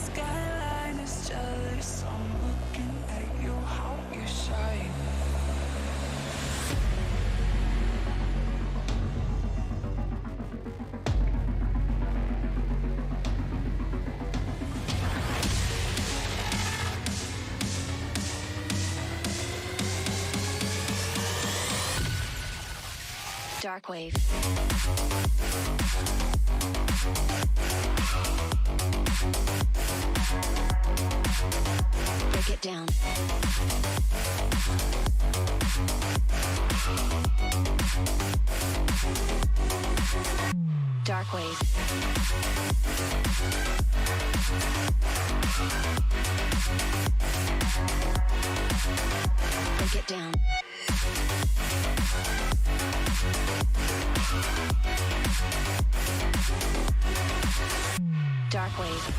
Skyline is jealous, I'm looking at you, how you shine. Dark wave. Break it down. Dark wave. Break it down. Dark wave.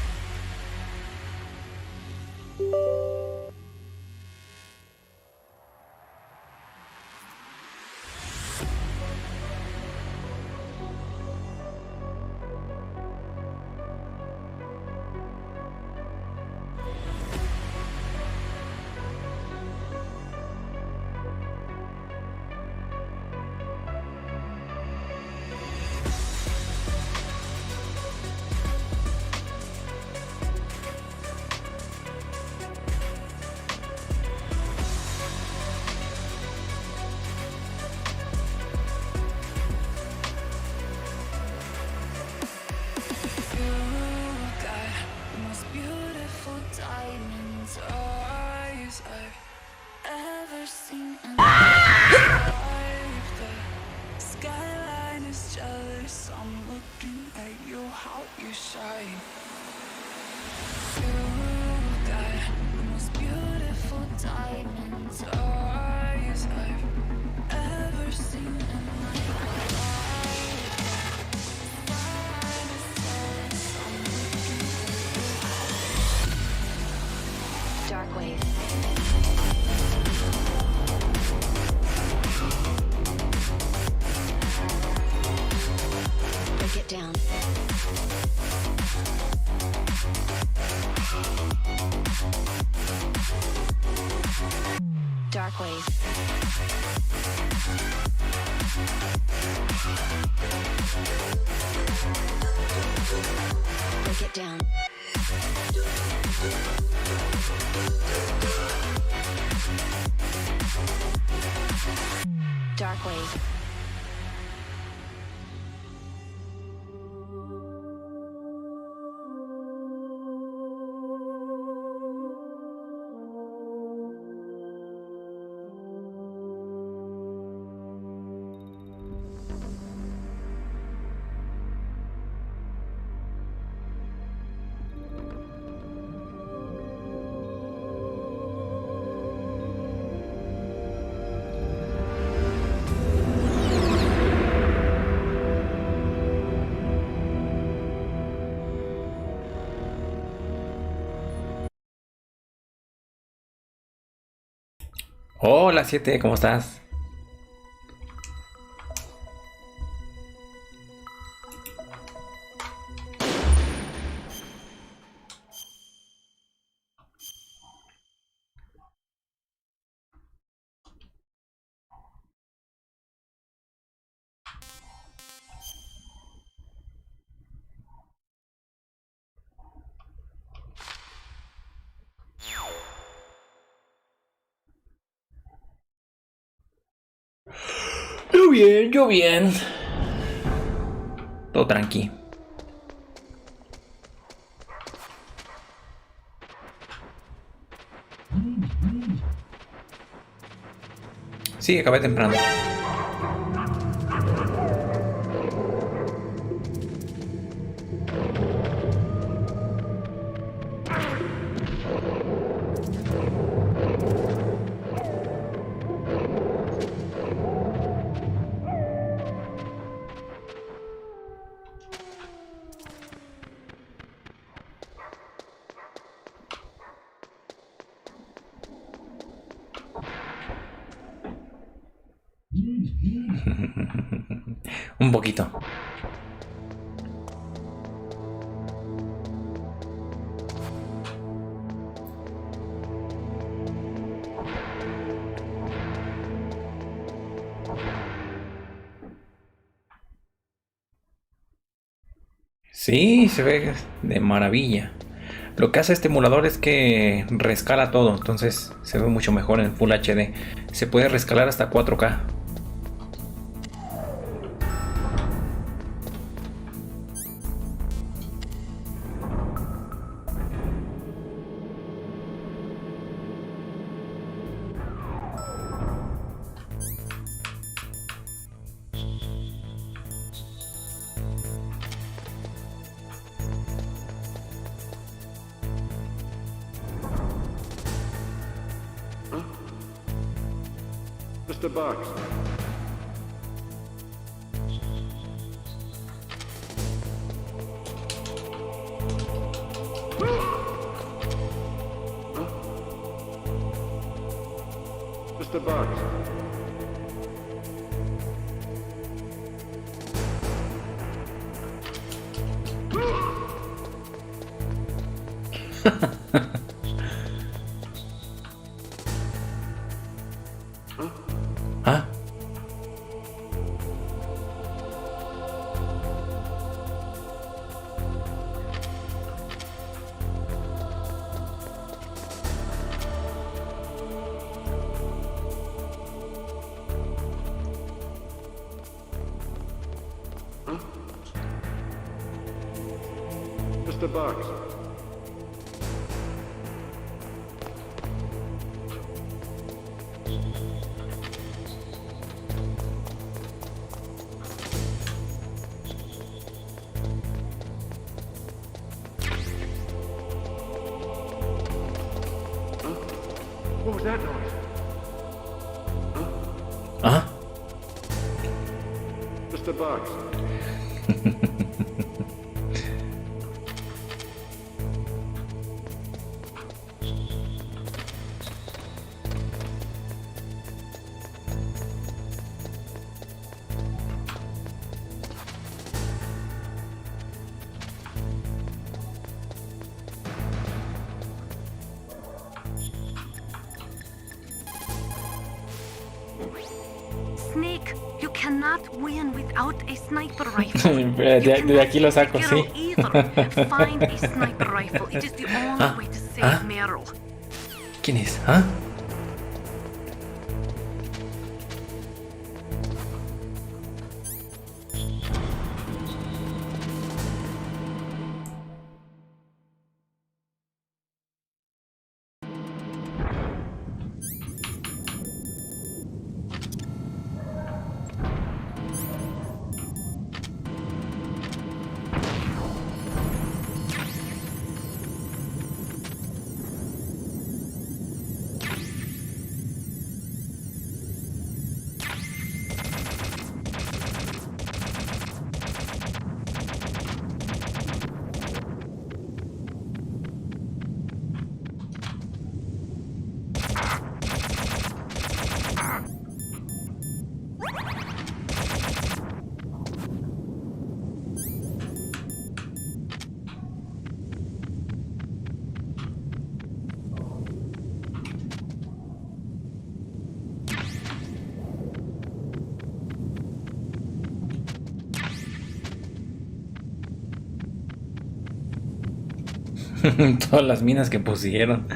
Down. Dark wave. Break it down. Dark wave. Hola 7, ¿cómo estás? Yo bien. Todo tranqui. Sí, acabé temprano. Un poquito. Sí, se ve de maravilla. Lo que hace este emulador es que rescala todo, entonces se ve mucho mejor en Full HD. Se puede rescalar hasta 4K. Just a box. Just a box. ¿Ah? Just a box. What was that noise? ¿Ah? Just a box. Snake, you cannot win without a sniper rifle. De aquí lo saco, sí. Find a sniper rifle. It is the only way to save Meryl. ¿Quién es? ¿Ah? Todas las minas que pusieron.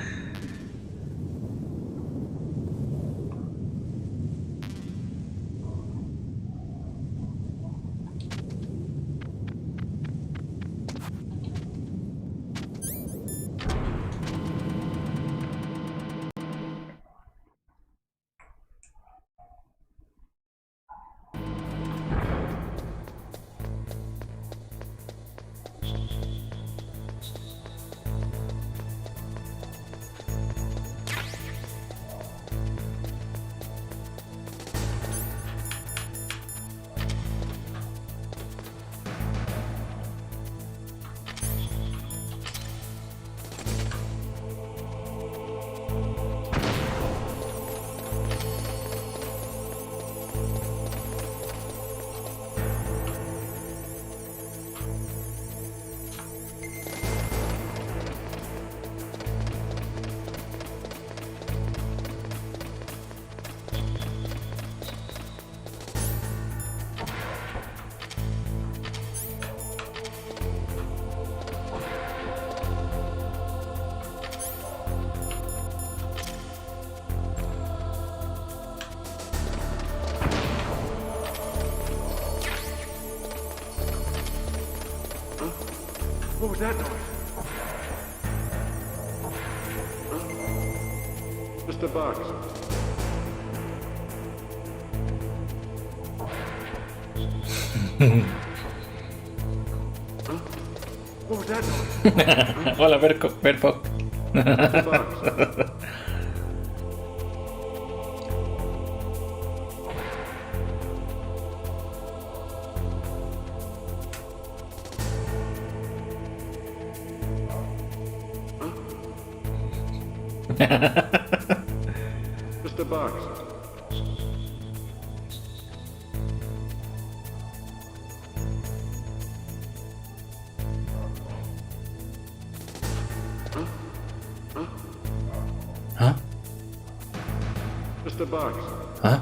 What was that noise? Huh? Just a box. Huh? What was that noise? Hola, Berpo. Just a box. Just a box. Huh? Just a box. Huh?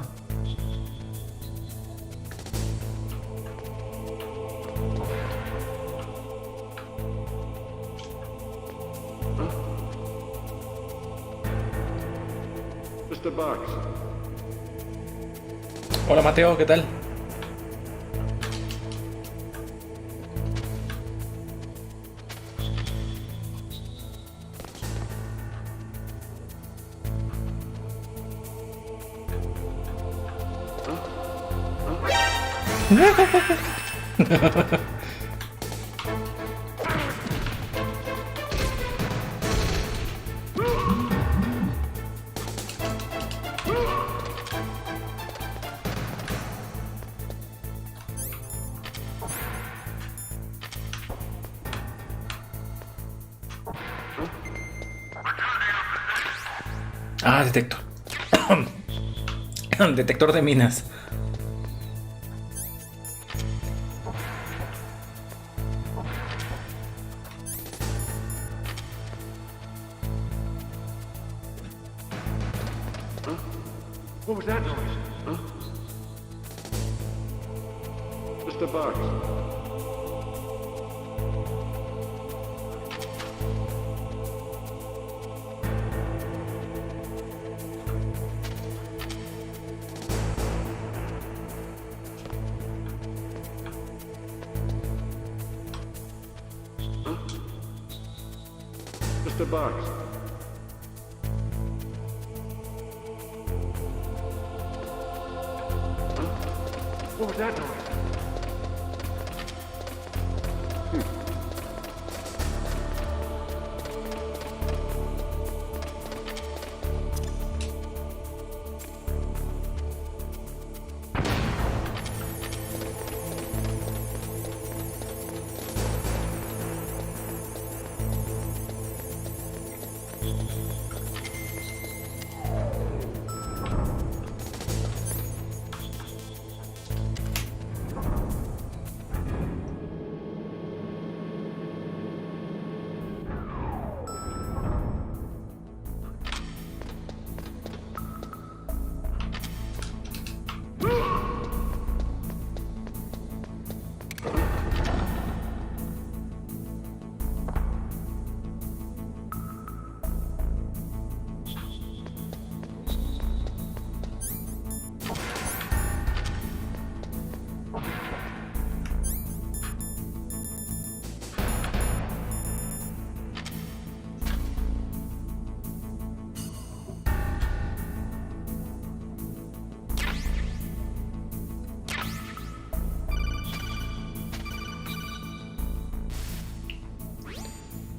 Just a box. Hola, Mateo, ¿qué tal? Ah, detector. Detector de minas. What was that noise? Huh? Just a box. Huh? Just a box. What was that noise?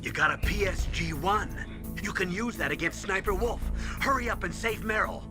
You got a PSG-1. You can use that against Sniper Wolf. Hurry up and save Meryl.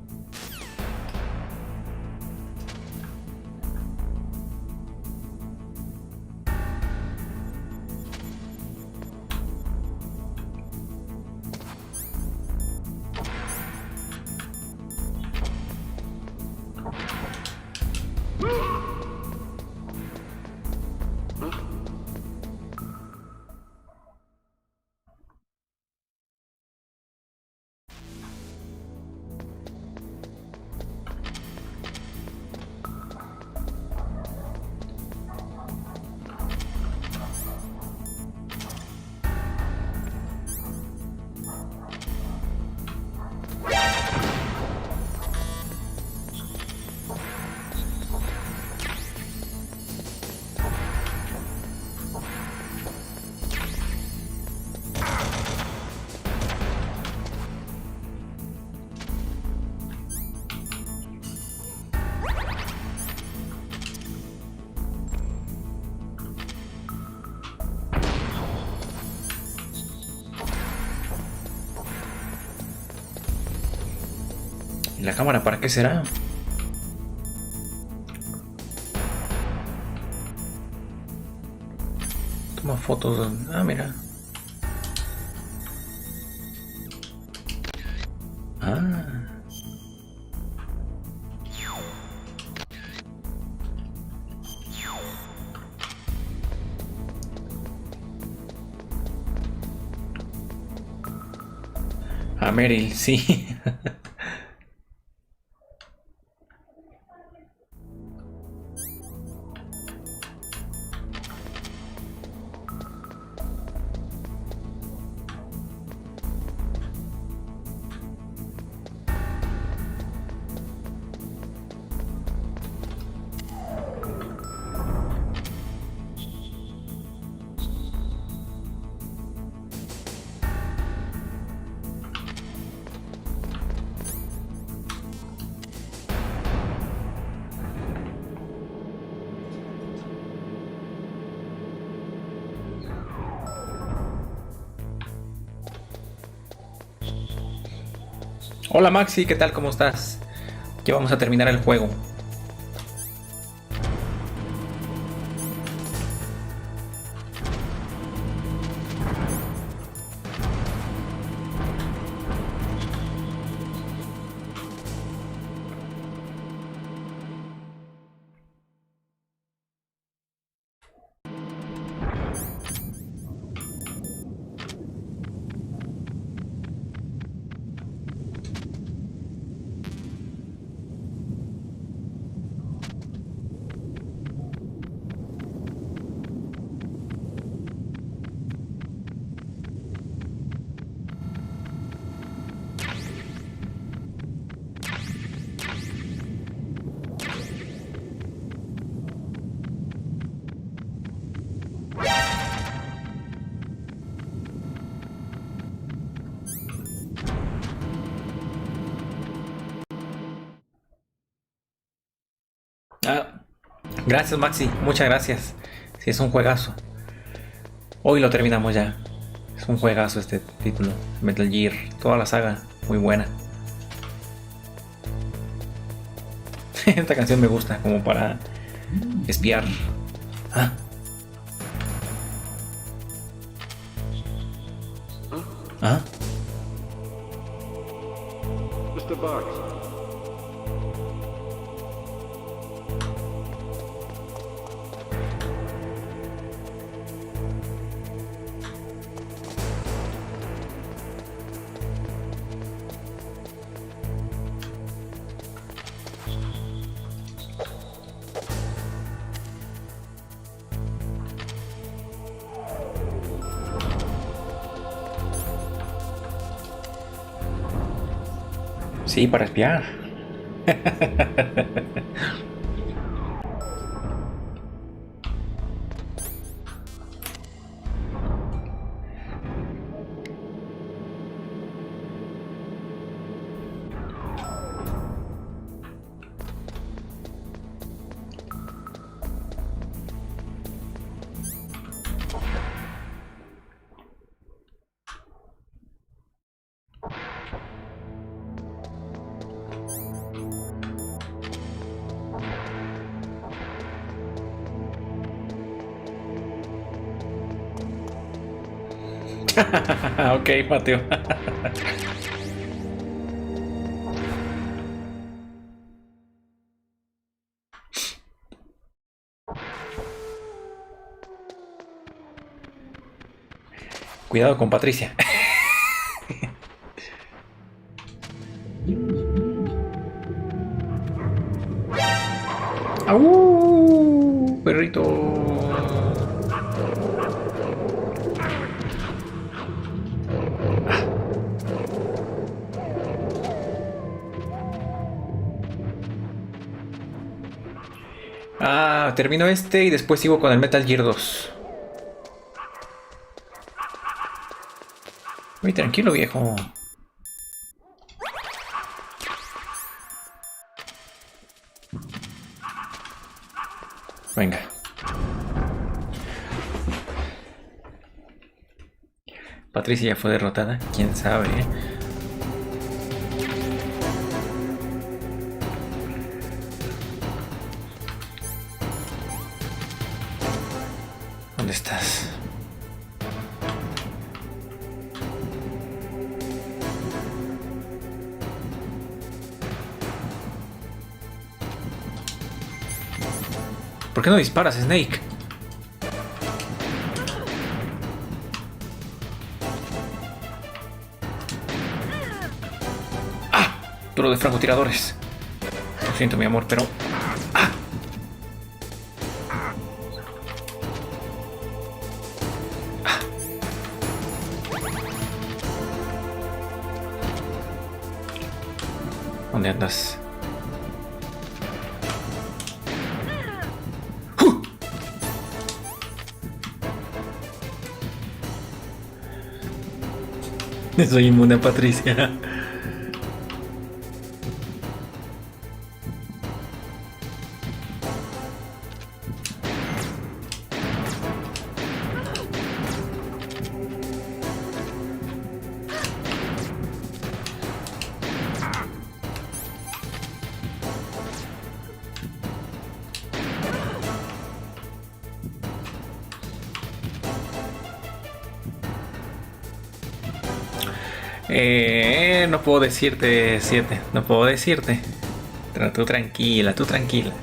¿Y la cámara para qué será? Toma fotos. Ah, mira. Ah. A Meryl, sí. Hola Maxi, ¿qué tal? ¿Cómo estás? Ya vamos a terminar el juego. Ah, gracias Maxi, muchas gracias. Sí, es un juegazo. Hoy lo terminamos ya. Es un juegazo este título. Metal Gear, toda la saga, muy buena. Esta canción me gusta como para espiar. Ah. Ah. Mr. Box. Sí, para espiar. Ok, Mateo. Cuidado con Patricia. ¡Au! Perrito. Ah, termino este y después sigo con el Metal Gear 2. Muy tranquilo, viejo. Venga. Patricia ya fue derrotada. ¿Quién sabe? ¿Por qué no disparas, Snake? ¡Ah! Duro de francotiradores. Lo siento, mi amor, pero... ¡Ah! ¡Ah! ¿Dónde andas? Soy inmune a Patricia. No puedo decirte 7. No puedo decirte. Pero tú tranquila, tú tranquila.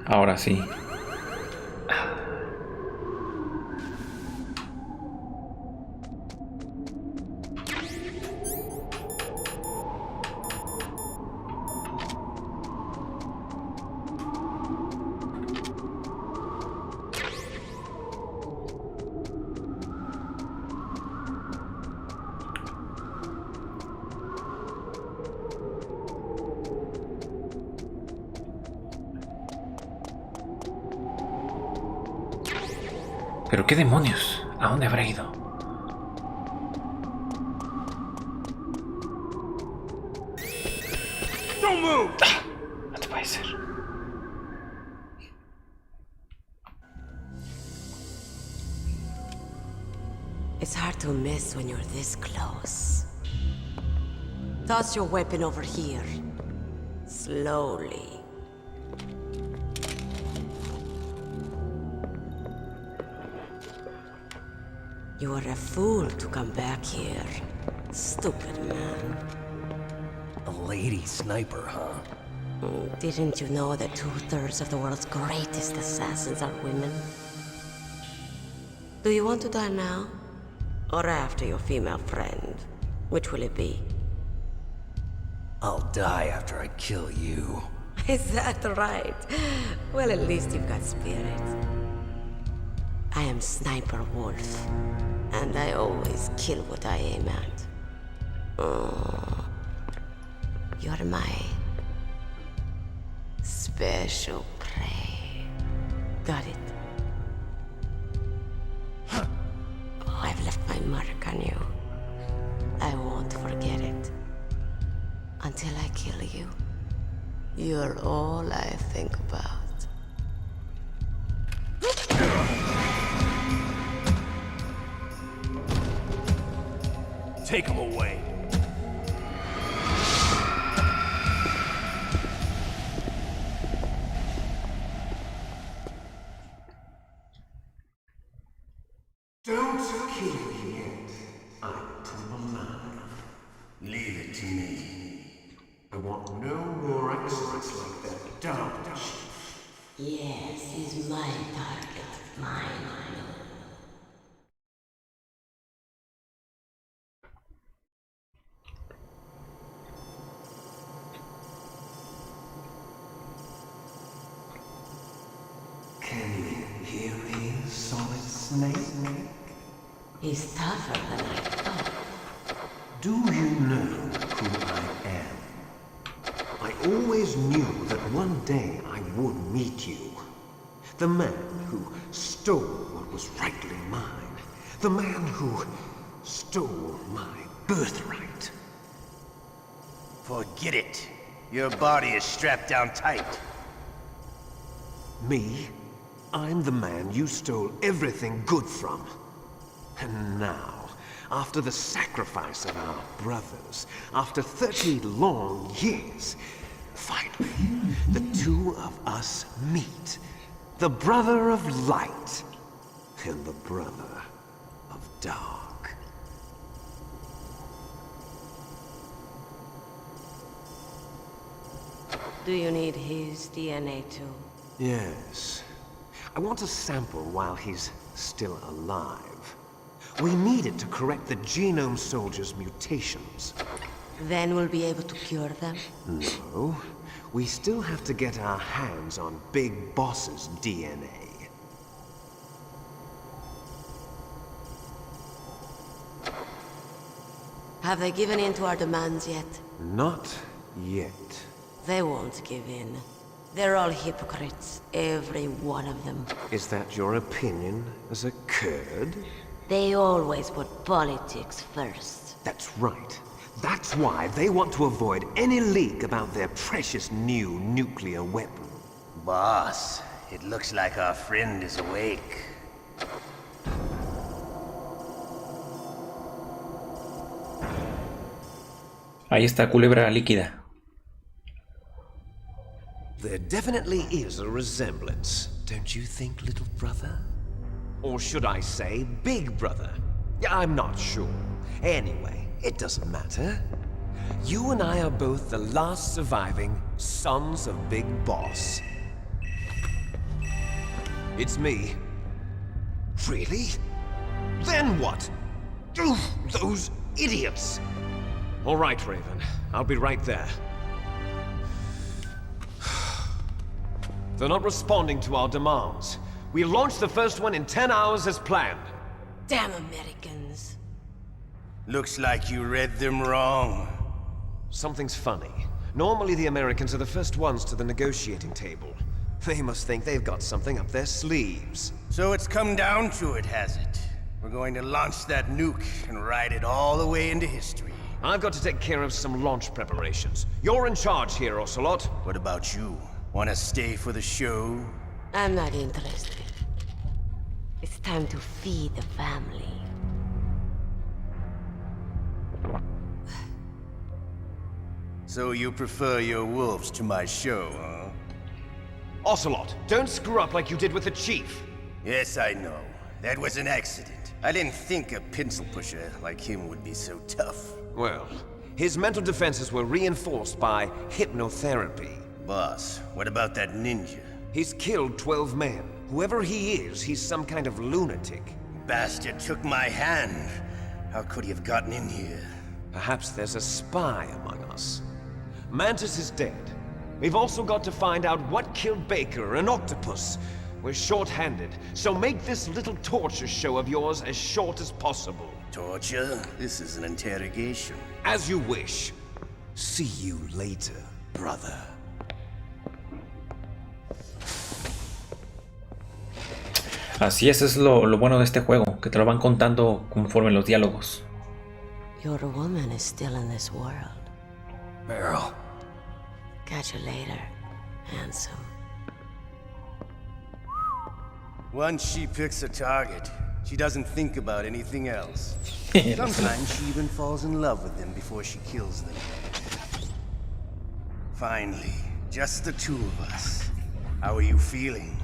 Ahora sí. ¿Pero qué demonios? ¿A dónde habrá ido? Don't move! No te puede ser. It's hard to miss when you're this close. Toss your weapon over here. Slowly. You are a fool to come back here. Stupid man. A lady sniper, huh? Didn't you know that 2/3 of the world's greatest assassins are women? Do you want to die now? Or after your female friend? Which will it be? I'll die after I kill you. Is that right? Well, at least you've got spirit. I am Sniper Wolf, and I always kill what I aim at. Oh, you're my special prey. Got it? Oh, I've left my mark on you. I won't forget it. Until I kill you. You're all I think about. Take him away. Don't kill me yet. I'm too alive. Leave it to me. I want no more accidents like that, don't you? Yes, he's my target. Mine. Can you hear me, Solid Snake? He's tougher than I thought. Do you know who I am? I always knew that one day I would meet you. The man who stole what was rightly mine. The man who stole my birthright. Forget it. Your body is strapped down tight. Me? I'm the man you stole everything good from. And now, after the sacrifice of our brothers, after 30 long years, finally, the two of us meet. The brother of light and the brother of dark. Do you need his DNA too? Yes. I want a sample while he's still alive. We need it to correct the Genome Soldier's mutations. Then we'll be able to cure them? No. We still have to get our hands on Big Boss's DNA. Have they given in to our demands yet? Not yet. They won't give in. They're all hypocrites, every one of them. Is that your opinion as a Kurd? They always put politics first. That's right. That's why they want to avoid any leak about their precious new nuclear weapon. Boss, it looks like our friend is awake. Ahí está Culebra líquida. There definitely is a resemblance, don't you think, little brother? Or should I say, big brother? Yeah, I'm not sure. Anyway, it doesn't matter. You and I are both the last surviving sons of Big Boss. It's me. Really? Then what? Oof, those idiots! All right, Raven. I'll be right there. They're not responding to our demands. We launched the first one in 10 hours as planned. Damn Americans. Looks like you read them wrong. Something's funny. Normally the Americans are the first ones to the negotiating table. They must think they've got something up their sleeves. So it's come down to it, has it? We're going to launch that nuke and ride it all the way into history. I've got to take care of some launch preparations. You're in charge here, Ocelot. What about you? Want to stay for the show? I'm not interested. It's time to feed the family. So you prefer your wolves to my show, huh? Ocelot, don't screw up like you did with the Chief. Yes, I know. That was an accident. I didn't think a pencil pusher like him would be so tough. Well, his mental defenses were reinforced by hypnotherapy. Boss, what about that ninja? He's killed 12 men. Whoever he is, he's some kind of lunatic. Bastard took my hand. How could he have gotten in here? Perhaps there's a spy among us. Mantis is dead. We've also got to find out what killed Baker and Octopus. We're short-handed, so make this little torture show of yours as short as possible. Torture? This is an interrogation. As you wish. See you later, brother. Así es lo bueno de este juego, que te lo van contando conforme los diálogos. Your woman is still in this world. Meryl. Catch you later, handsome. Once she picks a target, she doesn't think about anything else. Sometimes she even falls in love with them before she kills them. Finally, just the two of us. How are you feeling?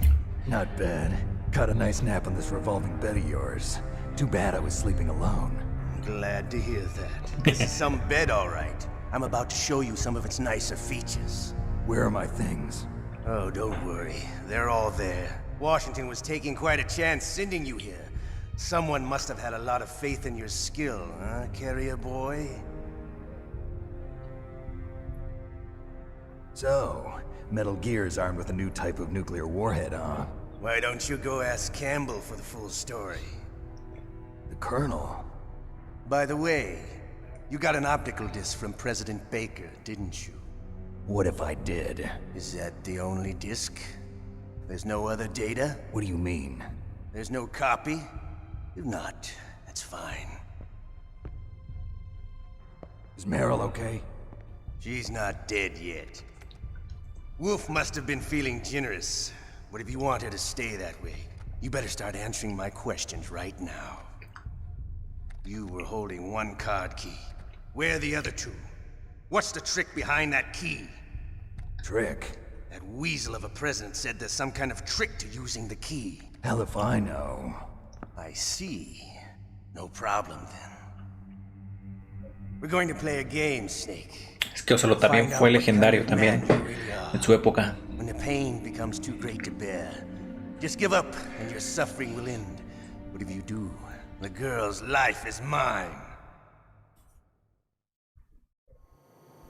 Not bad. Caught a nice nap on this revolving bed of yours. Too bad I was sleeping alone. I'm glad to hear that. This is some bed, all right. I'm about to show you some of its nicer features. Where are my things? Oh, don't worry. They're all there. Washington was taking quite a chance sending you here. Someone must have had a lot of faith in your skill, huh, carrier boy? So, Metal Gear is armed with a new type of nuclear warhead, huh? Why don't you go ask Campbell for the full story? The Colonel? By the way, you got an optical disc from President Baker, didn't you? What if I did? Is that the only disc? There's no other data? What do you mean? There's no copy? If not, that's fine. Is Meryl okay? She's not dead yet. Wolf must have been feeling generous. But if you want her to stay that way, you better start answering my questions right now. You were holding one card key. Where are the other two? What's the trick behind that key? Trick? That weasel of a president said there's some kind of trick to using the key. Hell if I know. I see. No problem then. We're going to play a game, Snake. Es que Ocelot también fue legendario también en su época. When the pain becomes too great to bear, just give up and your suffering will end. But if you do, the girl's life is mine.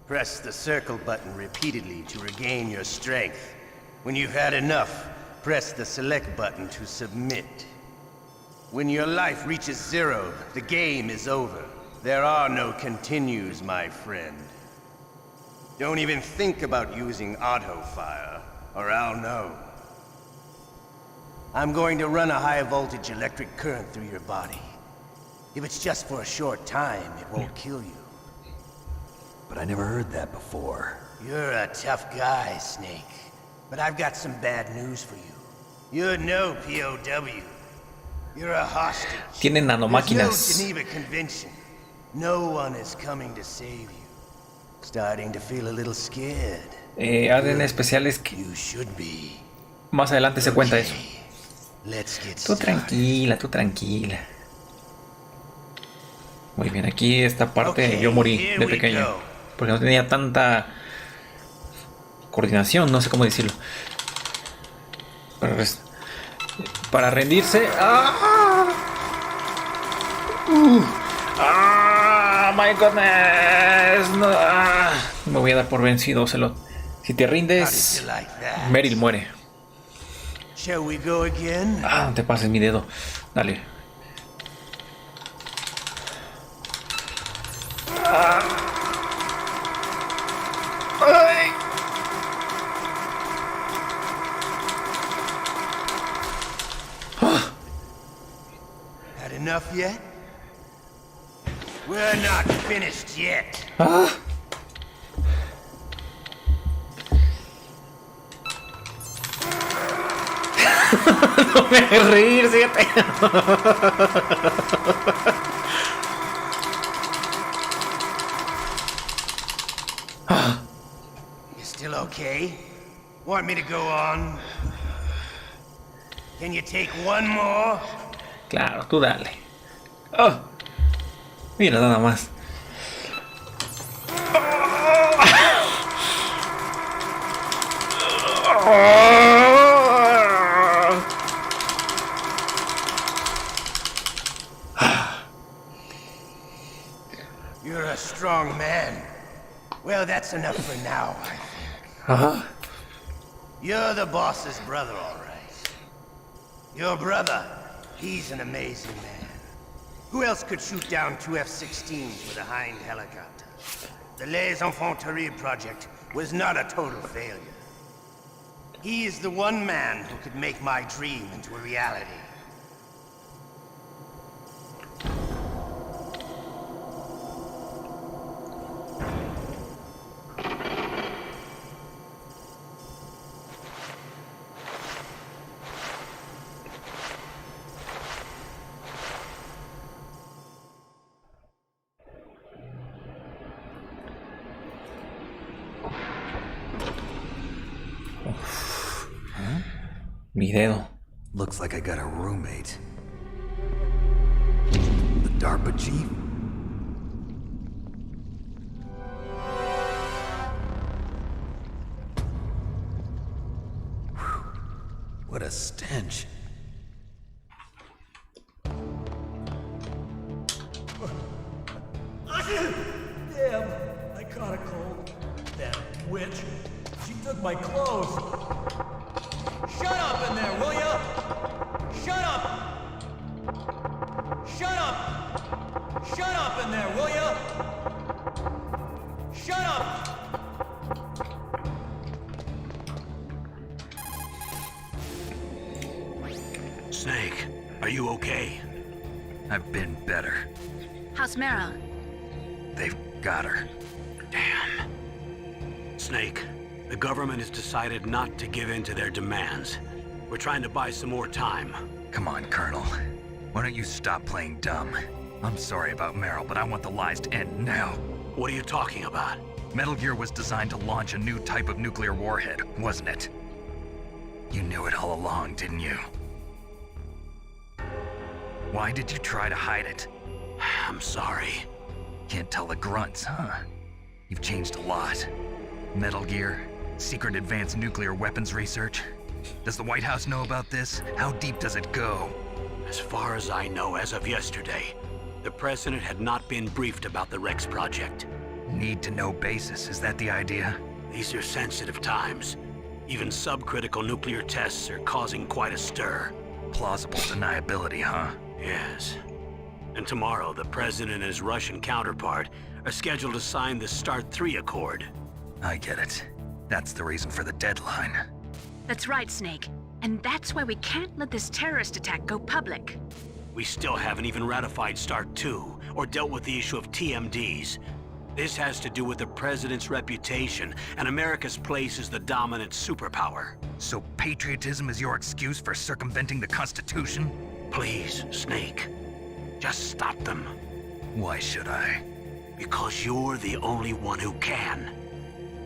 Press the circle button repeatedly to regain your strength. When you've had enough, press the select button to submit. When your life reaches 0, the game is over. There are no continues, my friend. Don't even think about using auto-fire, or I'll know. I'm going to run a high-voltage electric current through your body. If it's just for a short time, it won't kill you. But I never heard that before. You're a tough guy, Snake. But I've got some bad news for you. You're no POW. You're a hostage. Tienen nanomáquinas. There's no Geneva Convention. No one is coming to save you. Starting to feel a little scared. ADN especiales que You should be. más adelante se cuenta eso. Let's get Tú tranquila, tú tranquila. Muy bien, aquí esta parte yo morí de pequeño. Porque no tenía tanta coordinación, no sé cómo decirlo. Para rendirse. ¡Ah! My goodness. No, me voy a dar por vencido, Ocelot. Si te rindes, Meryl muere. Shall we go again? No te pases mi dedo. Dale. Ay. Had enough yet? We're not finished yet. No me hagas reír, fíjate. You still okay? Want me to go on? Can you take one more? Claro, tú dale. Oh, mira nada más. You're a strong man. Well, that's enough for now, I think. You're the boss's brother, all right. Your brother, he's an amazing man. Who else could shoot down 2 F-16s with a Hind helicopter? The Les Infanteries project was not a total failure. He is the one man who could make my dream into a reality. Mi dedo. Looks like I got a roommate. The DARPA chief? Whew. What a stench. Damn, I caught a cold. That witch. She took my clothes. Shut up in there, will ya? Shut up! Shut up! Shut up in there, will ya? Shut up! Snake, are you okay? I've been better. How's Meryl? They've got her. Damn. Snake, the government has decided not to give in to their demands. We're trying to buy some more time. Come on, Colonel. Why don't you stop playing dumb? I'm sorry about Meryl, but I want the lies to end now. What are you talking about? Metal Gear was designed to launch a new type of nuclear warhead, wasn't it? You knew it all along, didn't you? Why did you try to hide it? I'm sorry. Can't tell the grunts, huh? You've changed a lot. Metal Gear, secret advanced nuclear weapons research. Does the White House know about this? How deep does it go? As far as I know, as of yesterday, the president had not been briefed about the Rex project. Need-to-know basis, is that the idea? These are sensitive times. Even subcritical nuclear tests are causing quite a stir. Plausible deniability, huh? Yes. And tomorrow, the president and his Russian counterpart are scheduled to sign the START 3 Accord. I get it. That's the reason for the deadline. That's right, Snake. And that's why we can't let this terrorist attack go public. We still haven't even ratified START 2 or dealt with the issue of TMDs. This has to do with the president's reputation and America's place as the dominant superpower. So patriotism is your excuse for circumventing the Constitution? Please, Snake. Just stop them. Why should I? Because you're the only one who can.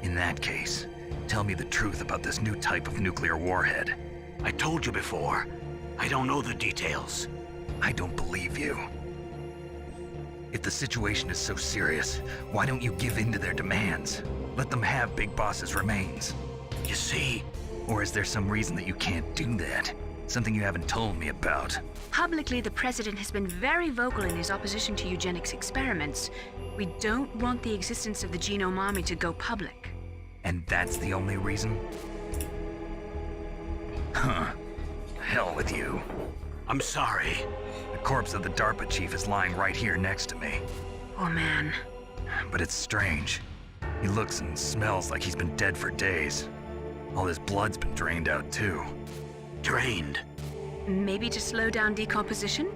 In that case, tell me the truth about this new type of nuclear warhead. I told you before. I don't know the details. I don't believe you. If the situation is so serious, why don't you give in to their demands? Let them have Big Boss's remains. You see? Or is there some reason that you can't do that? Something you haven't told me about? Publicly, the president has been very vocal in his opposition to eugenics experiments. We don't want the existence of the genome army to go public. And that's the only reason? Huh. Hell with you. I'm sorry. The corpse of the DARPA chief is lying right here next to me. Oh, man. But it's strange. He looks and smells like he's been dead for days. All his blood's been drained out, too. Drained? Maybe to slow down decomposition?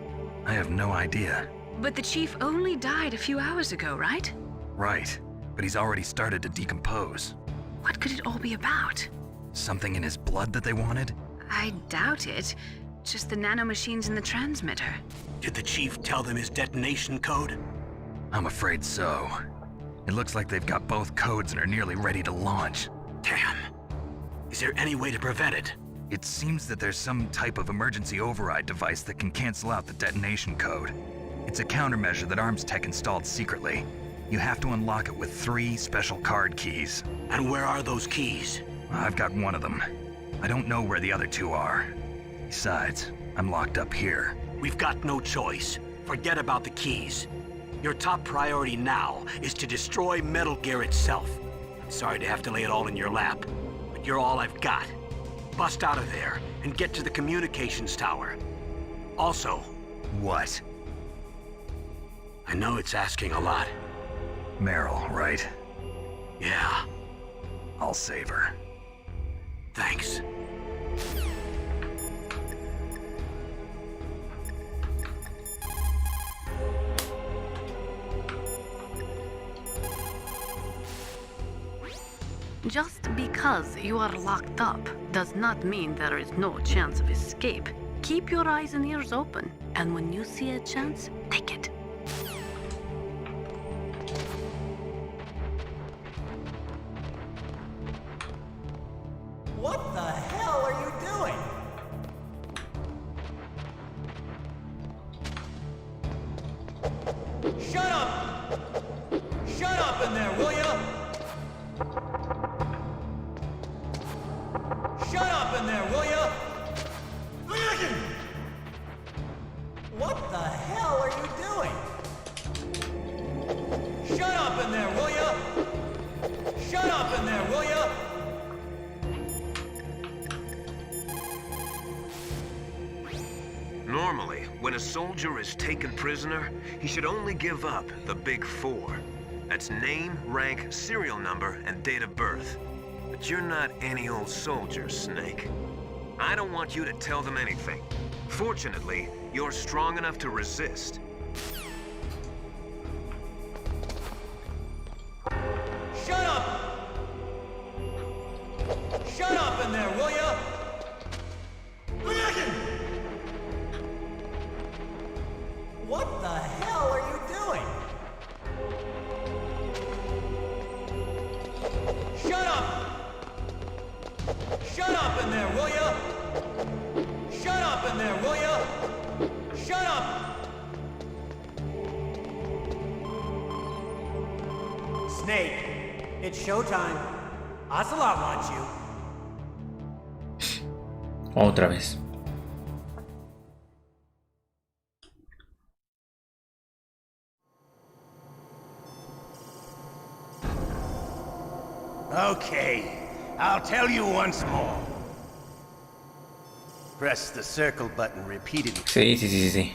I have no idea. But the chief only died a few hours ago, right? Right. But he's already started to decompose. What could it all be about? Something in his blood that they wanted? I doubt it. Just the nanomachines in the transmitter. Did the chief tell them his detonation code? I'm afraid so. It looks like they've got both codes and are nearly ready to launch. Damn. Is there any way to prevent it? It seems that there's some type of emergency override device that can cancel out the detonation code. It's a countermeasure that Arms Tech installed secretly. You have to unlock it with 3 special card keys. And where are those keys? I've got one of them. I don't know where the other 2 are. Besides, I'm locked up here. We've got no choice. Forget about the keys. Your top priority now is to destroy Metal Gear itself. I'm sorry to have to lay it all in your lap, but you're all I've got. Bust out of there and get to the communications tower. Also... What? I know it's asking a lot. Meryl, right? Yeah. I'll save her. Thanks. Just because you are locked up does not mean there is no chance of escape. Keep your eyes and ears open, and when you see a chance, take it. What the hell are you doing? Shut up! Shut up in there, will ya? Shut up in there, will ya? What the hell are you doing? Shut up in there, will ya? Shut up in there, will ya? Normally, when a soldier is taken prisoner, he should only give up the big 4. That's name, rank, serial number, and date of birth. But you're not any old soldier, Snake. I don't want you to tell them anything. Fortunately, you're strong enough to resist. Shut up! Shut up in there, will ya? What the hell are you doing? Shut up! Shut up in there, will ya? Shut up in there, will ya? Shut up! Snake, It's showtime. Ocelot wants you. Otra vez. Okay, I'll tell you once more. Press the circle button repeatedly. Sí.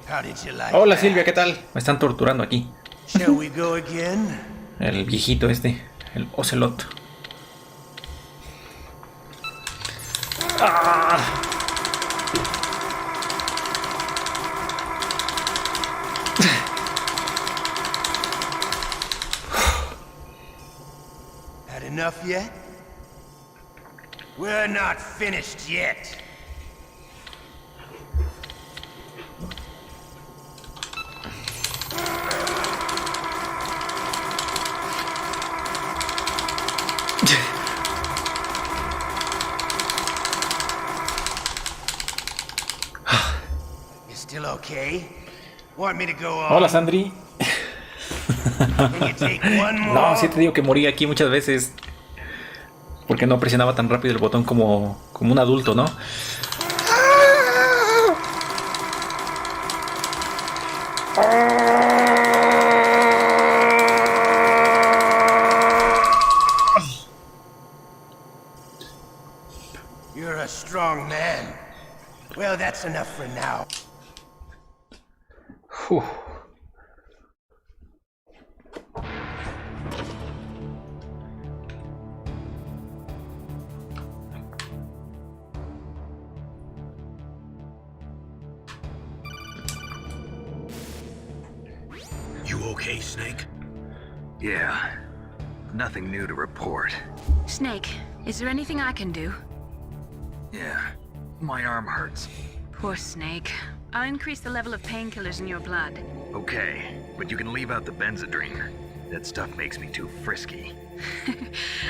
How did you like Hola that? Silvia, ¿qué tal? Me están torturando aquí. Shall we go again? El viejito este, el Ocelot. ¡Ah! Had enough yet? We're not finished yet. You still okay? Want me to go on? Hola Sandri. Can you take one more? No, sí te digo que morí aquí muchas veces. Porque no presionaba tan rápido el botón como un adulto, ¿no? You're a strong man. Well, that's enough for now. Uf. You okay, Snake? Yeah. Nothing new to report. Snake, is there anything I can do? Yeah. My arm hurts. Poor Snake. I'll increase the level of painkillers in your blood. Okay, but you can leave out the Benzedrine. That stuff makes me too frisky.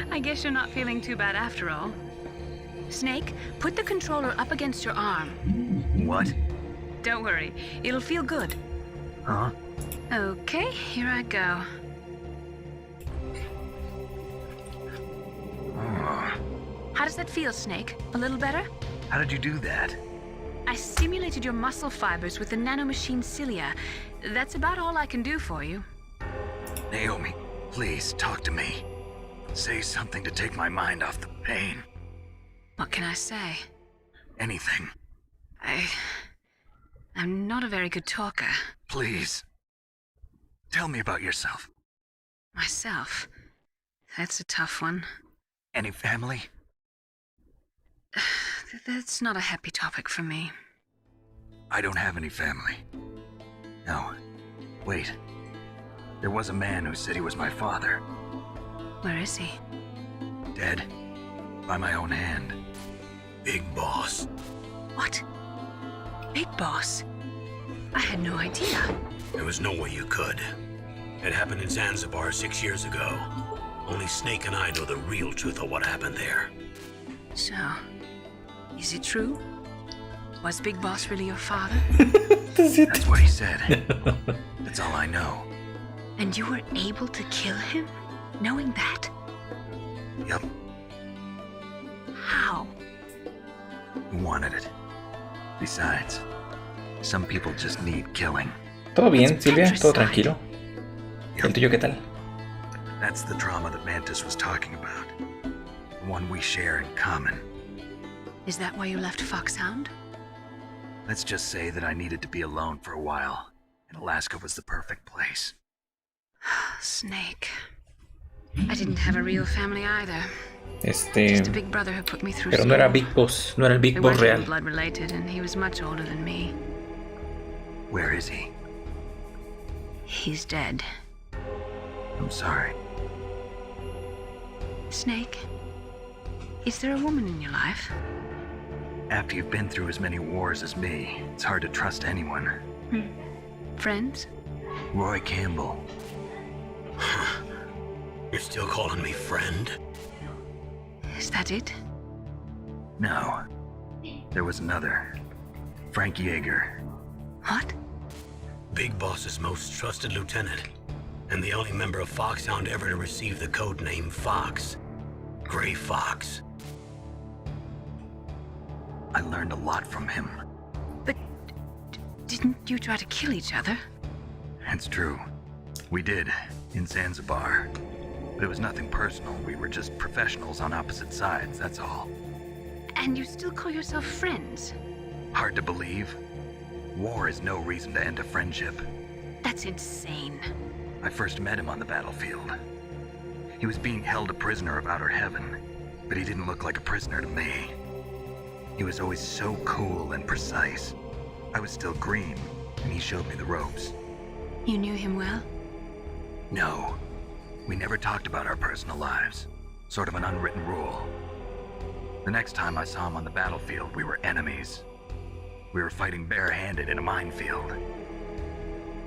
I guess you're not feeling too bad after all. Snake, put the controller up against your arm. What? Don't worry, it'll feel good. Huh? Okay, here I go. Oh. How does that feel, Snake? A little better? How did you do that? I stimulated your muscle fibers with the nanomachine cilia. That's about all I can do for you. Naomi, please talk to me. Say something to take my mind off the pain. What can I say? Anything. I'm not a very good talker. Please. Tell me about yourself. Myself? That's a tough one. Any family? That's not a happy topic for me. I don't have any family. No. Wait. There was a man who said he was my father. Where is he? Dead. By my own hand. Big Boss. What? Big Boss? I had no idea. There was no way you could. It happened in Zanzibar 6 years ago. Only Snake and I know the real truth of what happened there. So, is it true? Was Big Boss really your father? That's what he said. That's all I know. And you were able to kill him, knowing that? Yup. How? He wanted it. Besides, some people just need killing. ¿Todo bien, Silvia? ¿Todo tranquilo? Yep. ¿El tuyo qué tal? That's the trauma that Mantis was talking about. The one we share in common. Is that why you left Foxhound? Let's just say that I needed to be alone for a while, and Alaska was the perfect place. Snake. I didn't have a real family either. Just a big brother who put me through Pero no era Big Boss, no era el Big Boss real. real. Blood related, and he was much older than me. Where is he? He's dead. I'm sorry. Snake, is there a woman in your life? After you've been through as many wars as me, it's hard to trust anyone. Friends? Roy Campbell. It's still calling me friend? Is that it? No. There was another. Frank Yeager. What? Big Boss's most trusted lieutenant, and the only member of Foxhound ever to receive the code name Fox. Gray Fox. I learned a lot from him. But didn't you try to kill each other? It's true. We did, in Zanzibar. But it was nothing personal. We were just professionals on opposite sides, that's all. And you still call yourself friends? Hard to believe. War is no reason to end a friendship. That's insane. I first met him on the battlefield. He was being held a prisoner of outer heaven, but he didn't look like a prisoner to me. He was always so cool and precise. I was still green, and he showed me the ropes. You knew him well? No. We never talked about our personal lives. Sort of an unwritten rule. The next time I saw him on the battlefield, we were enemies. We were fighting barehanded in a minefield.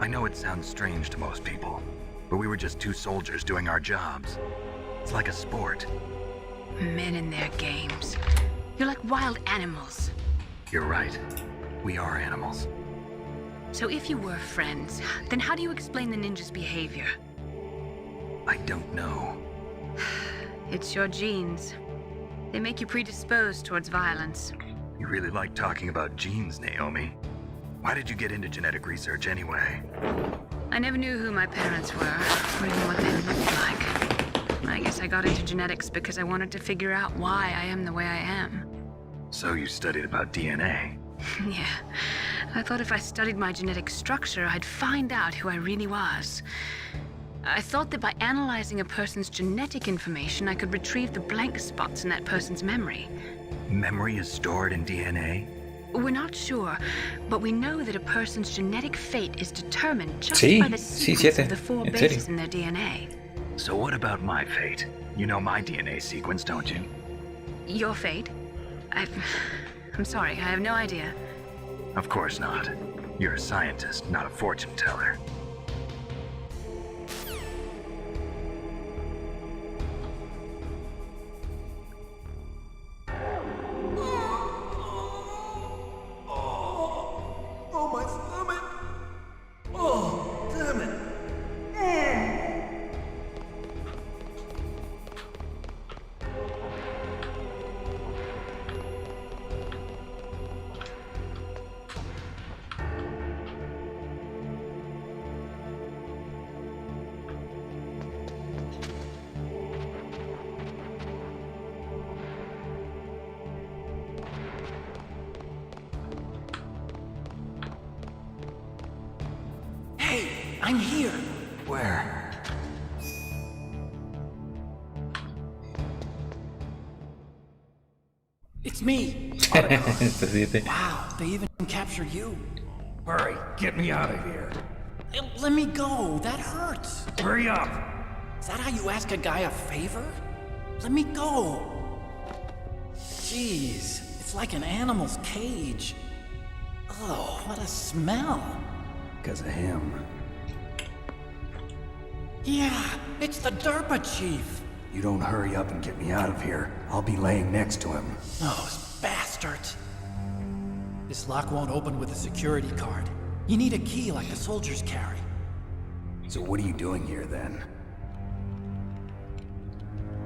I know it sounds strange to most people, but we were just two soldiers doing our jobs. It's like a sport. Men and their games. You're like wild animals. You're right. We are animals. So if you were friends, then how do you explain the ninja's behavior? I don't know. It's your genes. They make you predisposed towards violence. You really like talking about genes, Naomi. Why did you get into genetic research anyway? I never knew who my parents were, or even what they looked like. I guess I got into genetics because I wanted to figure out why I am the way I am. So you studied about DNA? Yeah. I thought if I studied my genetic structure, I'd find out who I really was. I thought that by analyzing a person's genetic information, I could retrieve the blank spots in that person's memory. Memory is stored in DNA? We're not sure, but we know that a person's genetic fate is determined just by the sequence siete. of the 4 En bases serio. in their DNA. So what about my fate? You know my DNA sequence, don't you? Your fate? I'm sorry, I have no idea. Of course not. You're a scientist, not a fortune teller. Oh, my stomach! Oh, damn it! Hey, I'm here. Where? It's me. Este siete. Wow, they even captured you. Hurry, get me out of here. Let me go. That hurts. Hurry up. Is that how you ask a guy a favor? Let me go. Jeez, it's like an animal's cage. Oh, what a smell. Because of him. Yeah, it's the Derpa chief. You don't hurry up and get me out of here, I'll be laying next to him. Those bastards. This lock won't open with a security card. You need a key like the soldiers carry. So what are you doing here then?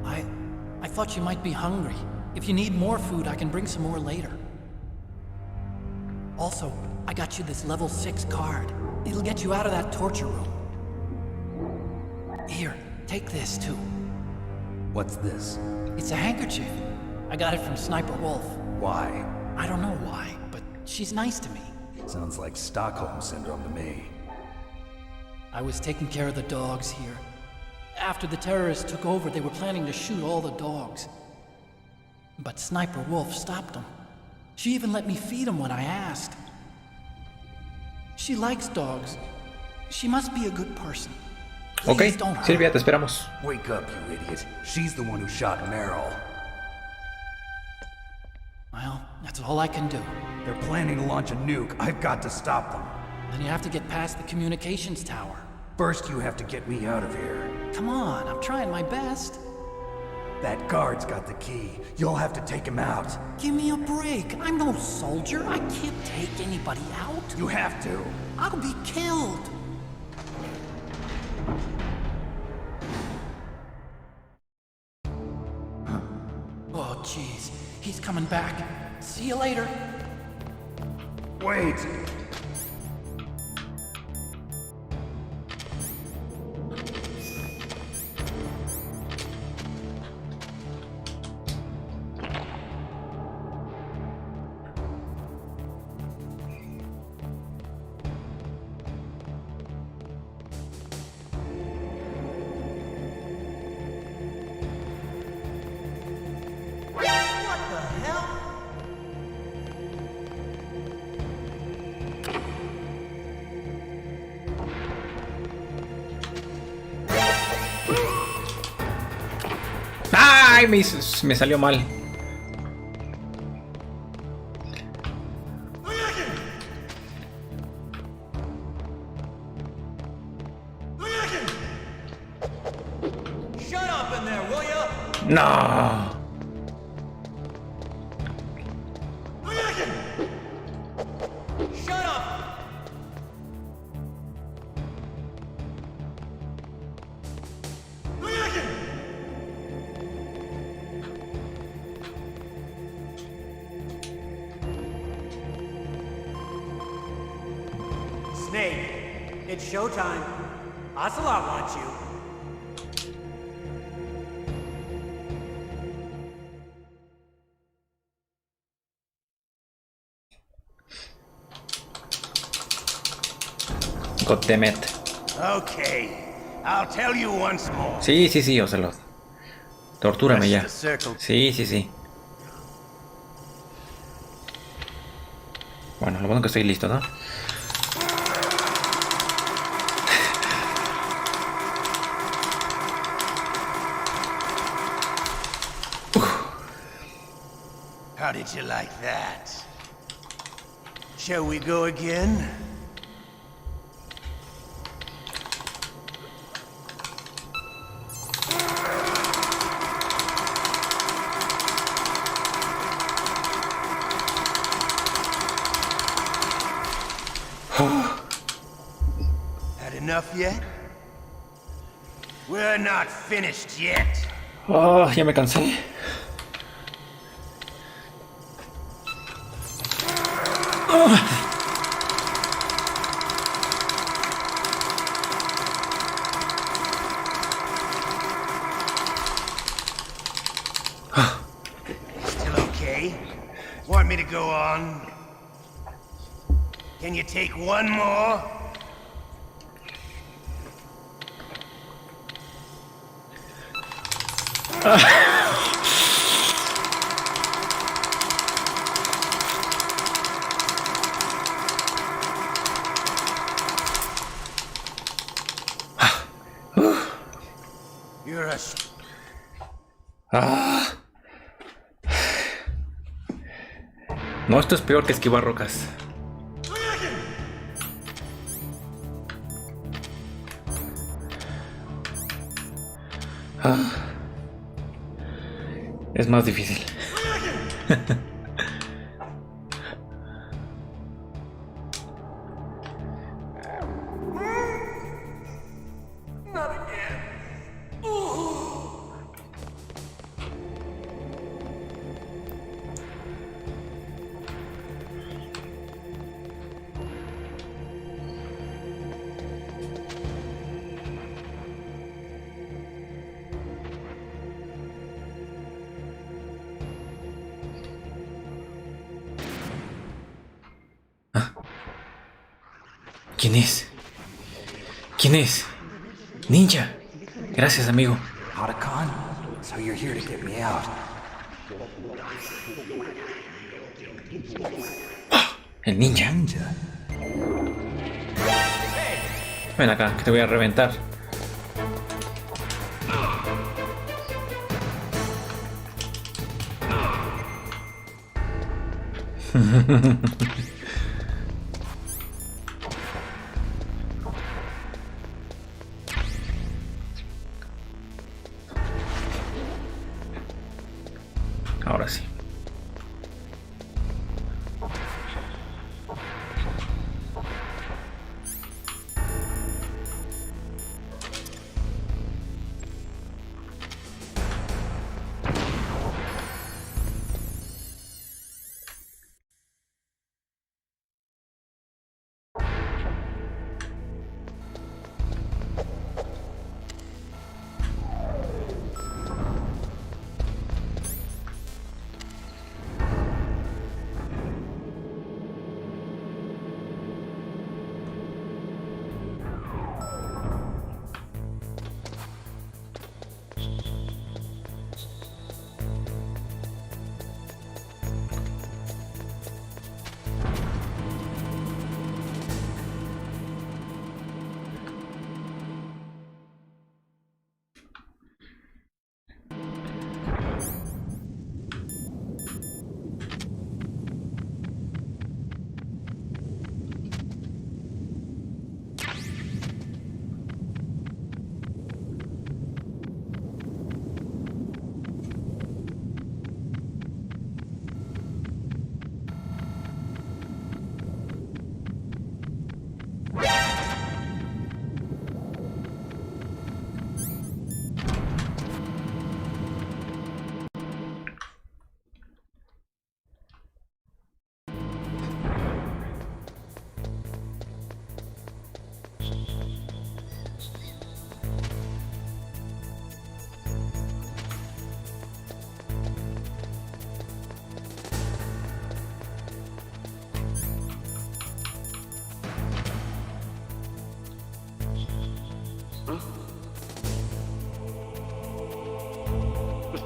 I thought you might be hungry. If you need more food, I can bring some more later. Also, I got you this level 6 card. It'll get you out of that torture room. Here, take this too. What's this? It's a handkerchief. I got it from Sniper Wolf. Why? I don't know why, but she's nice to me. Sounds like Stockholm Syndrome to me. I was taking care of the dogs here. After the terrorists took over, they were planning to shoot all the dogs. But Sniper Wolf stopped them. She even let me feed them when I asked. She likes dogs. She must be a good person. Ok, Please don't hurt. Silvia, te esperamos. Wake up, you idiot. She's the one who shot Meryl. Well, that's all I can do. They're planning to launch a nuke. I've got to stop them. Then you have to get past the communications tower. First, you have to get me out of here. Come on, I'm trying my best. That guard's got the key. You'll have to take him out. Give me a break. I'm no soldier. I can't take anybody out. You have to. I'll be killed. Oh, jeez. He's coming back. See you later. Wait. ¡Ay! Me salió mal. Shut up in there, will ya? No. Shut up! Snake, it's showtime. Ocelot wants you. God damn it. Okay, I'll tell you once more. Sí, sí, sí, Ocelot. Tortúrame ya. Sí, sí, sí. Bueno, lo bueno que estoy listo, ¿no? How did you like that? Shall we go again? Had enough yet? We're not finished yet. Oh, ya me cansé. Still okay? Want me to go on? Can you take one more? You're a... No, esto es peor que esquivar rocas. Es más difícil. ¿Quién es? ¿Quién es? Ninja. Gracias, amigo. Otacon? So you're here to get me out. El ninja. Ven acá, que te voy a reventar.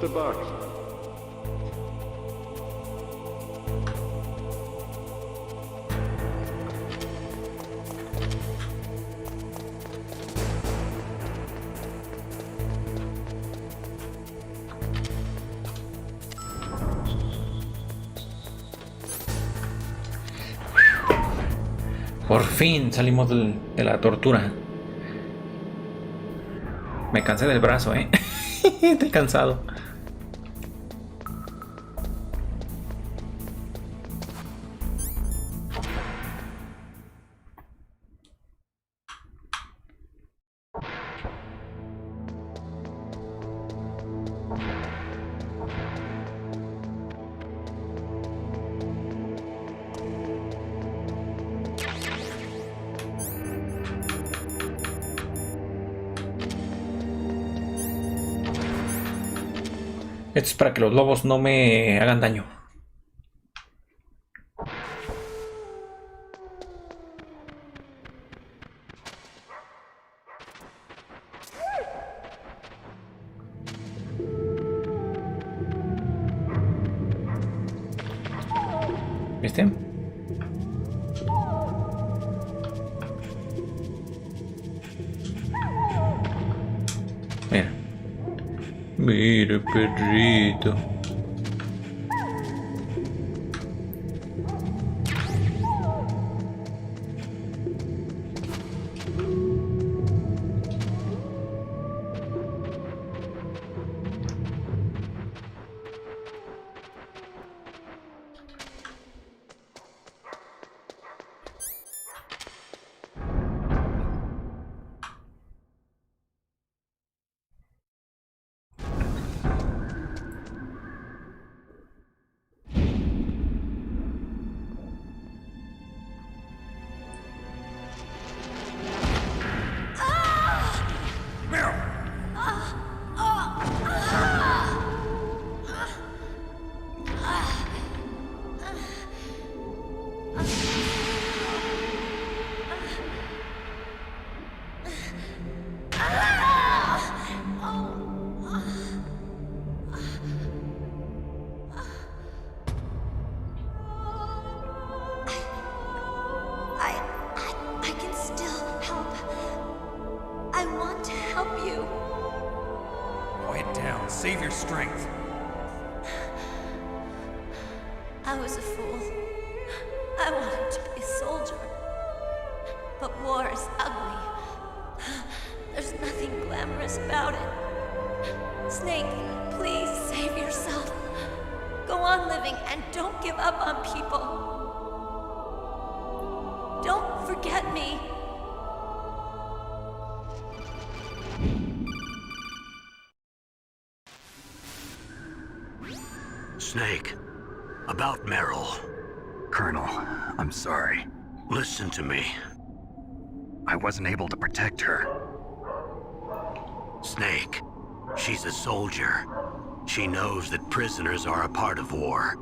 Mr. Box. Por fin salimos de la tortura. Me cansé del brazo, Estoy cansado. Esto es para que los lobos no me hagan daño. ¿Viste? Mira. Mira, perrito. Save your strength. I was a fool. I wanted to be a soldier. But war is ugly. There's nothing glamorous about it. Snake, please save yourself. Go on living and don't give up on people. Don't forget me. Snake, about Meryl. Colonel, I'm sorry. Listen to me. I wasn't able to protect her. Snake, she's a soldier. She knows that prisoners are a part of war.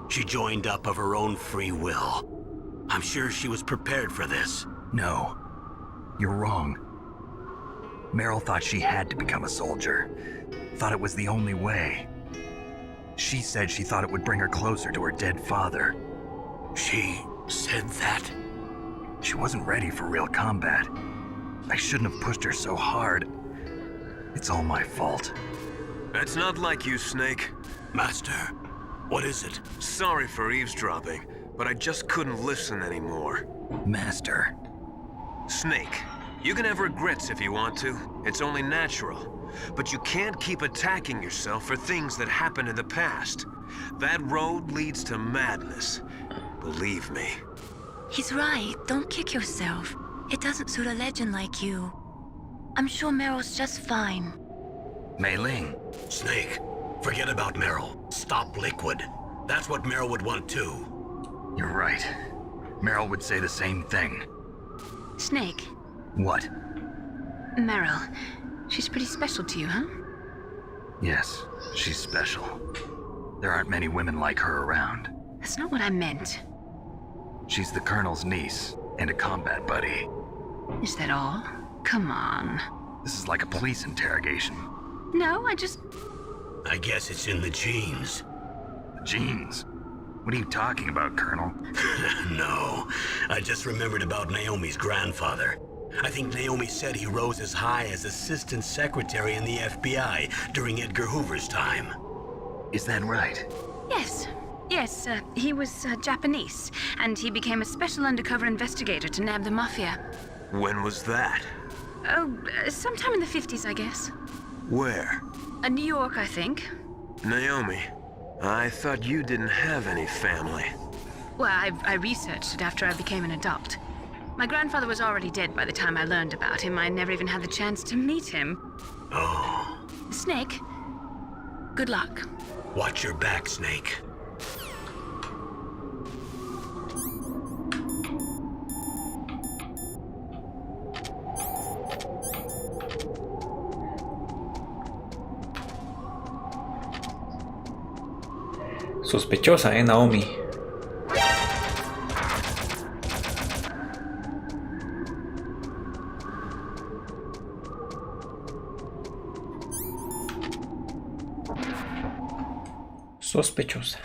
She joined up of her own free will. I'm sure she was prepared for this. No, you're wrong. Meryl thought she had to become a soldier. Thought it was the only way. She said she thought it would bring her closer to her dead father. She said that? She wasn't ready for real combat. I shouldn't have pushed her so hard. It's all my fault. That's not like you, Snake. Master, what is it? Sorry for eavesdropping, but I just couldn't listen anymore. Master. Snake, you can have regrets if you want to. It's only natural. But you can't keep attacking yourself for things that happened in the past. That road leads to madness. Believe me. He's right. Don't kick yourself. It doesn't suit a legend like you. I'm sure Meryl's just fine. Mei Ling. Snake, forget about Meryl. Stop Liquid. That's what Meryl would want too. You're right. Meryl would say the same thing. Snake. What? Meryl. She's pretty special to you, huh? Yes, she's special. There aren't many women like her around. That's not what I meant. She's the Colonel's niece and a combat buddy. Is that all? Come on. This is like a police interrogation. No, I just... I guess it's in the genes. Genes? What are you talking about, Colonel? No, I just remembered about Naomi's grandfather. I think Naomi said he rose as high as assistant secretary in the FBI during Edgar Hoover's time. Is that right? Yes. Yes, he was Japanese, and he became a special undercover investigator to nab the mafia. When was that? Oh, sometime in the 50s, I guess. Where? New York, I think. Naomi, I thought you didn't have any family. Well, I researched it after I became an adult. My grandfather was already dead by the time I learned about him. I never even had the chance to meet him. Oh. Snake, good luck. Watch your back, Snake. Sospechosa, Naomi. Sospechosa.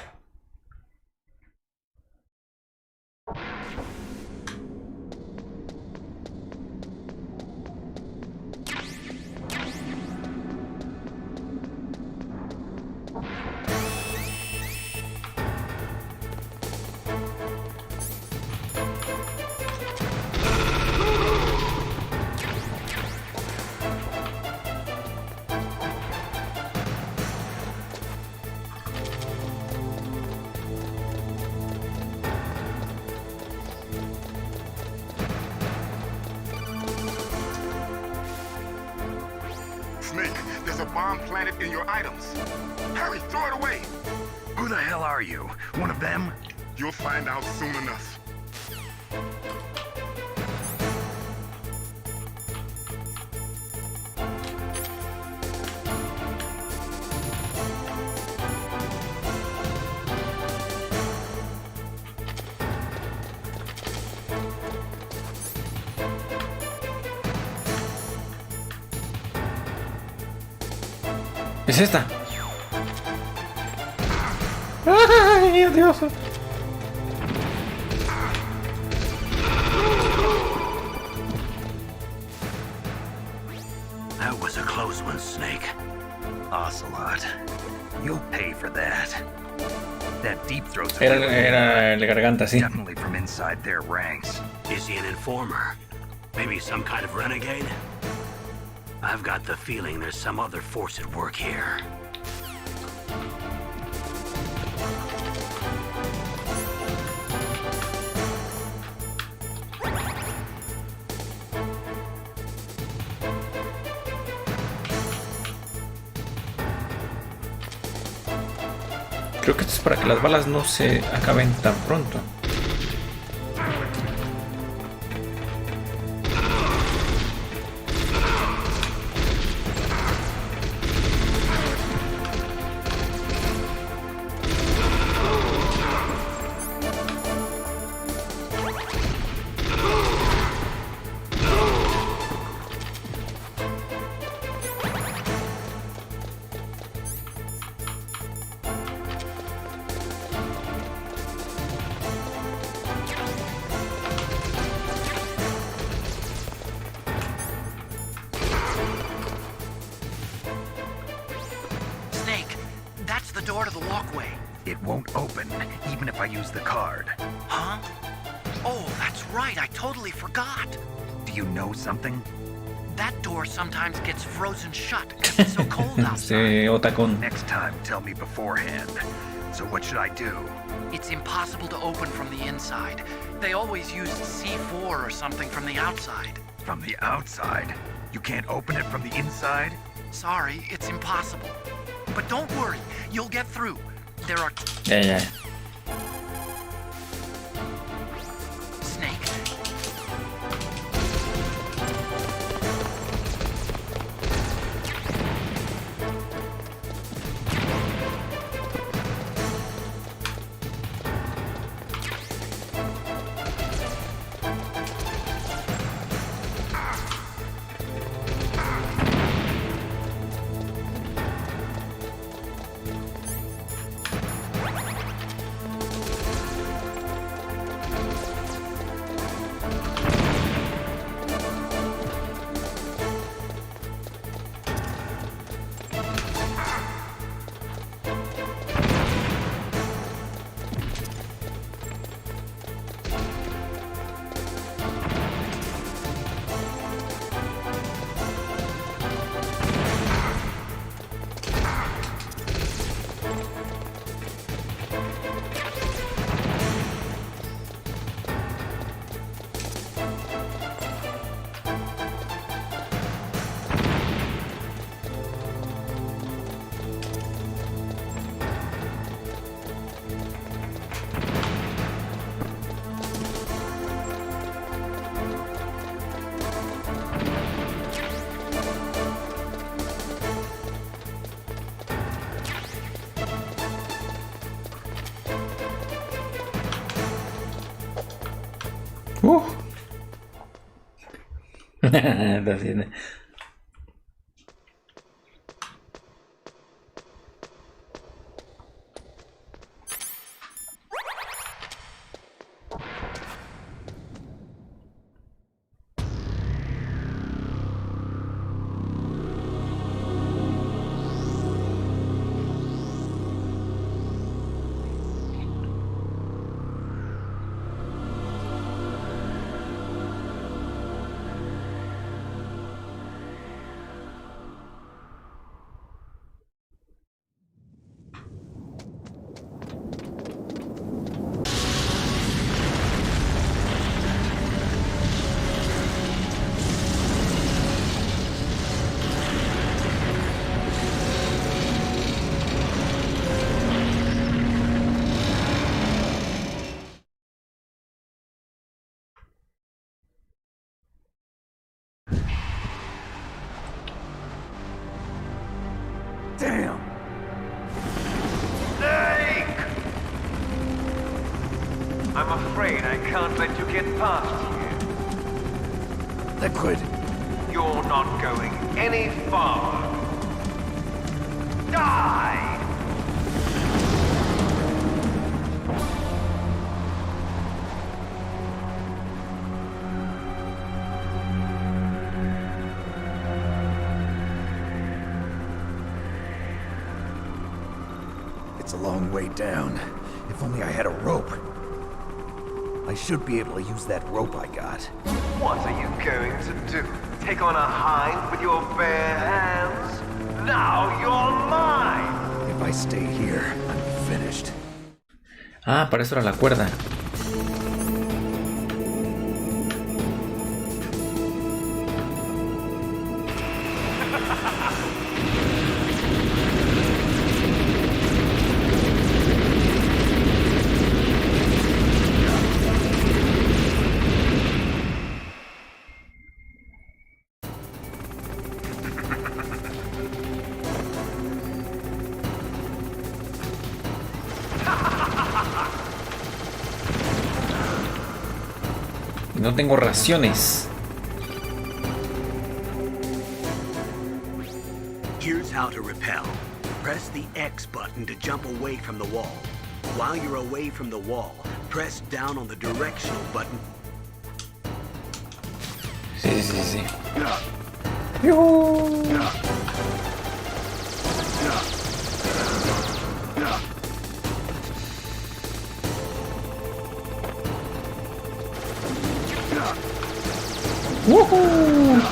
Snake, there's a bomb planted in your items. Hurry, throw it away. Who the hell are you? One of them? You'll find out soon enough. Es esta. ¡Ay, Dios! That was a close one, Snake. Ocelot. You'll pay for that. That deep throat's Era el garganta, sí. definitely from inside their ranks. Is he an informer? Maybe some kind of renegade? I've got the feeling there's some other force at work here. Creo que esto es para que las balas no se acaben tan pronto. door to the walkway. It won't open, even if I use the card. Huh? Oh, that's right. I totally forgot. Do you know something? That door sometimes gets frozen shut because it's so cold outside. Next time, tell me beforehand. So what should I do? It's impossible to open from the inside. They always used C4 or something from the outside. From the outside? You can't open it from the inside? Sorry, it's impossible. But don't worry, you'll get through. There are... Yeah. Snake. Damn! Snake! I'm afraid I can't let you get past here. Liquid! You're not going any farther. Die! It's a long way down. If only I had a rope. I should be able to use that rope I got. What are you going to do? Take on a hind with your bare hands? Now you're mine! If I stay here, I'm finished. Ah, para eso era la cuerda. No tengo raciones. Here's how to repel. Press the X button to jump away from the wall. While you're away from the wall, press down on the directional button. Sí, sí, sí. ¡Woohoo!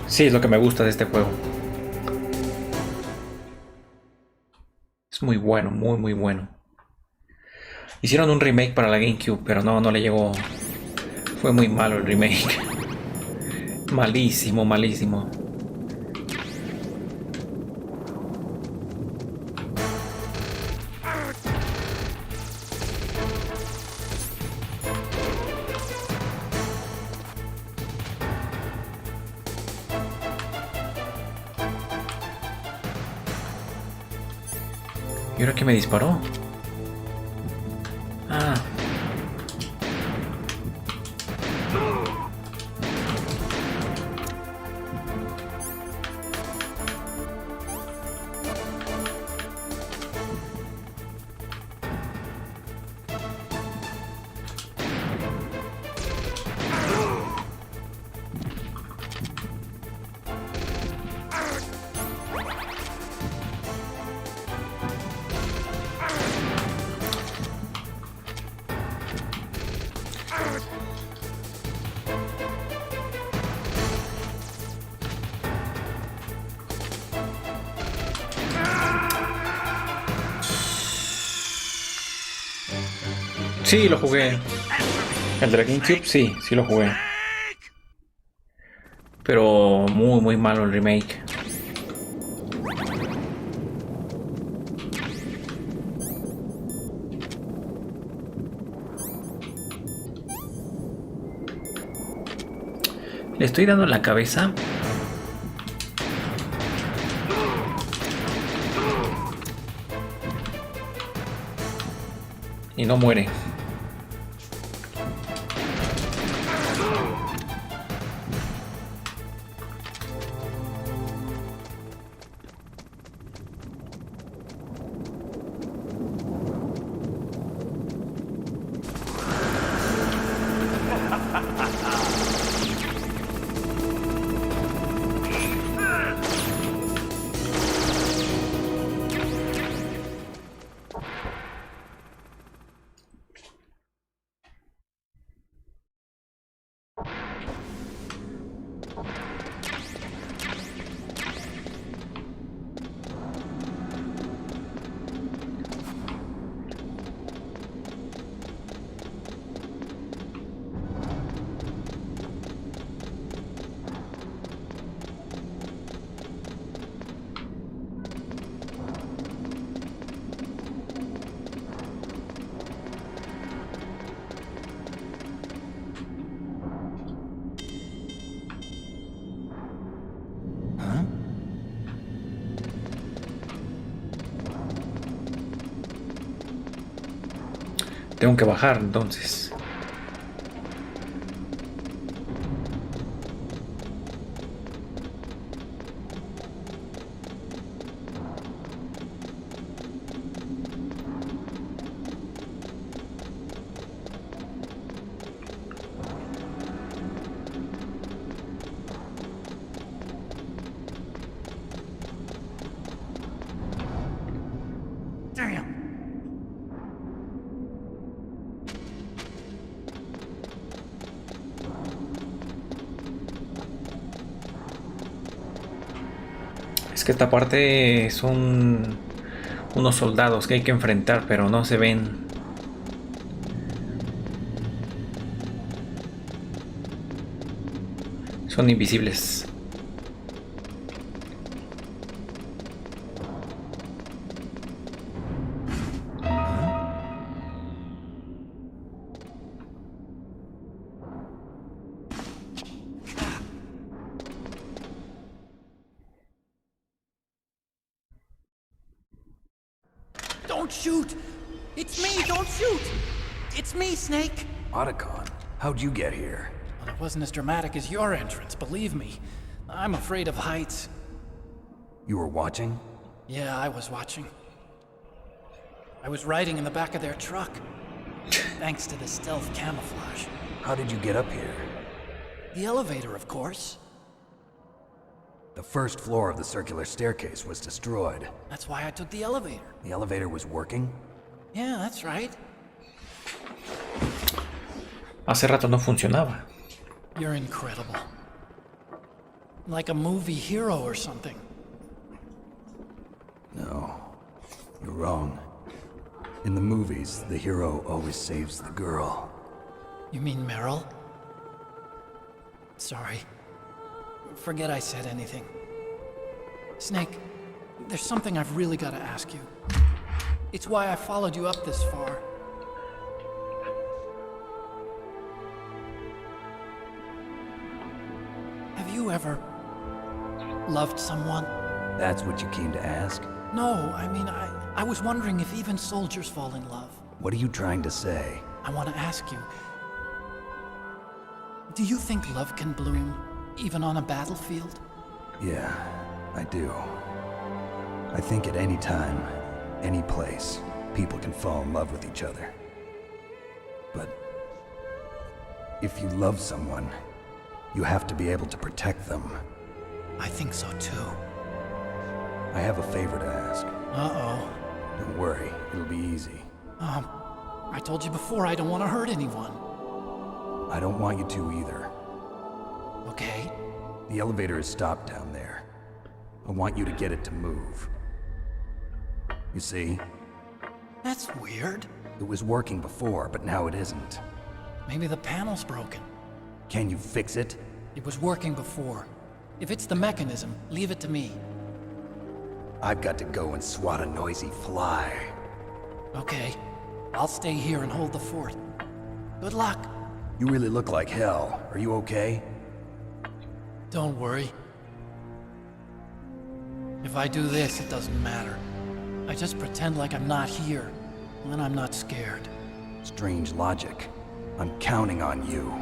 Sí, es lo que me gusta de este juego. Es muy bueno, muy muy bueno. Hicieron un remake para la GameCube, pero no le llegó. Fue muy malo el remake. Malísimo, malísimo. ¿Y ahora qué me disparó? Ah. Sí, lo jugué. El de la GameCube, sí lo jugué. Pero muy malo el remake. Le estoy dando en la cabeza. Y no muere. Tengo que bajar entonces. Es que esta parte son unos soldados que hay que enfrentar, pero no se ven. Son invisibles. Don't shoot! It's me, don't shoot! It's me, Snake! Otacon, how'd you get here? Well, it wasn't as dramatic as your entrance, believe me. I'm afraid of heights. You were watching? Yeah, I was watching. I was riding in the back of their truck. Thanks to the stealth camouflage. How did you get up here? The elevator, of course. The first floor of the circular staircase was destroyed. That's why I took the elevator. The elevator was working? Yeah, that's right. Hace rato no funcionaba. You're incredible. Like a movie hero or something. No, you're wrong. In the movies, the hero always saves the girl. You mean Meryl? Sorry. Forget I said anything. Snake, there's something I've really got to ask you. It's why I followed you up this far. Have you ever loved someone? That's what you came to ask? No, I mean, I was wondering if even soldiers fall in love. What are you trying to say? I want to ask you, do you think love can bloom even on a battlefield? Yeah, I do. I think at any time, any place, people can fall in love with each other. But if you love someone, you have to be able to protect them. I think so too. I have a favor to ask. Uh-oh. Don't worry, it'll be easy. I told you before I don't want to hurt anyone. I don't want you to either. Okay. The elevator is stopped down there. I want you to get it to move. You see? That's weird. It was working before, but now it isn't. Maybe the panel's broken. Can you fix it? It was working before. If it's the mechanism, leave it to me. I've got to go and swat a noisy fly. Okay. I'll stay here and hold the fort. Good luck. You really look like hell. Are you okay? Don't worry. If I do this, it doesn't matter. I just pretend like I'm not here, and then I'm not scared. Strange logic. I'm counting on you.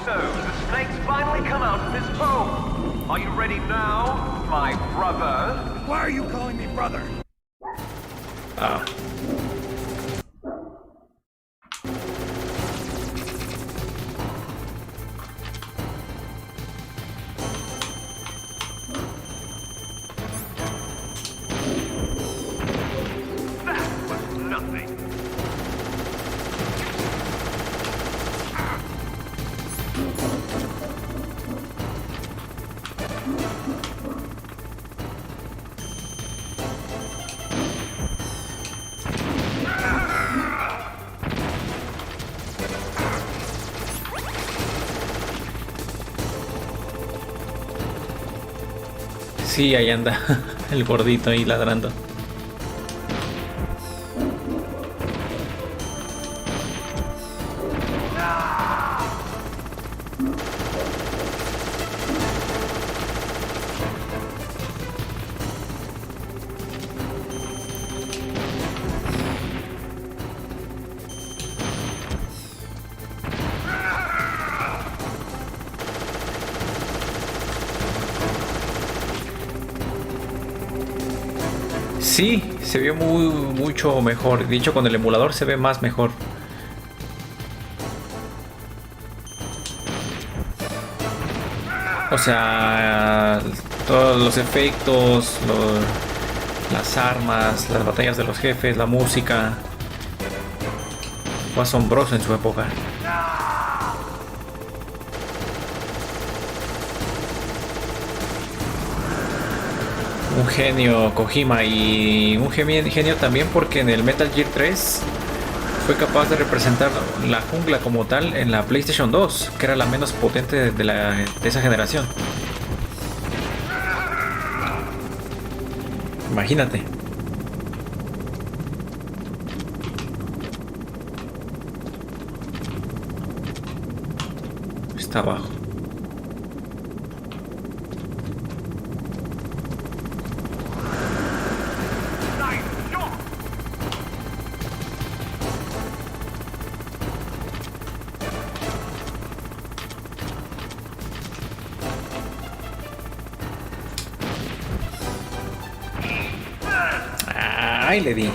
So, the snakes finally come out of this hole. Are you ready now, my brother? Why are you calling me brother? Ah. That was nothing. Sí, ahí anda el gordito ahí ladrando. Sí, se vio mucho mejor. De hecho, con el emulador se ve más mejor. O sea, todos los efectos, las armas, las batallas de los jefes, la música. Fue asombroso en su época. Un genio Kojima, y un genio también porque en el Metal Gear 3 fue capaz de representar la jungla como tal en la PlayStation 2, que era la menos potente de esa generación. Imagínate. Está abajo. Ay, le di.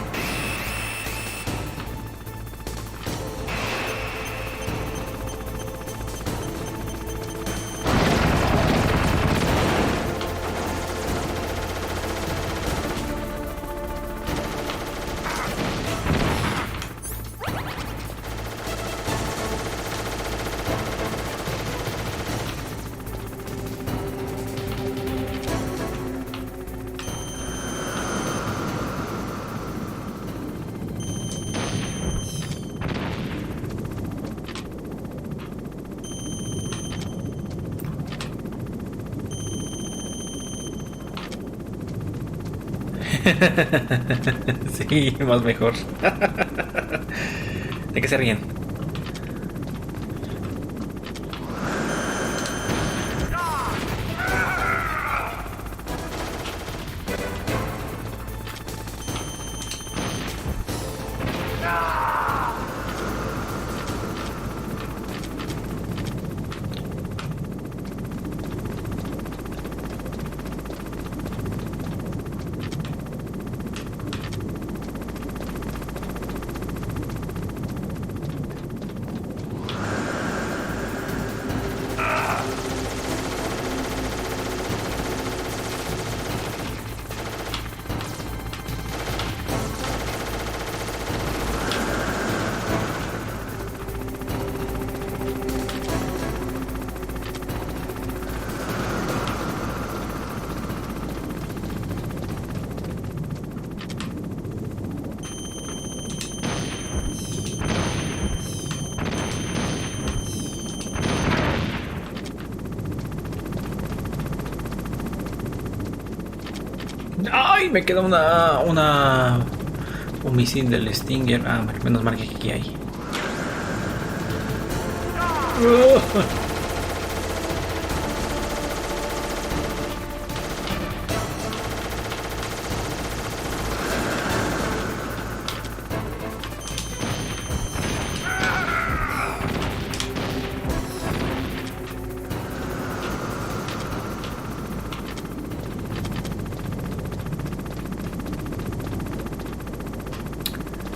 Sí, más mejor. Hay que ser bien. ¡Ay! Me queda un misil del Stinger. Ah, menos mal que aquí hay.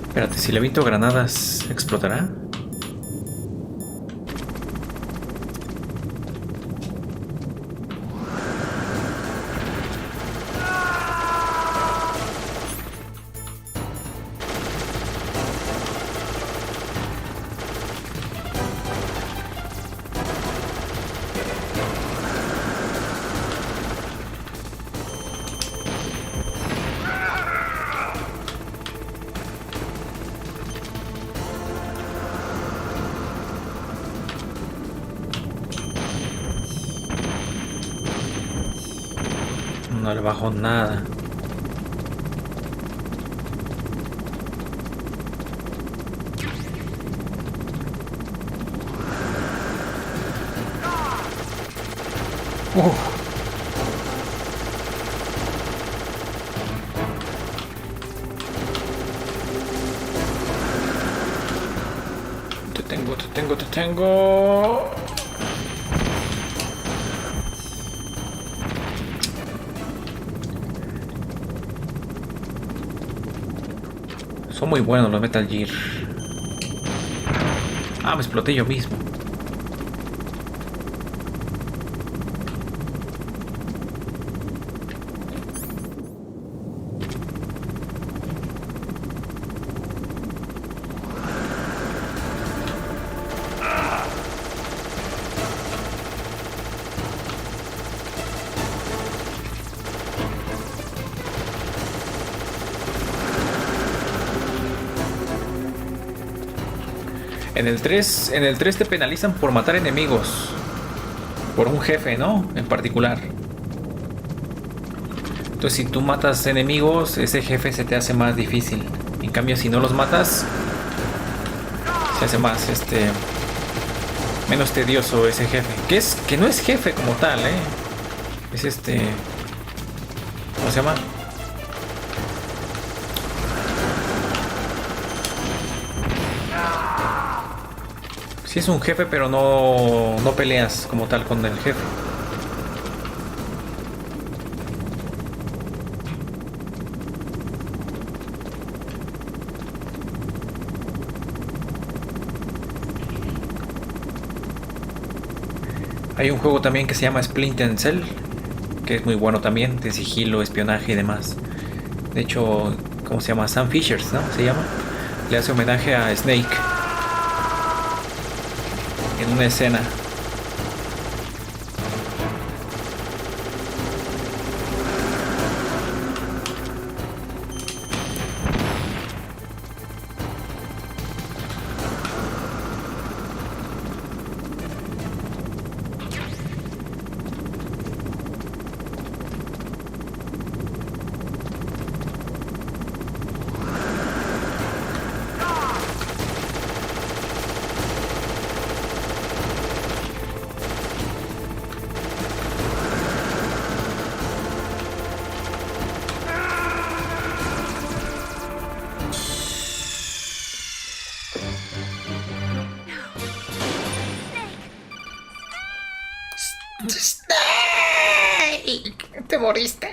Espérate, si le aviento granadas, ¿explotará? No le bajo nada. Te tengo. Son muy buenos los Metal Gear. Ah, me exploté yo mismo. En el 3 te penalizan por matar enemigos. Por un jefe, ¿no? En particular. Entonces si tú matas enemigos, ese jefe se te hace más difícil. En cambio, si no los matas, se hace más, menos tedioso ese jefe. Que no es jefe como tal, Es ¿cómo se llama? Sí es un jefe, pero no peleas como tal con el jefe. Hay un juego también que se llama Splinter Cell, que es muy bueno también, de sigilo, espionaje y demás. De hecho, ¿cómo se llama? Sam Fishers, ¿no? Se llama. Le hace homenaje a Snake en una escena. ¡Snake! ¡Te moriste!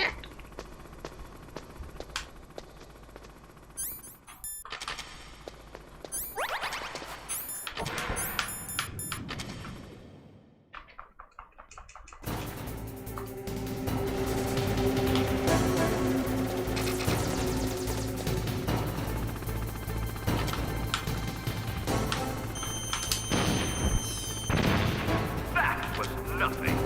That was nothing.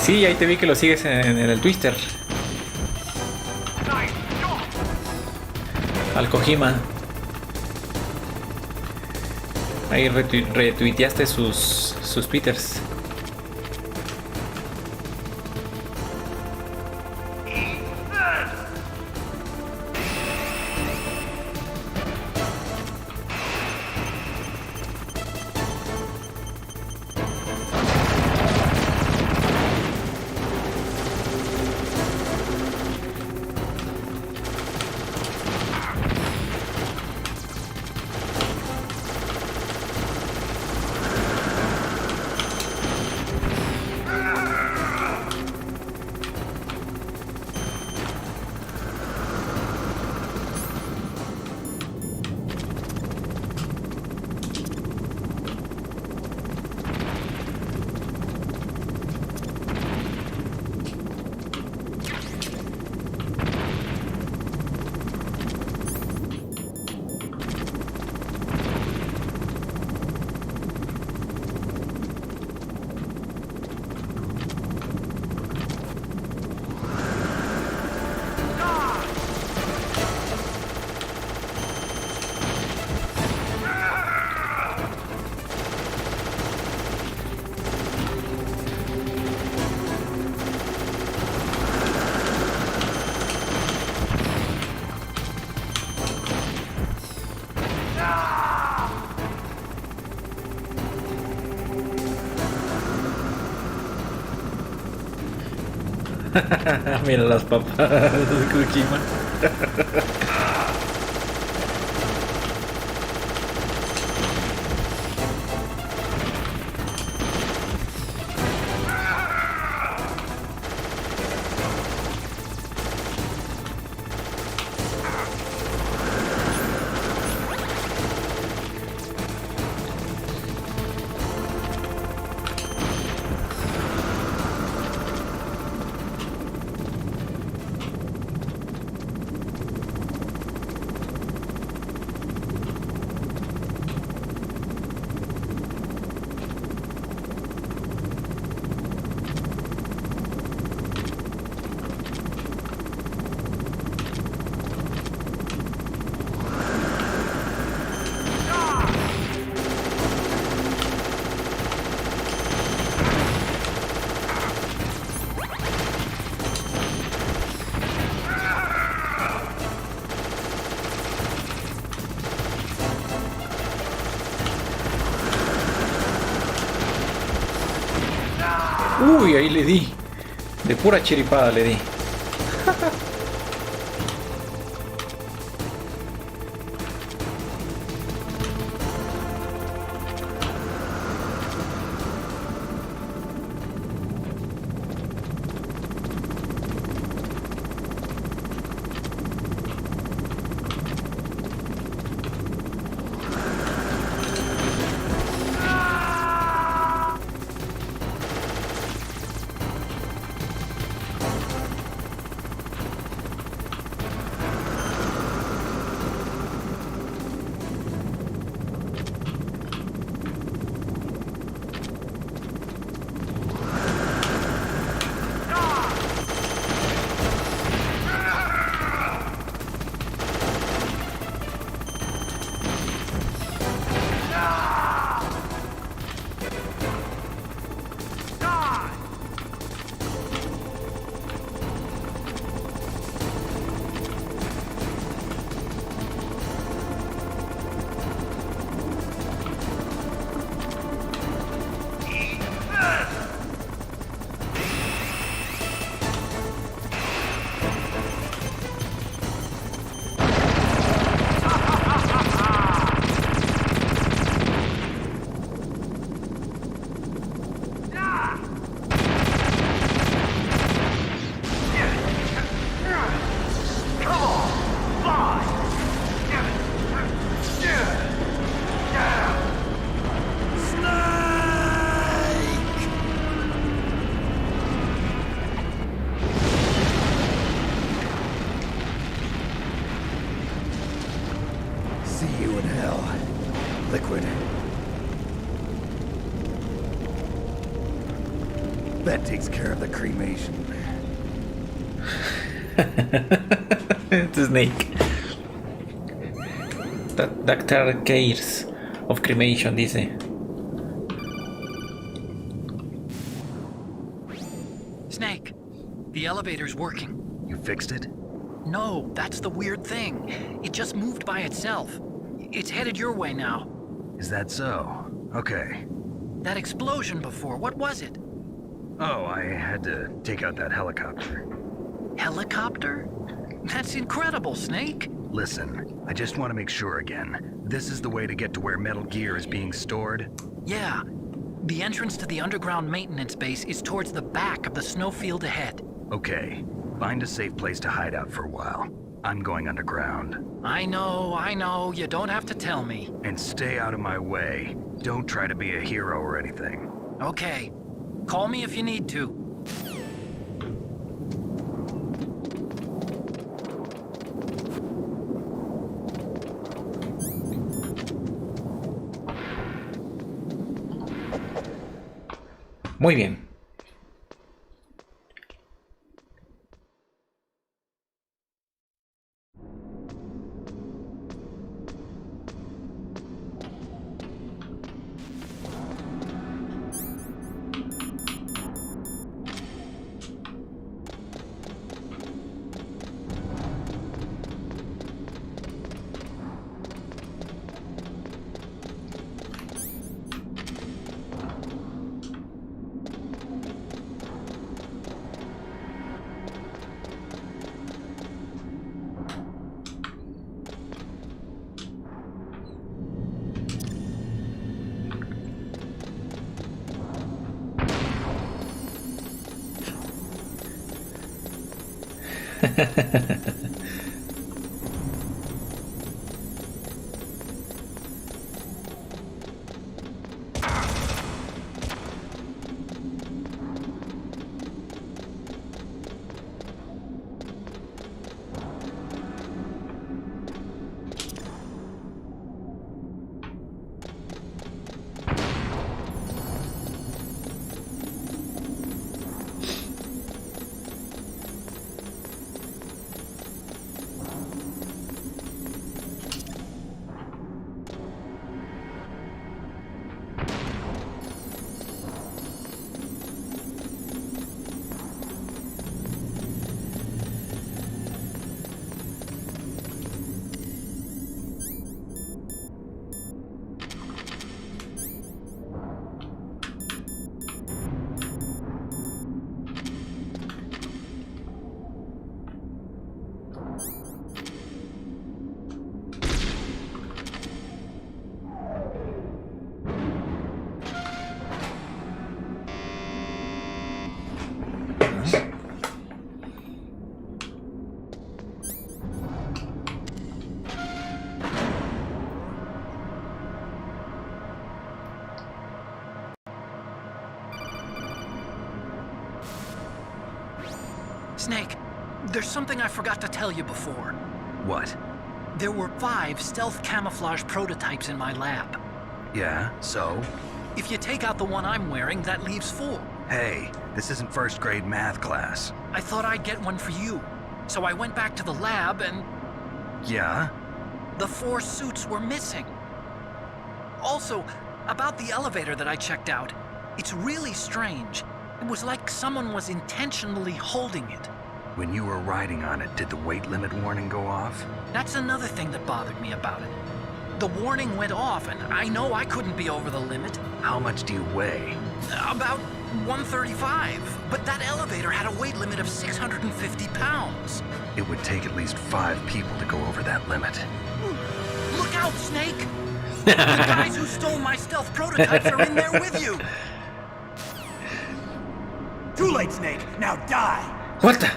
Sí, ahí te vi que lo sigues en el Twitter. Al Kojima. Ahí retuiteaste sus twitters. Mira las papas de Kojima. Uy, ahí le di. De pura chiripada le di. That takes care of the cremation. It's a snake. Dr. Cares of Cremation dice. Snake, the elevator's working. You fixed it? No, that's the weird thing. It just moved by itself. It's headed your way now. Is that so? Okay. That explosion before, what was it? Oh, I had to take out that helicopter. Helicopter? That's incredible, Snake. Listen, I just want to make sure again. This is the way to get to where Metal Gear is being stored? Yeah. The entrance to the underground maintenance base is towards the back of the snowfield ahead. Okay. Find a safe place to hide out for a while. I'm going underground. I know. You don't have to tell me. And stay out of my way. Don't try to be a hero or anything. Okay. Call me if you need to. Muy bien. Snake, there's something I forgot to tell you before. What? There were 5 stealth camouflage prototypes in my lab. Yeah, so? If you take out the one I'm wearing, that leaves 4. Hey, this isn't first grade math class. I thought I'd get one for you. So I went back to the lab and... Yeah? The 4 suits were missing. Also, about the elevator that I checked out, it's really strange. It was like someone was intentionally holding it. When you were riding on it, did the weight limit warning go off? That's another thing that bothered me about it. The warning went off, and I know I couldn't be over the limit. How much do you weigh? About 135, but that elevator had a weight limit of 650 pounds. It would take at least 5 people to go over that limit. Look out, Snake! The guys who stole my stealth prototypes are in there with you! Too late, Snake! Now die! What the?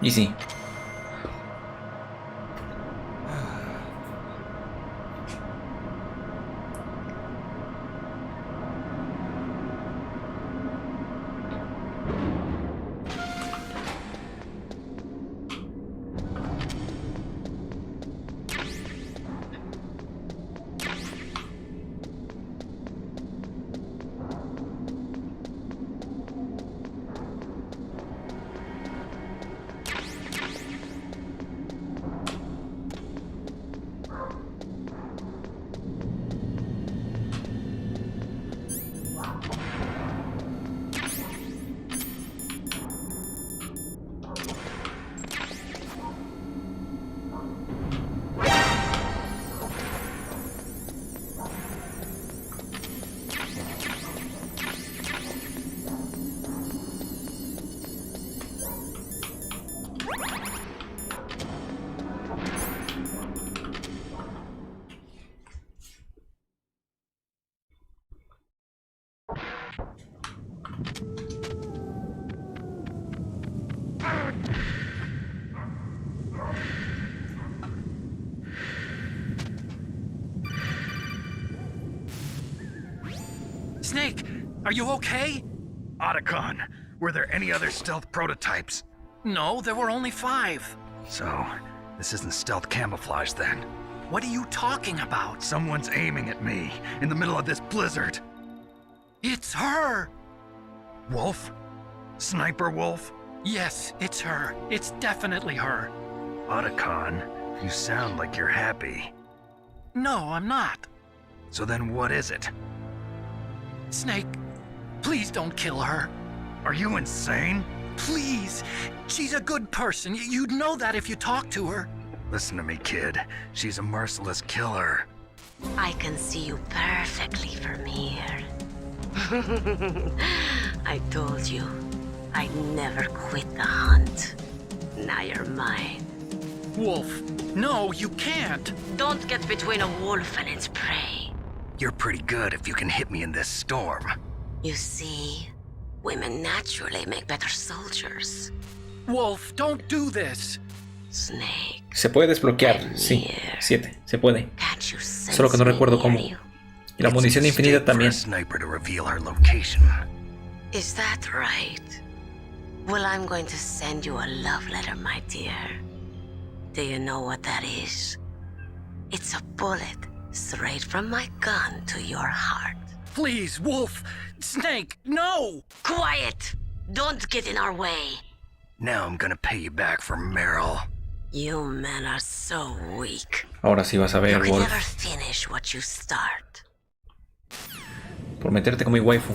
Easy. Snake, are you okay? Otacon, were there any other stealth prototypes? No, there were only 5. So, this isn't stealth camouflage then? What are you talking about? Someone's aiming at me in the middle of this blizzard. It's her! Wolf? Sniper Wolf? Yes, it's her. It's definitely her. Otacon, you sound like you're happy. No, I'm not. So then what is it? Snake, please don't kill her. Are you insane? Please. She's a good person. You'd know that if you talked to her. Listen to me, kid. She's a merciless killer. I can see you perfectly from here. I told you, I'd never quit the hunt. Now you're mine. Wolf, no, you can't. Don't get between a wolf and its prey. You're pretty good if you can hit me in this storm. You see, women naturally make better soldiers. Wolf, don't do this. Snake. Se puede desbloquear, sí. 7, se puede. Solo que no recuerdo cómo. Y la munición infinita también. Sniper to reveal her location. Is that right? Well, I'm going to send you a love letter, my dear. Do you know what that is? It's a bullet straight from my gun to your heart. Please, Wolf! Snake, no! Quiet! Don't get in our way. Now I'm gonna pay you back for Meryl. You men are so weak. Ahora sí vas a ver, You can Wolf. never finish what you start. Por meterte con mi waifu.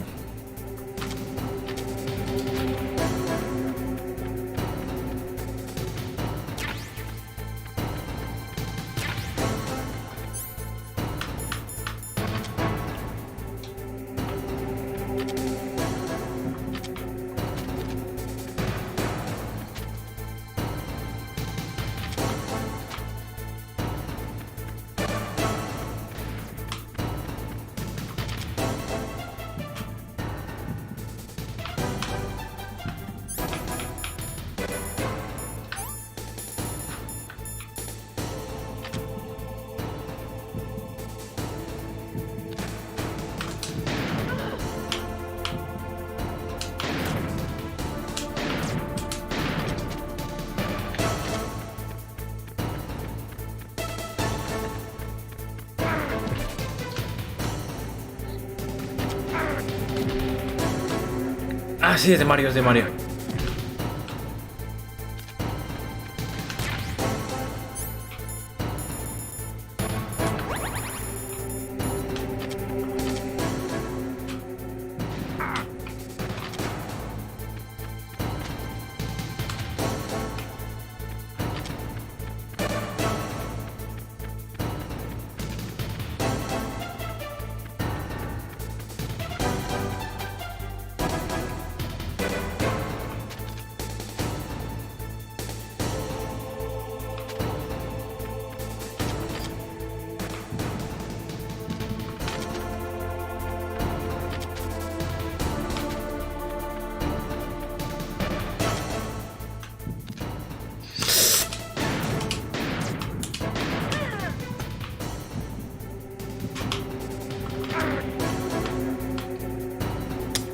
Ah, sí, es de Mario, es de Mario.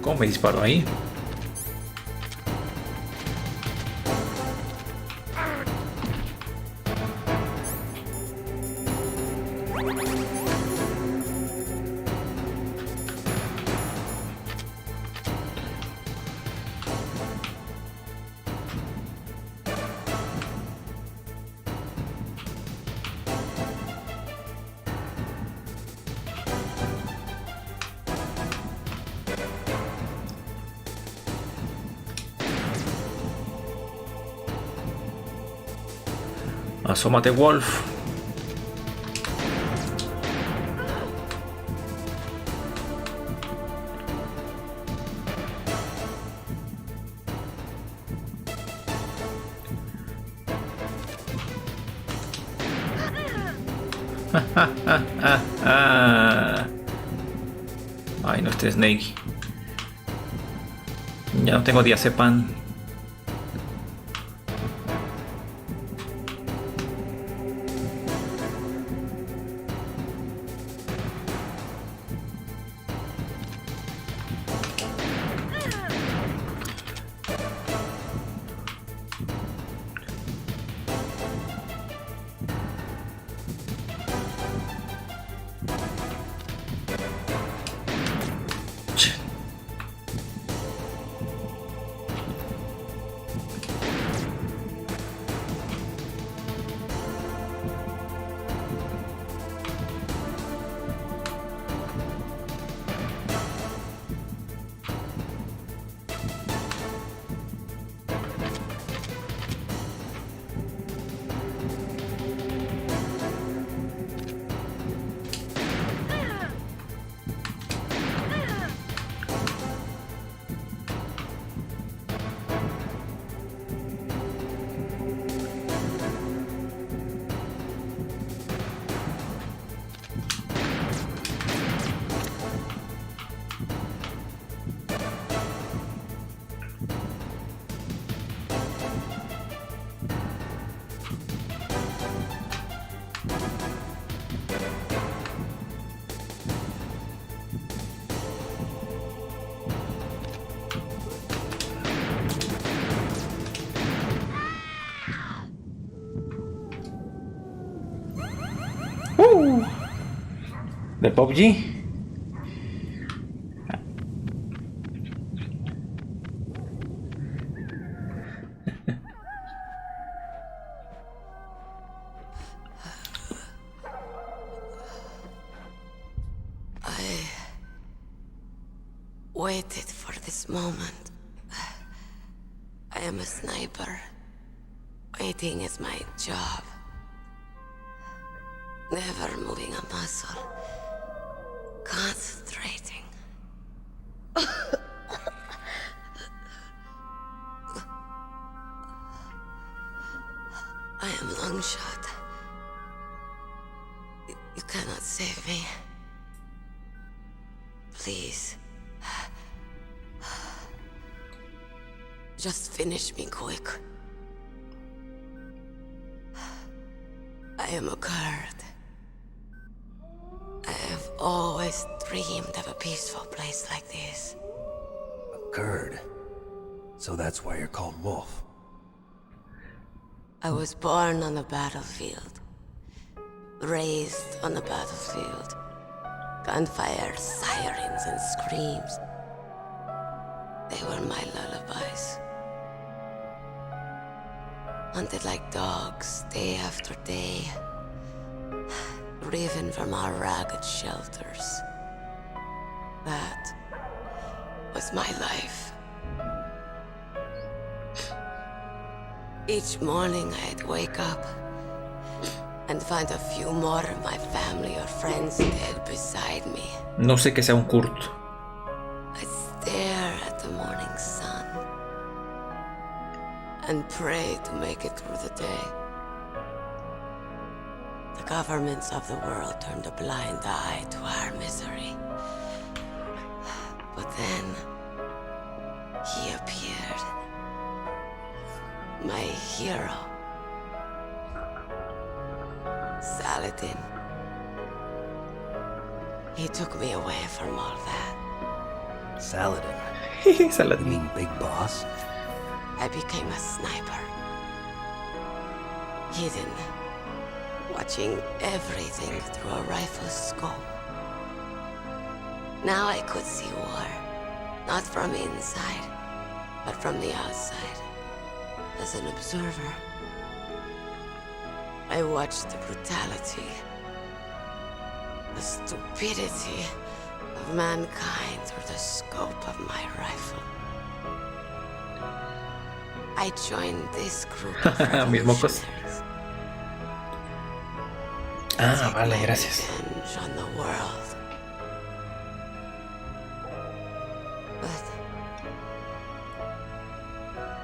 ¿Cómo me disparo ahí? Asómate, Wolf. Ay, no, este Snake. Ya no tengo diazepam. ¿De PUBG? Waited for this moment. I am a sniper. Waiting is my job. Never moving a muscle. Concentrating. I am long shot. You cannot save me. Please. Just finish me quick. I am a Kurd. I have always dreamed of a peaceful place like this. A Kurd? So that's why you're called Wolf. I was born on the battlefield. Raised on the battlefield. Gunfire, sirens, and screams. They were my lullabies. Hunted like dogs, day after day. Driven from our ragged shelters. That was my life. Each morning I'd wake up and find a few more of my family or friends dead beside me. No sé que sea un Kurt. I'd stare at the morning sun and pray to make it through the day. The governments of the world turned a blind eye to our misery. But then, he appeared. My hero. Saladin. He took me away from all that. Saladin? Saladin? You mean Big Boss? I became a sniper. Hidden. Watching everything through a rifle's scope. Now I could see war. Not from inside, but from the outside. As an observer. I watched the brutality, the stupidity of mankind through the scope of my rifle. I joined this group of revolutionaries. Ah, vale, gracias. Revenge on the world. But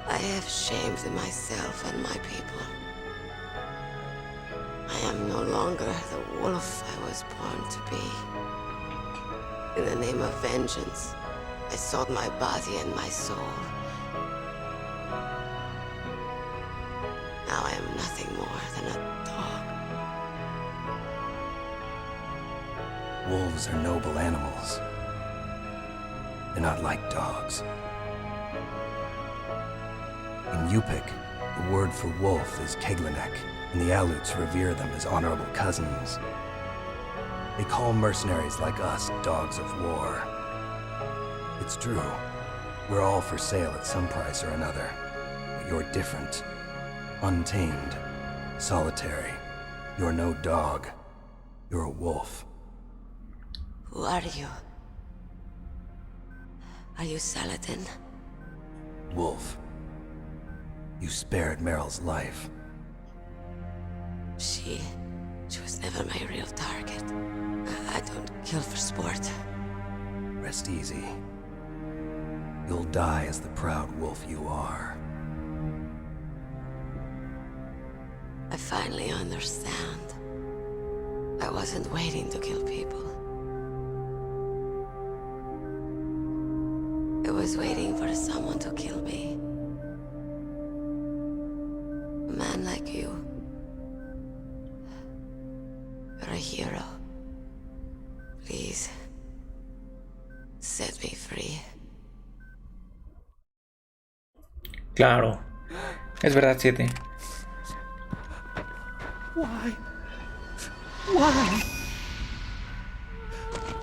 I have shamed myself and my people. I am no longer the wolf I was born to be. In the name of vengeance, I sold my body and my soul. Now I am nothing more than a dog. Wolves are noble animals. They're not like dogs. In Yupik, the word for wolf is Keglanek, and the Aleuts revere them as honorable cousins. They call mercenaries like us dogs of war. It's true. We're all for sale at some price or another. But you're different. Untamed. Solitary. You're no dog. You're a wolf. Who are you? Are you Saladin? Wolf. You spared Meryl's life. She was never my real target. I don't kill for sport. Rest easy. You'll die as the proud wolf you are. I finally understand. I wasn't waiting to kill people. I was waiting for someone to kill me. A man like you. You're a hero. Please, set me free. Claro. Es verdad, 7. Why? Why?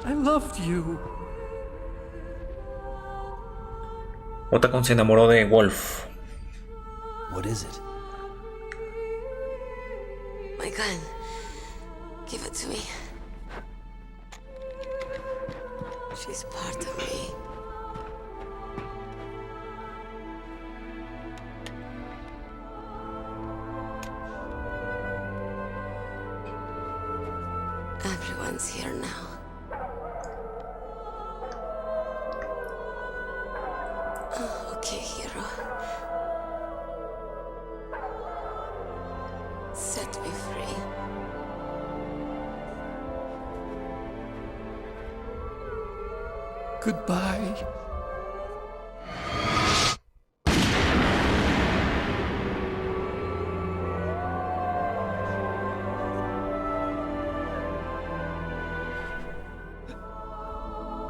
I loved you. Otacon se enamoró de Wolf. What is it? My gun. Give it to me. She's part of me. Everyone's here now. Oh, okay, hero. Set me free. Goodbye.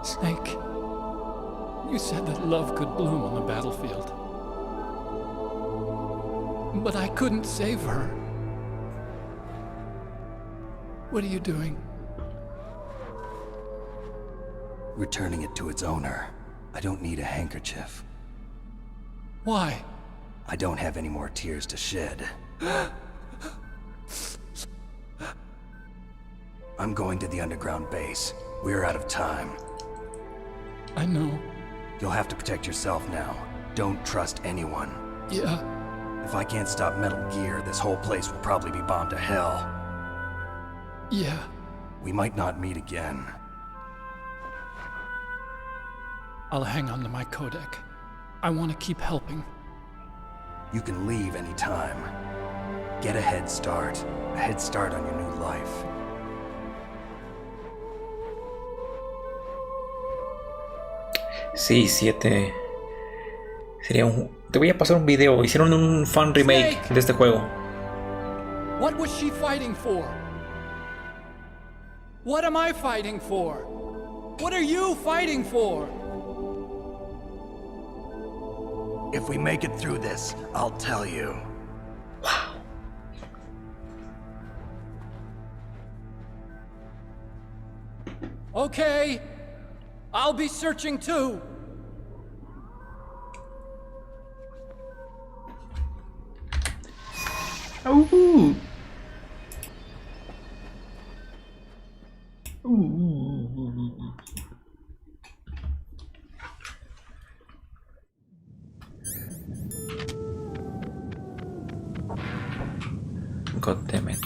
Snake, you said that love could bloom on the battlefield. But I couldn't save her. What are you doing? Returning it to its owner. I don't need a handkerchief. Why? I don't have any more tears to shed. I'm going to the underground base. We're out of time. I know. You'll have to protect yourself now. Don't trust anyone. Yeah. If I can't stop Metal Gear, this whole place will probably be bombed to hell. Yeah. We might not meet again. I'll hang on to my codec. I want to keep helping. You can leave anytime. Get a head start. A head start on your new life. Sí, 7. Sería un... Te voy a pasar un video. Hicieron un fan remake de este juego. What was she fighting for? What am I fighting for? What are you fighting for? If we make it through this, I'll tell you. Wow. Okay. I'll be searching too. Ooh. God damn it.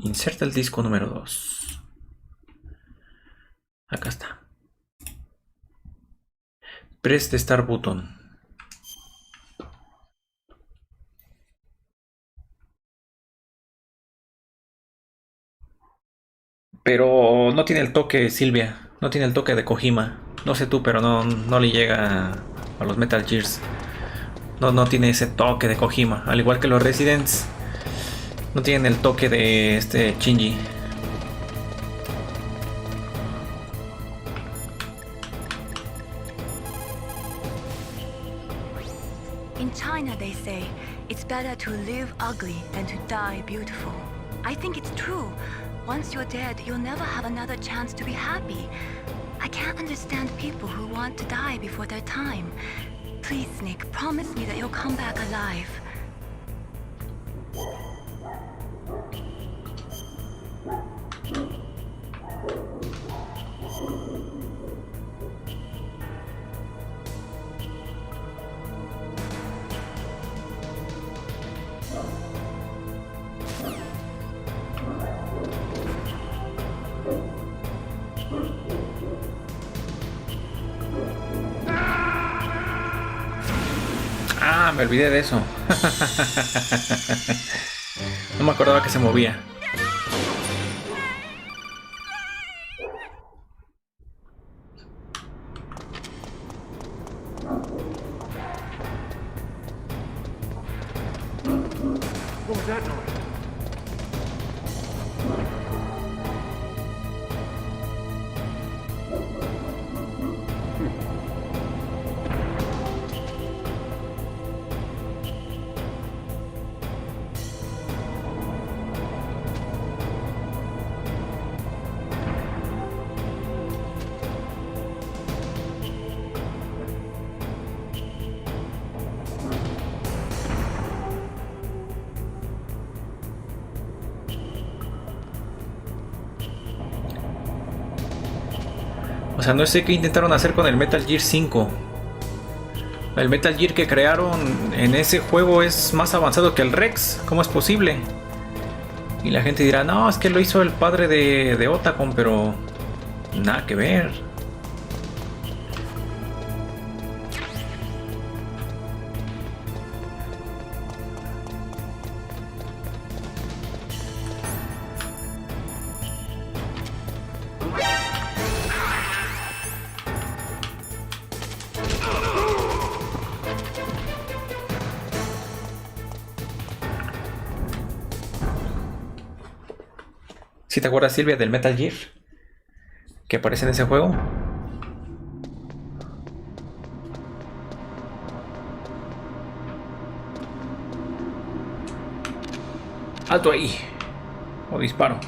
Inserta el disco número 2. Acá está. Press the start button. Pero no tiene el toque, Silvia. No tiene el toque de Kojima. No sé tú, pero no le llega a los Metal Gears. No tiene ese toque de Kojima. Al igual que los Residents. No tienen el toque de este Shinji. In China, they say, it's better to live ugly than to die beautiful. I think it's true. Once you're dead, you'll never have another chance to be happy. I can't understand people who want to die before their time. Please, Nick, promise me that you'll come back alive. Ah, me olvidé de eso. No me acordaba que se movía. What was that noise? O sea, no sé qué intentaron hacer con el Metal Gear 5. El Metal Gear que crearon en ese juego es más avanzado que el Rex. ¿Cómo es posible? Y la gente dirá, no, es que lo hizo el padre de Otacon, pero nada que ver. ¿Sí te acuerdas, Silvia, del Metal Gear que aparece en ese juego? ¡Alto ahí! O disparo.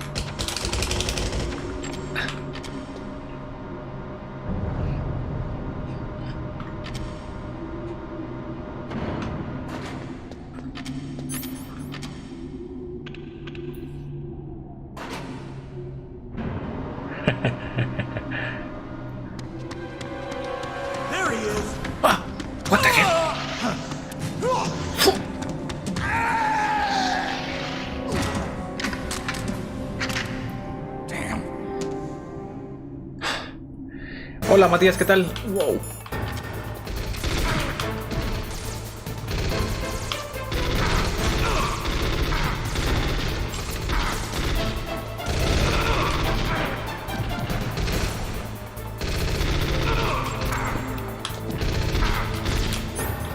Hola Matías, ¿qué tal? Wow.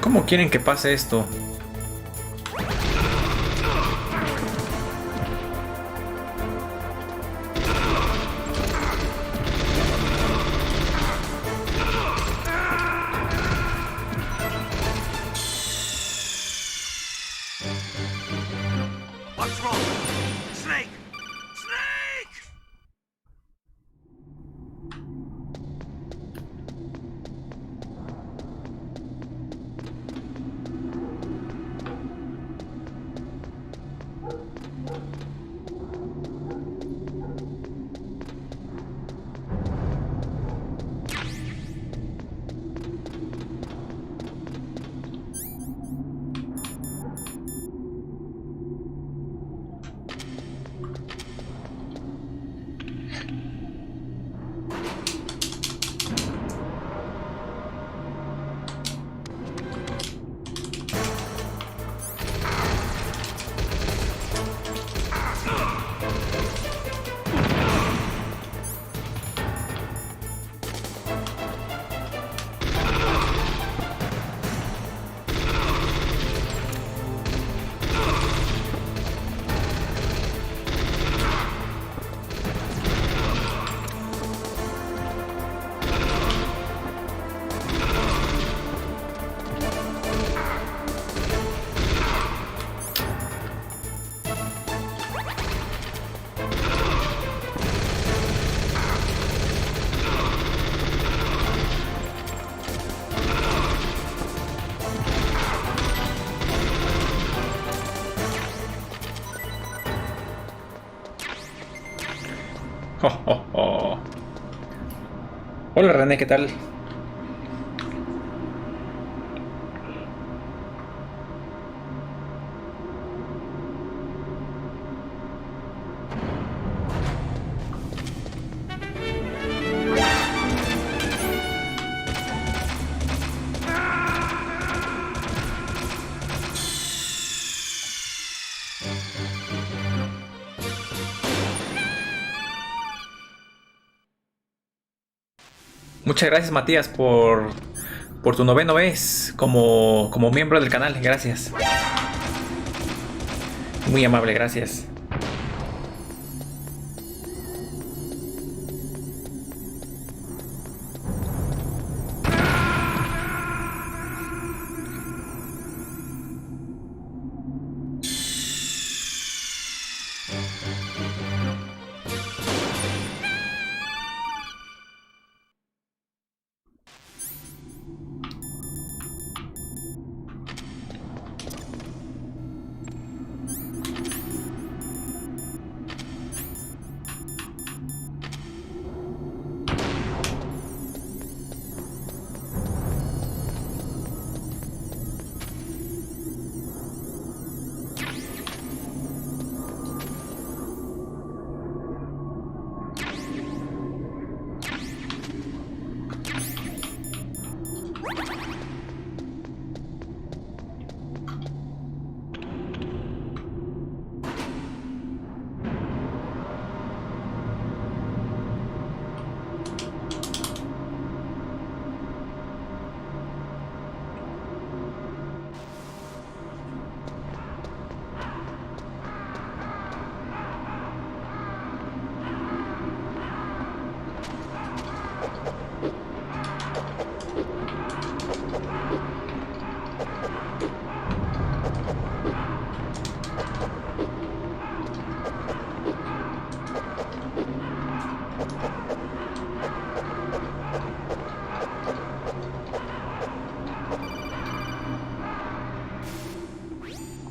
¿Cómo quieren que pase esto? What's wrong? Snake! Snake! Oh, oh, oh. Hola René, ¿qué tal? Muchas gracias Matías por tu 9º mes como miembro del canal, gracias. Muy amable, gracias.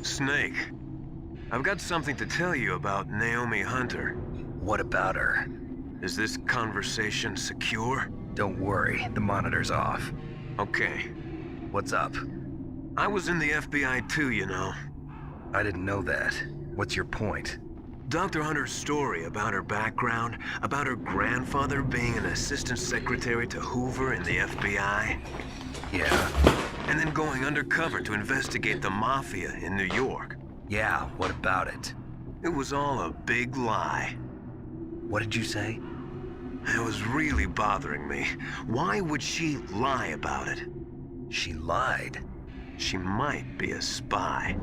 Snake, I've got something to tell you about Naomi Hunter. What about her? Is this conversation secure? Don't worry, the monitor's off. Okay. What's up? I was in the FBI too, you know. I didn't know that. What's your point? Dr. Hunter's story about her background, about her grandfather being an assistant secretary to Hoover in the FBI. Yeah. And then going undercover to investigate the mafia in New York. Yeah, what about it? It was all a big lie. What did you say? It was really bothering me. Why would she lie about it? She lied? She might be a spy.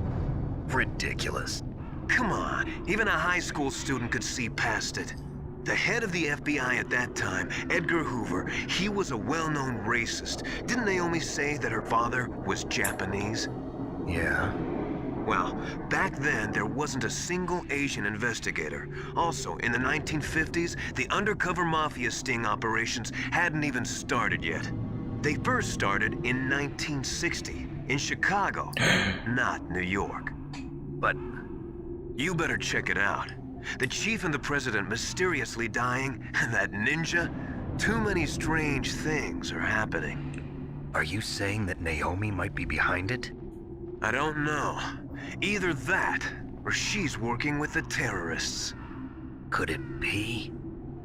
Ridiculous. Come on, even a high school student could see past it. The head of the FBI at that time, Edgar Hoover, he was a well-known racist. Didn't Naomi say that her father was Japanese? Yeah. Well, back then, there wasn't a single Asian investigator. Also, in the 1950s, the undercover mafia sting operations hadn't even started yet. They first started in 1960, in Chicago, not New York. But you better check it out. The chief and the president mysteriously dying, and that ninja? Too many strange things are happening. Are you saying that Naomi might be behind it? I don't know. Either that, or she's working with the terrorists. Could it be?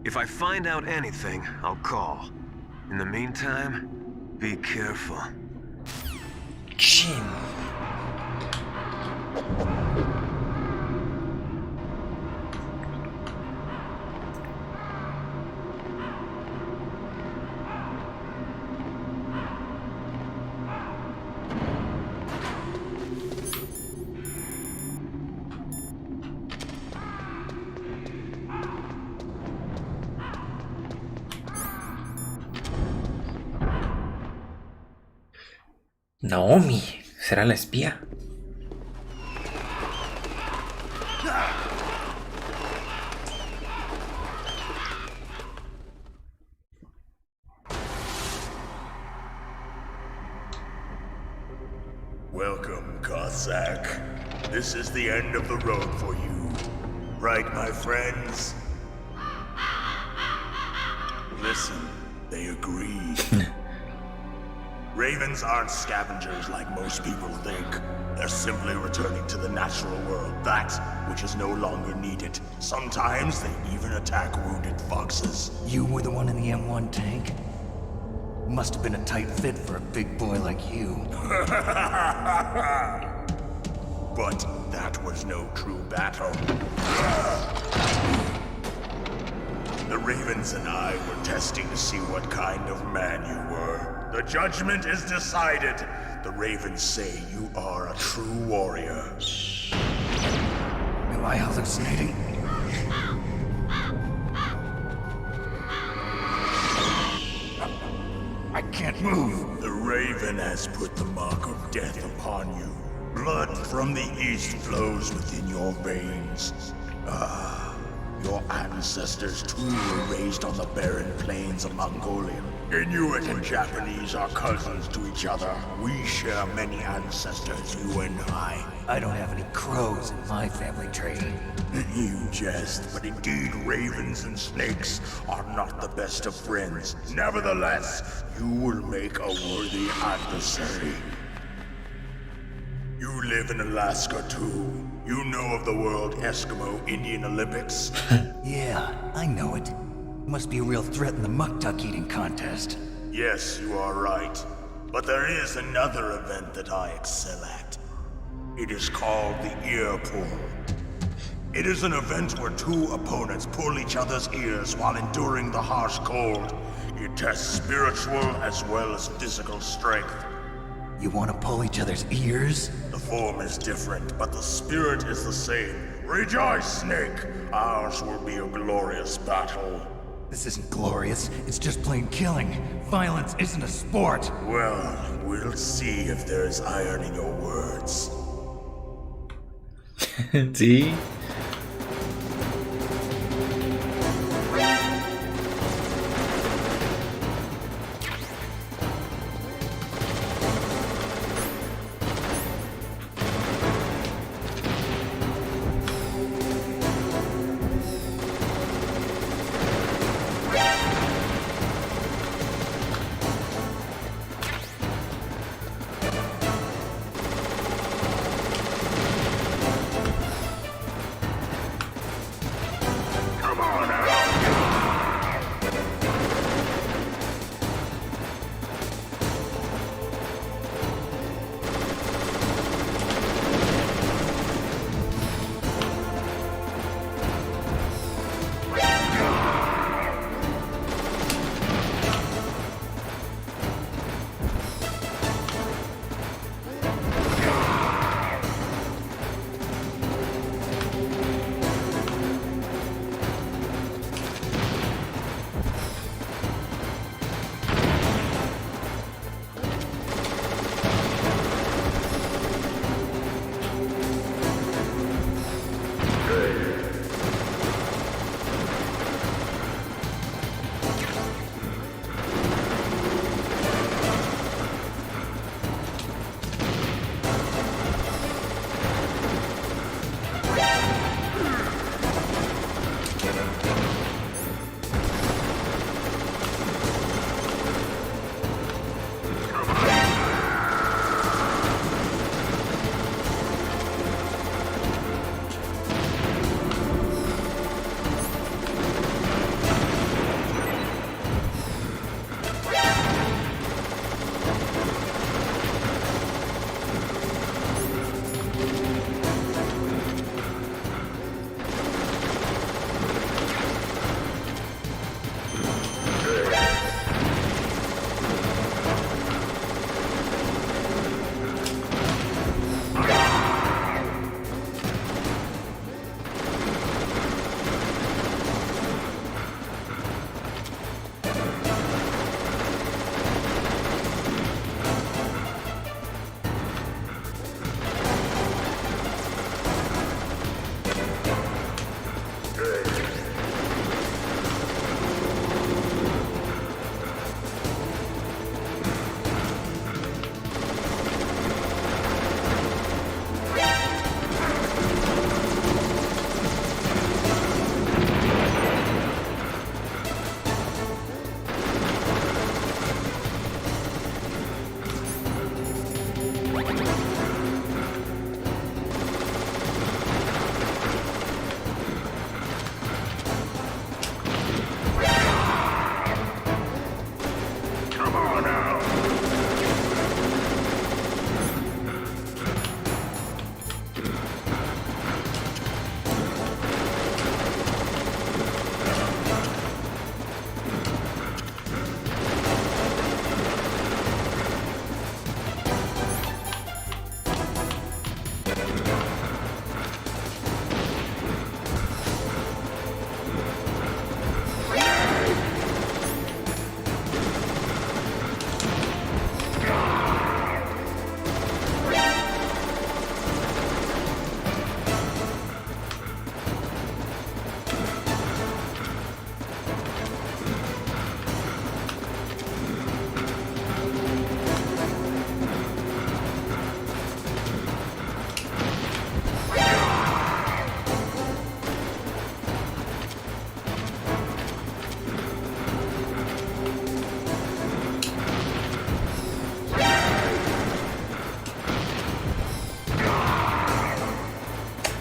If I find out anything, I'll call. In the meantime, be careful. Chin. Naomi, ¿será la espía? Welcome, Cossack. This is the end of the road for you. Right, my friends? Listen, they agree. Ravens aren't scavengers like most people think. They're simply returning to the natural world, that which is no longer needed. Sometimes they even attack wounded foxes. You were the one in the M1 tank? Must have been a tight fit for a big boy like you. But that was no true battle. The Ravens and I were testing to see what kind of man you were. The judgment is decided. The Ravens say you are a true warrior. Am I hallucinating? I can't move. The Raven has put the mark of death upon you. Blood from the east flows within your veins. Ah, your ancestors too were raised on the barren plains of Mongolia. Inuit and Japanese are cousins to each other. We share many ancestors, you and I. I don't have any crows in my family tree. You jest, but indeed ravens and snakes are not the best of friends. Nevertheless, you will make a worthy adversary. You live in Alaska too. You know of the World Eskimo Indian Olympics? Yeah, I know it. Must be a real threat in the muck-duck eating contest. Yes, you are right. But there is another event that I excel at. It is called the ear pull. It is an event where two opponents pull each other's ears while enduring the harsh cold. It tests spiritual as well as physical strength. You want to pull each other's ears? The form is different, but the spirit is the same. Rejoice, Snake! Ours will be a glorious battle. This isn't glorious, it's just plain killing. Violence isn't a sport. Well, we'll see if there's iron in your words. Sí.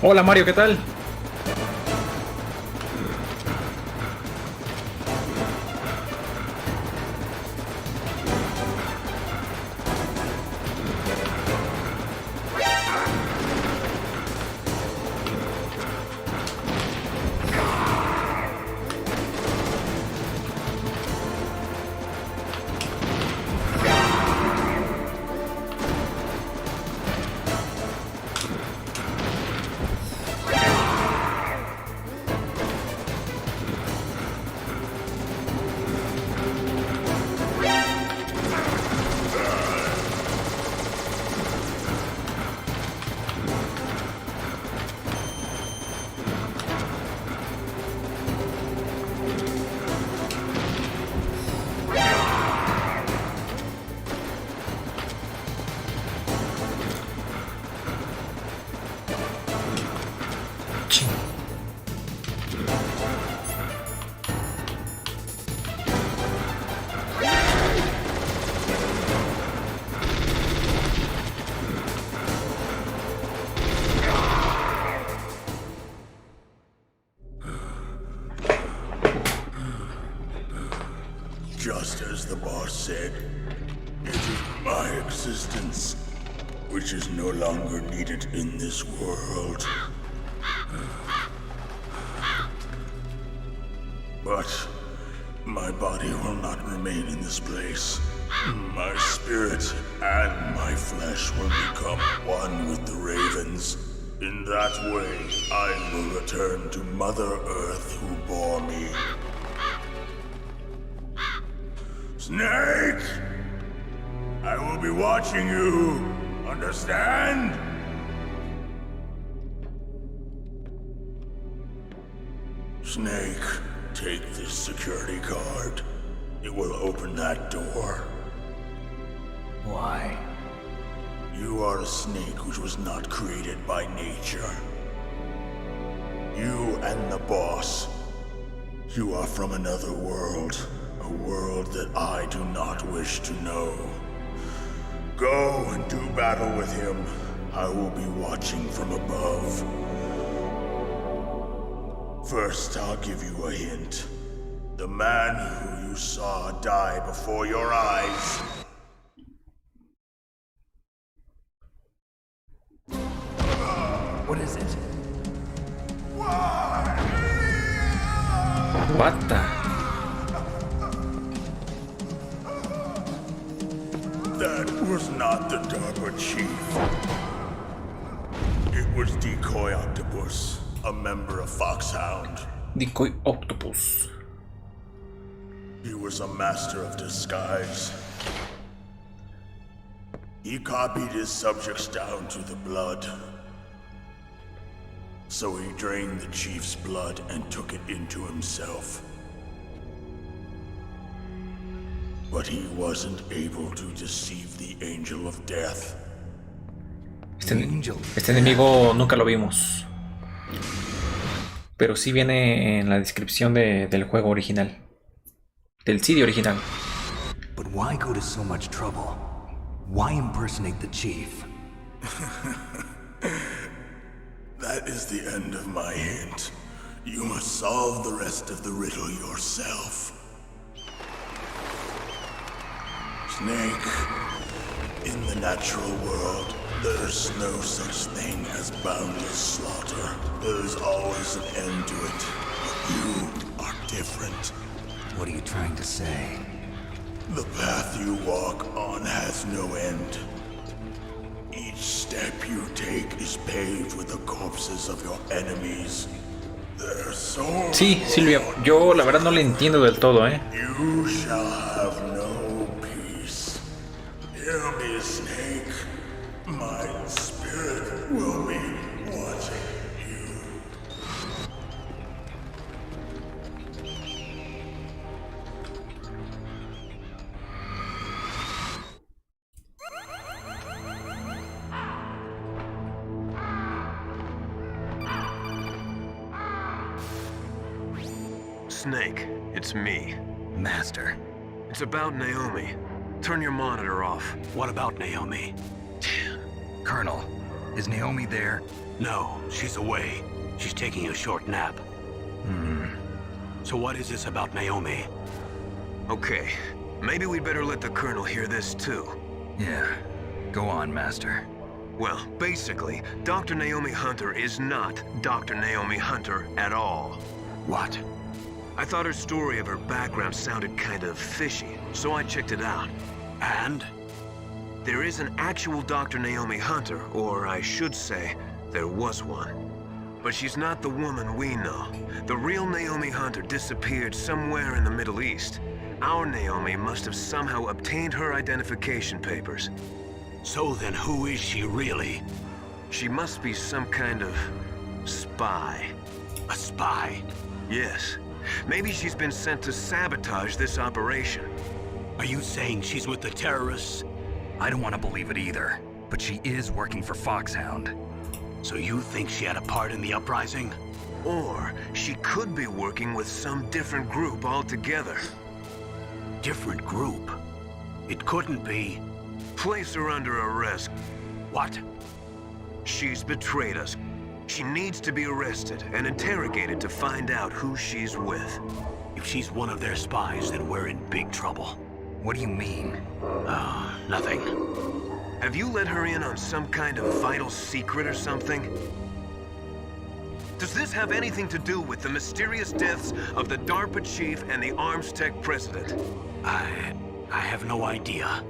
Hola Mario, ¿qué tal? Just as the boss said, it is my existence which is no longer needed in this world. But my body will not remain in this place. My spirit and my flesh will become one with the ravens. In that way, I will return to Mother Earth who bore me. Snake! I will be watching you. Understand? Snake, take this security card. It will open that door. Why? You are a snake which was not created by nature. You and the boss. You are from another world. A world that I do not wish to know. Go and do battle with him. I will be watching from above. First, I'll give you a hint. The man who you saw die before your eyes. What is it? What the? That was not the DARPA chief. It was Decoy Octopus, a member of Foxhound. Decoy Octopus. He was a master of disguise. He copied his subjects down to the blood. So he drained the chief's blood and took it into himself. But he wasn't able to deceive the Angel of Death. Este enemigo nunca lo vimos. Pero sí viene en la descripción del juego original. Del CD original. But why go to so much trouble? Why impersonate the chief? That is the end of my hint. You must solve the rest of the riddle yourself. Snake, in the natural world, there's no such thing as boundless slaughter. There is always an end to it, but you are different. What are you trying to say? The path you walk on has no end. Each step you take is paved with the corpses of your enemies. Their souls. Sí, Silvia, yo la verdad no le entiendo del todo, You shall have no peace. Hear me, Snake. My spirit will be watching you. Snake, it's me. Master. It's about Naomi. Turn your monitor off. What about Naomi? Colonel, Is Naomi there? No, she's away. She's taking a short nap. So what is this about Naomi? Okay, maybe we'd better let the Colonel hear this too. Yeah, go on, Master. Well, basically, Dr. Naomi Hunter is not Dr. Naomi Hunter at all. What? I thought her story of her background sounded kind of fishy, so I checked it out. And? There is an actual Dr. Naomi Hunter, or I should say, there was one. But she's not the woman we know. The real Naomi Hunter disappeared somewhere in the Middle East. Our Naomi must have somehow obtained her identification papers. So then who is she really? She must be some kind of spy. A spy? Yes. Maybe she's been sent to sabotage this operation. Are you saying she's with the terrorists? I don't want to believe it either, but she is working for Foxhound. So you think she had a part in the uprising? Or she could be working with some different group altogether. Different group? It couldn't be. Place her under arrest. What? She's betrayed us. She needs to be arrested and interrogated to find out who she's with. If she's one of their spies, then we're in big trouble. What do you mean? Nothing. Have you let her in on some kind of vital secret or something? Does this have anything to do with the mysterious deaths of the DARPA chief and the Arms Tech president? I have no idea.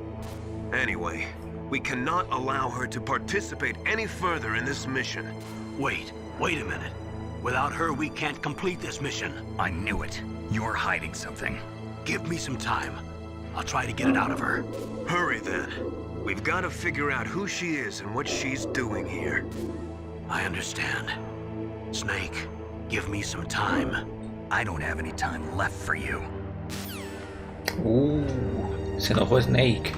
Anyway, we cannot allow her to participate any further in this mission. Wait a minute. Without her, we can't complete this mission. I knew it. You're hiding something. Give me some time. I'll try to get it out of her. Hurry then. We've got to figure out who she is and what she's doing here. I understand. Snake, give me some time. I don't have any time left for you. Se enojó Snake.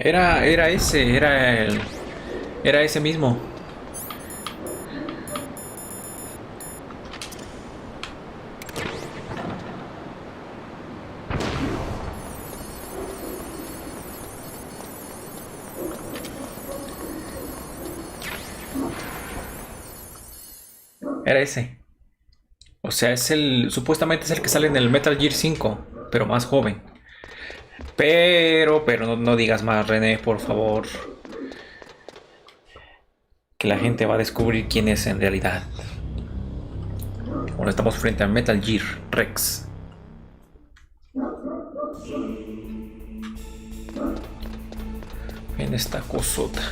Era ese mismo. Era ese. O sea, supuestamente es el que sale en el Metal Gear 5, pero más joven. Pero no digas más, René, por favor. Que la gente va a descubrir quién es en realidad. Ahora estamos frente a Metal Gear Rex. En esta cosota.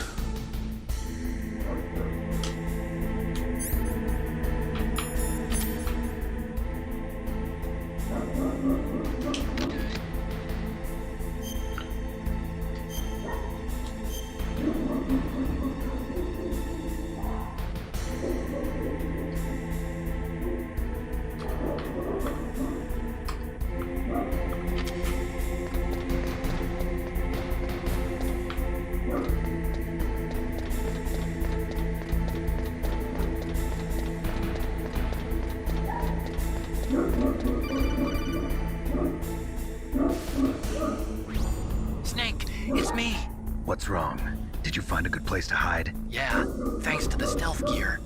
Snake, it's me. What's wrong? Did you find a good place to hide? Yeah, thanks to the stealth gear.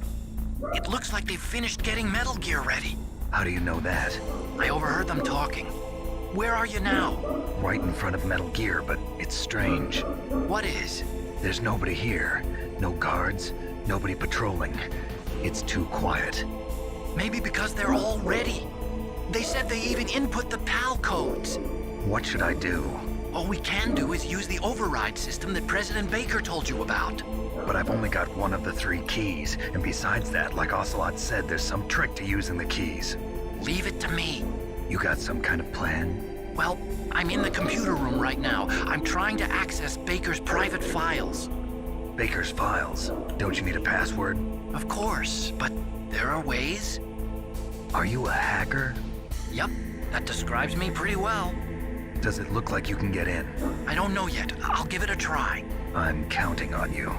It looks like they've finished getting Metal Gear ready. How do you know that? I overheard them talking. Where are you now? Right in front of Metal Gear, but it's strange. What is? There's nobody here. No guards, nobody patrolling. It's too quiet. Maybe because they're all ready. They said they even input the PAL codes. What should I do? All we can do is use the override system that President Baker told you about. But I've only got one of the 3 keys, and besides that, like Ocelot said, there's some trick to using the keys. Leave it to me. You got some kind of plan? Well, I'm in the computer room right now. I'm trying to access Baker's private files. Baker's files? Don't you need a password? Of course, but there are ways. Are you a hacker? Yep, that describes me pretty well. Does it look like you can get in? I don't know yet. I'll give it a try. I'm counting on you.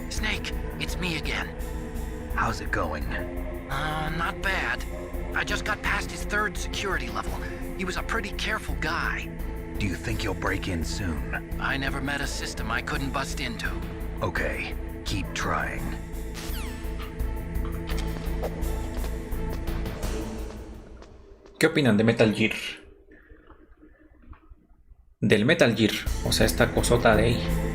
Snake, it's me again. How's it going? Not bad. I just got past his 3rd security level. He was a pretty careful guy. Do you think you'll break in soon? I never met a system I couldn't bust into. Okay, keep trying. ¿Qué opinan de Metal Gear? Del Metal Gear, o sea, esta cosota de ahí.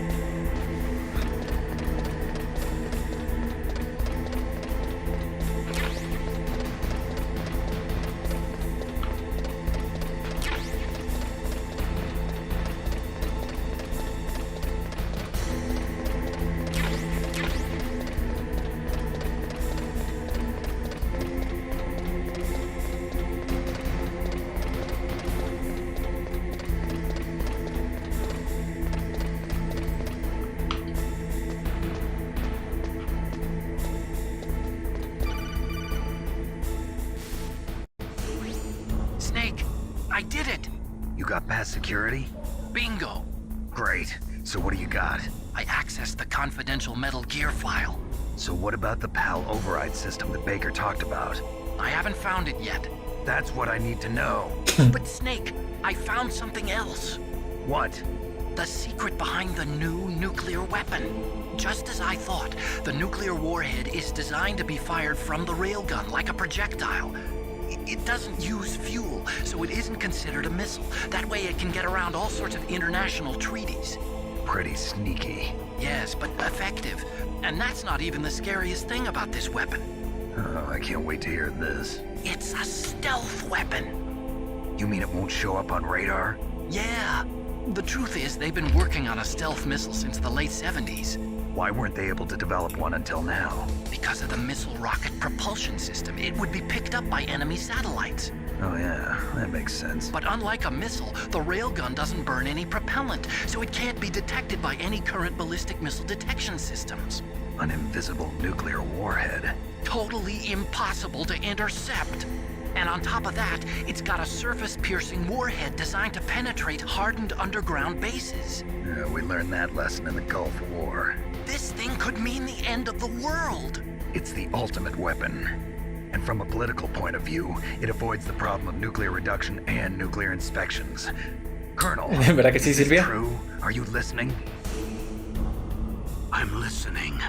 Snake, I did it! You got past security? Bingo! Great. So what do you got? I accessed the confidential Metal Gear file. So what about the PAL override system that Baker talked about? I haven't found it yet. That's what I need to know. But Snake, I found something else. What? The secret behind the new nuclear weapon. Just as I thought, the nuclear warhead is designed to be fired from the railgun like a projectile. It doesn't use fuel, so it isn't considered a missile. That way it can get around all sorts of international treaties. Pretty sneaky. Yes, but effective. And that's not even the scariest thing about this weapon. Oh, I can't wait to hear this. It's a stealth weapon. You mean it won't show up on radar? Yeah. The truth is, they've been working on a stealth missile since the late 70s. Why weren't they able to develop one until now? Because of the missile rocket propulsion system. It would be picked up by enemy satellites. Oh yeah, that makes sense. But unlike a missile, the railgun doesn't burn any propellant, so it can't be detected by any current ballistic missile detection systems. An invisible nuclear warhead. Totally impossible to intercept. And on top of that, it's got a surface-piercing warhead designed to penetrate hardened underground bases. Yeah, we learned that lesson in the Gulf War. This thing could mean the end of the world. It's the ultimate weapon. And from a political point of view, it avoids the problem of nuclear reduction and nuclear inspections. Colonel, ¿Verdad que sí, is this Silvia? true? Are you listening? I'm listening.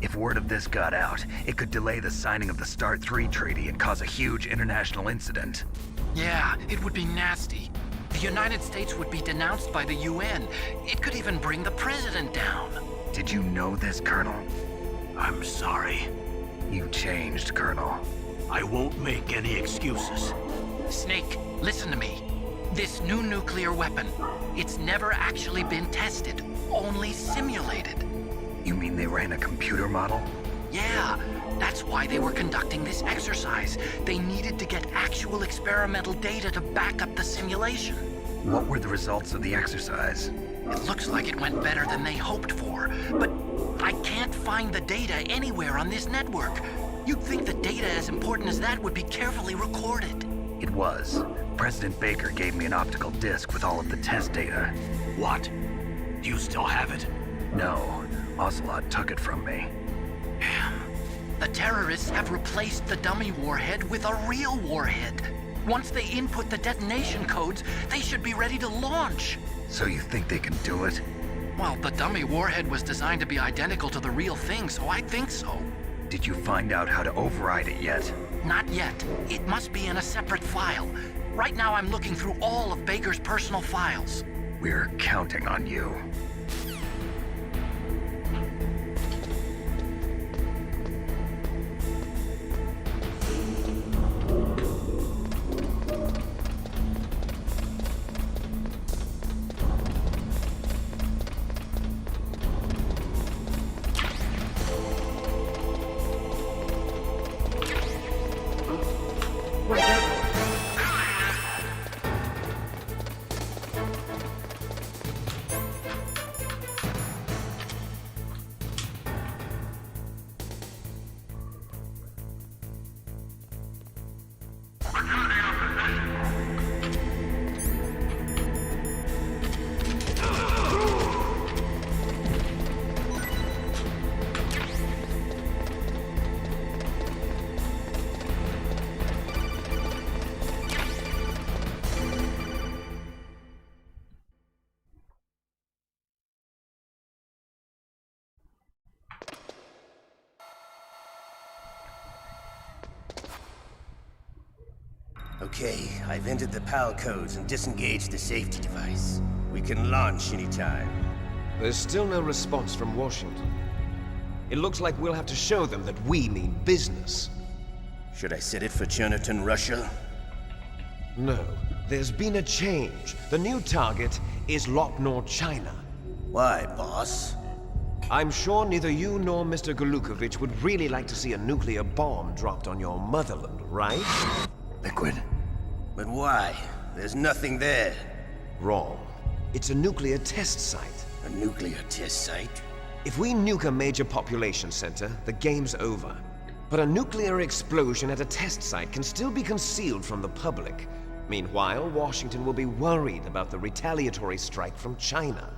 If word of this got out, it could delay the signing of the START 3 treaty and cause a huge international incident. Yeah, it would be nasty. The United States would be denounced by the UN. It could even bring the president down. Did you know this, Colonel? I'm sorry. You changed, Colonel. I won't make any excuses. Snake, listen to me. This new nuclear weapon, it's never actually been tested, only simulated. You mean they ran a computer model? Yeah, that's why they were conducting this exercise. They needed to get actual experimental data to back up the simulation. What were the results of the exercise? It looks like it went better than they hoped for, but I can't find the data anywhere on this network. You'd think the data as important as that would be carefully recorded. It was. President Baker gave me an optical disc with all of the test data. What? Do you still have it? No. Ocelot took it from me. Damn. The terrorists have replaced the dummy warhead with a real warhead. Once they input the detonation codes, they should be ready to launch. So you think they can do it? Well, the dummy warhead was designed to be identical to the real thing, so I think so. Did you find out how to override it yet? Not yet. It must be in a separate file. Right now I'm looking through all of Baker's personal files. We're counting on you. Okay, I've entered the PAL codes and disengaged the safety device. We can launch anytime. There's still no response from Washington. It looks like we'll have to show them that we mean business. Should I set it for Cherniton, Russia? No. There's been a change. The new target is Lopnor, China. Why, boss? I'm sure neither you nor Mr. Golukovich would really like to see a nuclear bomb dropped on your motherland, right? Liquid. But why? There's nothing there. Wrong. It's a nuclear test site. A nuclear test site? If we nuke a major population center, the game's over. But a nuclear explosion at a test site can still be concealed from the public. Meanwhile, Washington will be worried about the retaliatory strike from China.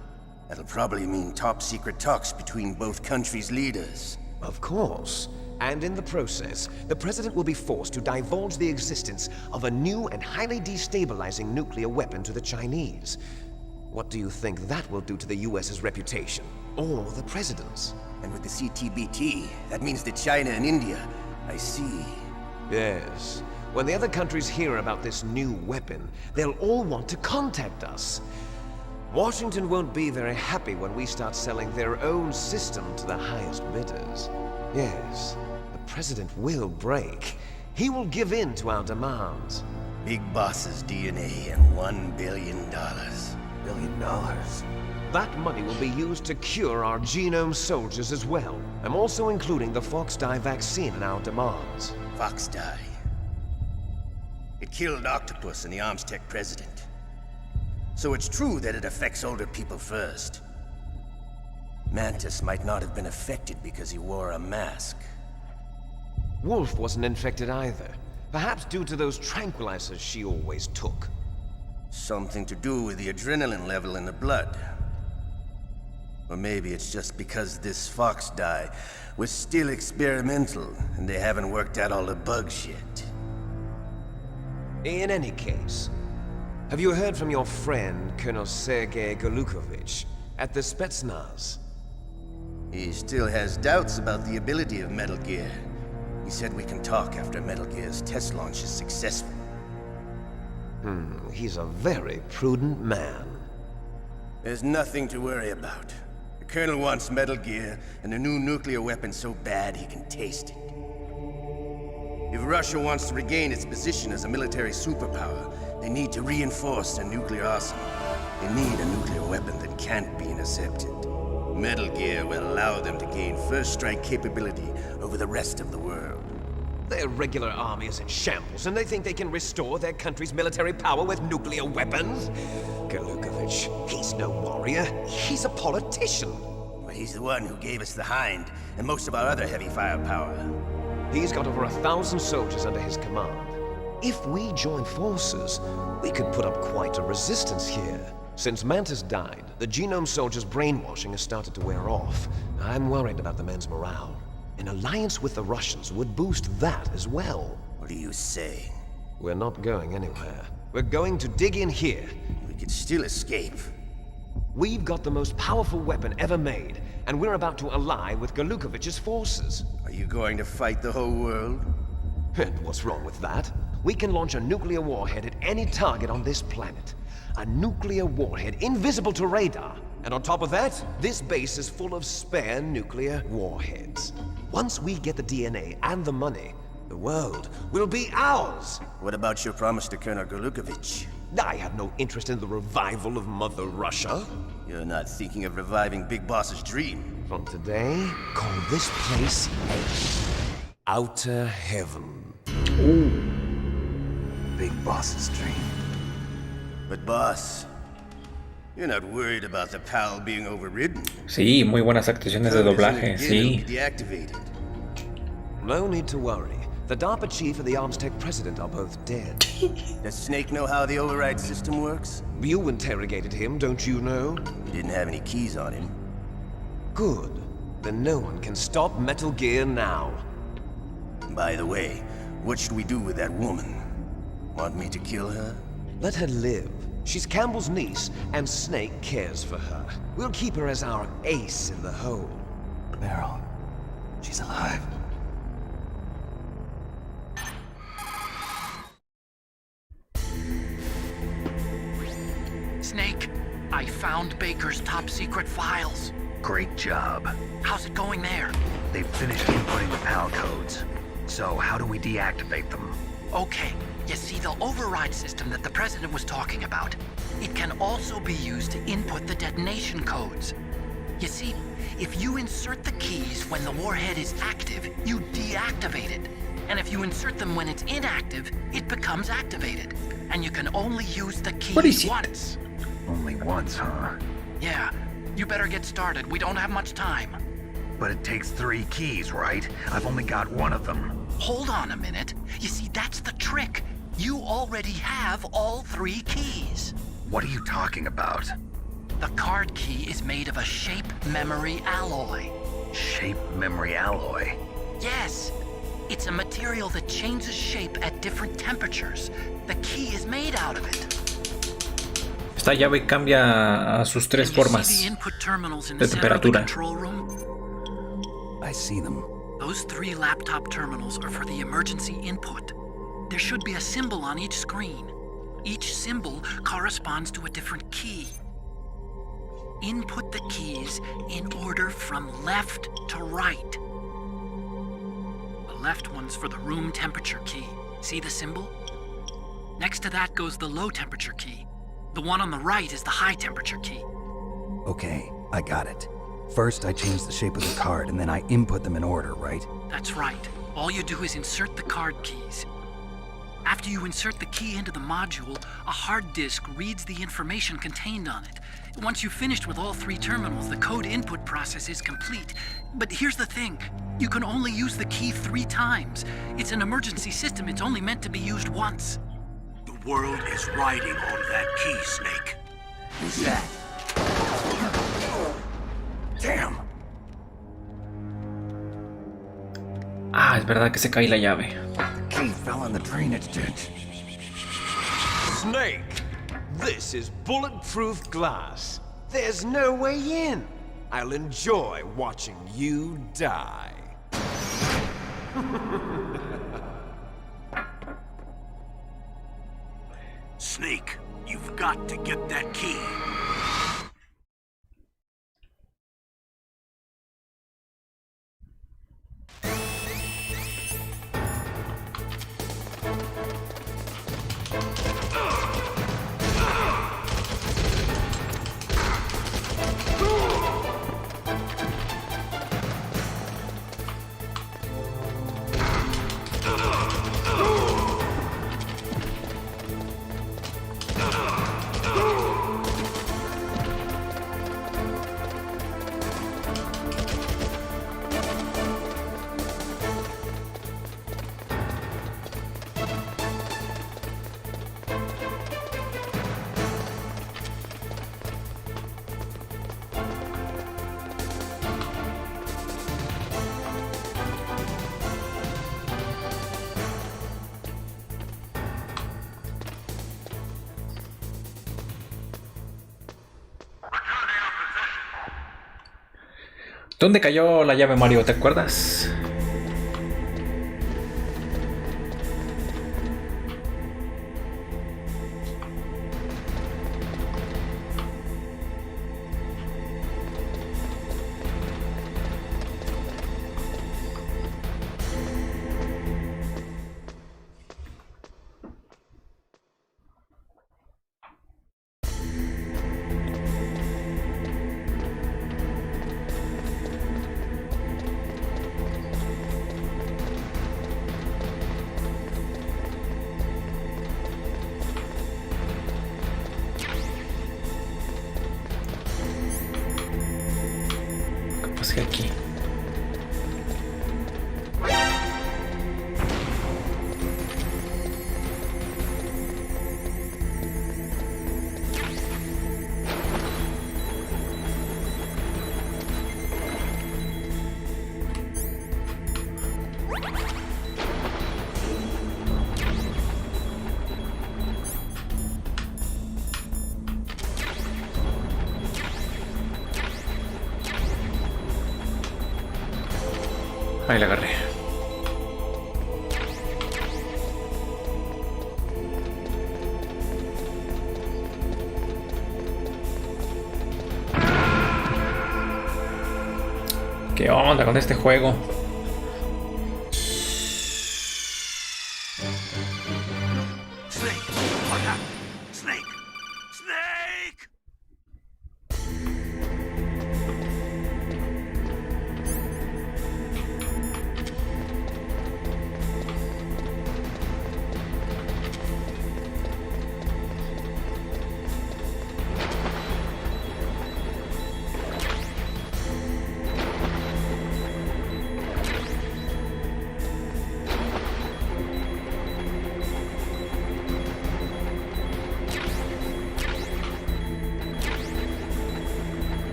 That'll probably mean top-secret talks between both countries' leaders. Of course. And in the process, the President will be forced to divulge the existence of a new and highly destabilizing nuclear weapon to the Chinese. What do you think that will do to the US's reputation? Or the President's? And with the CTBT, that means that China and India. I see. Yes. When the other countries hear about this new weapon, they'll all want to contact us. Washington won't be very happy when we start selling their own system to the highest bidders. Yes, the President will break. He will give in to our demands. Big Boss's DNA and $1 billion. $1 billion? That money will be used to cure our genome soldiers as well. I'm also including the Fox-Die vaccine in our demands. Fox-Die? It killed Octopus and the ArmsTech president. So it's true that it affects older people first. Mantis might not have been affected because he wore a mask. Wolf wasn't infected either. Perhaps due to those tranquilizers she always took. Something to do with the adrenaline level in the blood. Or maybe it's just because this Fox-Die was still experimental and they haven't worked out all the bugs yet. In any case, have you heard from your friend, Colonel Sergei Golukovich, at the Spetsnaz? He still has doubts about the ability of Metal Gear. He said we can talk after Metal Gear's test launch is successful. He's a very prudent man. There's nothing to worry about. The Colonel wants Metal Gear and a new nuclear weapon so bad he can taste it. If Russia wants to regain its position as a military superpower, they need to reinforce their nuclear arsenal. They need a nuclear weapon that can't be intercepted. Metal Gear will allow them to gain first strike capability over the rest of the world. Their regular army is in shambles, and they think they can restore their country's military power with nuclear weapons? Golukovich, he's no warrior. He's a politician. Well, he's the one who gave us the Hind and most of our other heavy firepower. He's got over 1,000 soldiers under his command. If we join forces, we could put up quite a resistance here. Since Mantis died, the genome soldiers' brainwashing has started to wear off. I'm worried about the men's morale. An alliance with the Russians would boost that as well. What are you saying? We're not going anywhere. We're going to dig in here. We could still escape. We've got the most powerful weapon ever made, and we're about to ally with Golukovich's forces. Are you going to fight the whole world? And what's wrong with that? We can launch a nuclear warhead at any target on this planet. A nuclear warhead invisible to radar. And on top of that, this base is full of spare nuclear warheads. Once we get the DNA and the money, the world will be ours! What about your promise to Colonel Golukovich? I have no interest in the revival of Mother Russia. You're not thinking of reviving Big Boss's dream. From today, call this place Outer Heaven. Big Boss's dream. But boss, you're not worried about the PAL being overridden. Sí, muy buenas actuaciones de doblaje, sí. Deactivated. No need to worry. The DARPA chief and the ArmsTech president are both dead. Does Snake know how the override system works? You interrogated him, don't you know? He didn't have any keys on him. Good. Then no one can stop Metal Gear now. By the way, what should we do with that woman? Want me to kill her? Let her live. She's Campbell's niece, and Snake cares for her. We'll keep her as our ace in the hole. Meryl, she's alive. found Baker's top secret files. Great job. How's it going there? They've finished inputting the PAL codes. So how do we deactivate them? Okay, you see the override system that the President was talking about? It can also be used to input the detonation codes. You see, if you insert the keys when the warhead is active, you deactivate it. And if you insert them when it's inactive, it becomes activated. And you can only use the keys once. Only once, huh? Yeah, you better get started. We don't have much time. But it takes 3 keys, right? I've only got 1 of them. Hold on a minute. You see, that's the trick. You already have all 3 keys. What are you talking about? The card key is made of a shape memory alloy. Shape memory alloy? Yes. It's a material that changes shape at different temperatures. The key is made out of it. Esta llave cambia a sus 3 formas de temperatura. I see them. Those 3 laptop terminals are for the emergency input. There should be a symbol on each screen. Each symbol corresponds to a different key. Input the keys in order from left to right. The left one's for the room temperature key. See the symbol? Next to that goes the low temperature key. The one on the right is the high temperature key. Okay, I got it. First, I change the shape of the card, and then I input them in order, right? That's right. All you do is insert the card keys. After you insert the key into the module, a hard disk reads the information contained on it. Once you've finished with all 3 terminals, the code input process is complete. But here's the thing. You can only use the key 3 times. It's an emergency system. It's only meant to be used once. The world is riding on that key, Snake. Who's that? Damn! Ah, es verdad que se cae la llave. The key fell in the drainage ditch. Snake! This is bulletproof glass. There's no way in. I'll enjoy watching you die. Snake, you've got to get that key. ¿Dónde cayó la llave, Mario? ¿Te acuerdas? Aquí. Ahí la agarré. ¿Qué onda con este juego? Snake! What happened? Snake! Snake!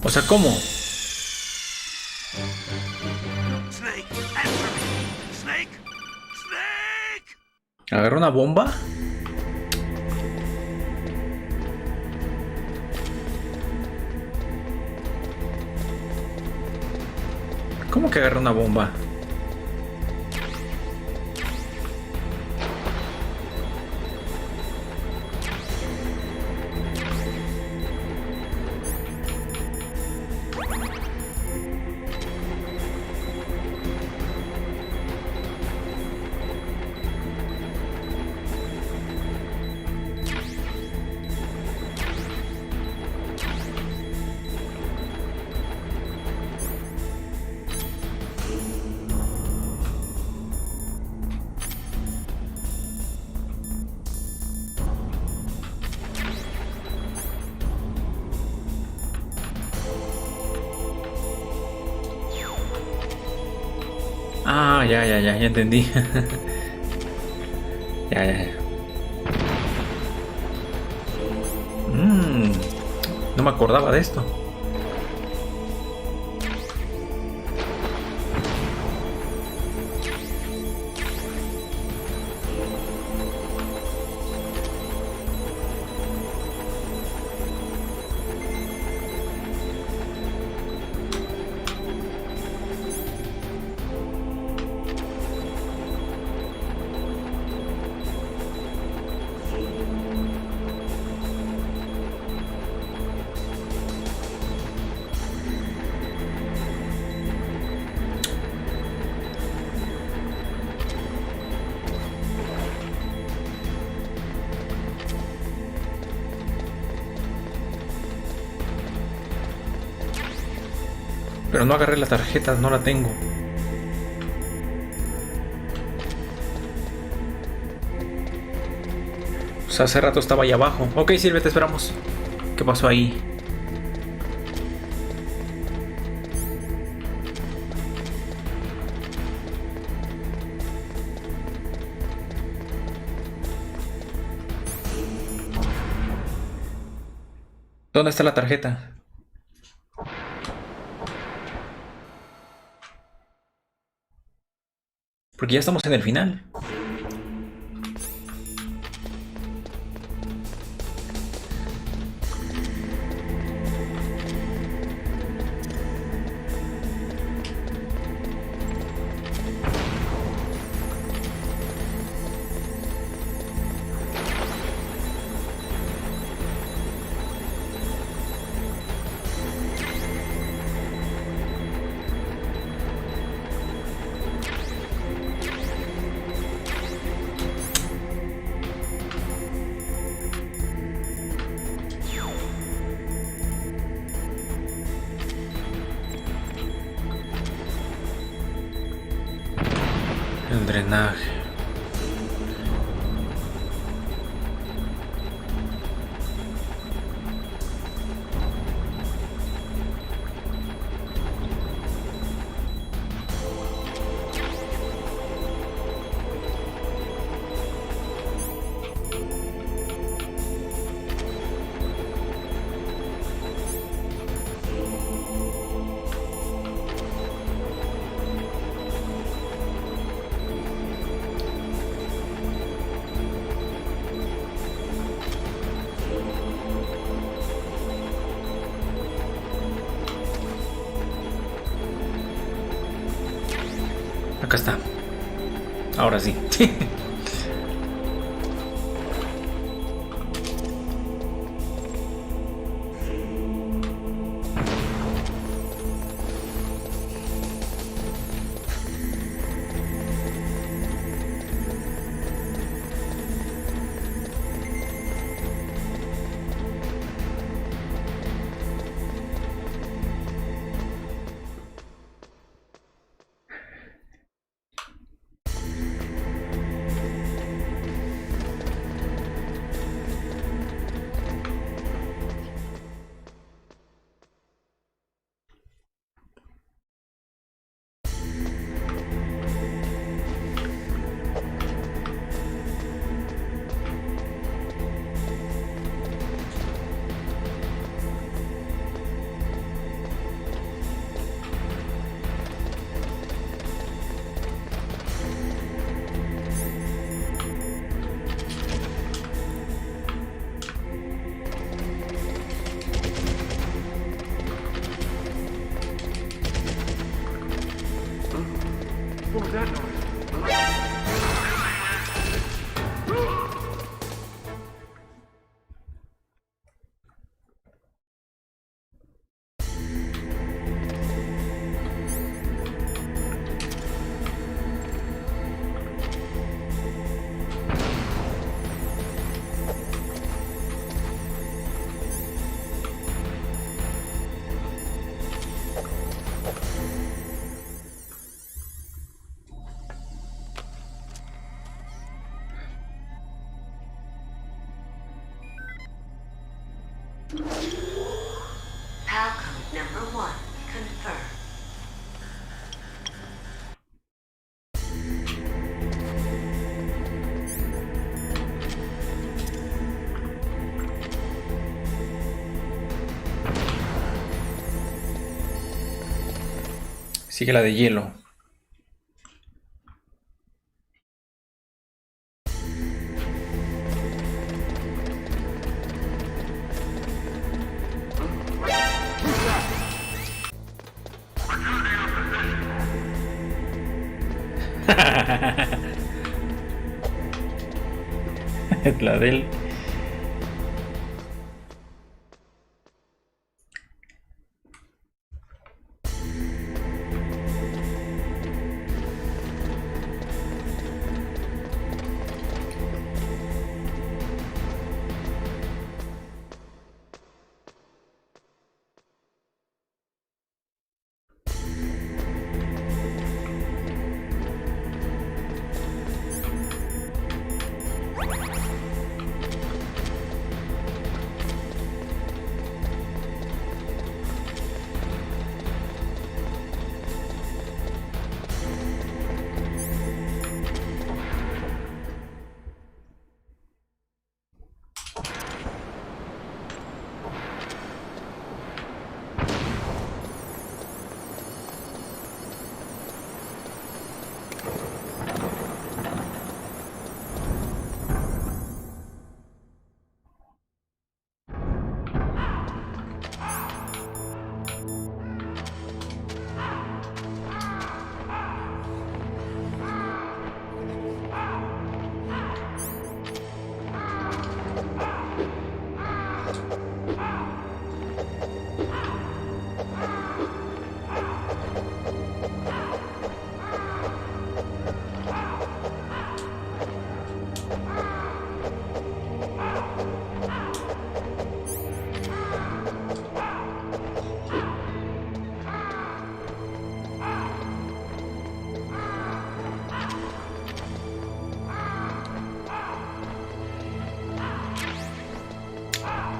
O sea, ¿cómo? Snake! Answer me! Snake! Snake! ¿Agarró una bomba? ¿Cómo que agarró una bomba? Ah, ya entendí. ya. No me acordaba de esto. Pero no agarré la tarjeta, no la tengo. O sea, hace rato estaba ahí abajo. Ok, Silvia, te esperamos. ¿Qué pasó ahí? ¿Dónde está la tarjeta? Porque ya estamos en el final. El drenaje. Acá está. Ahora sí. What was that noise? PAL code number 1 confirmed. Sigue la de hielo. La del...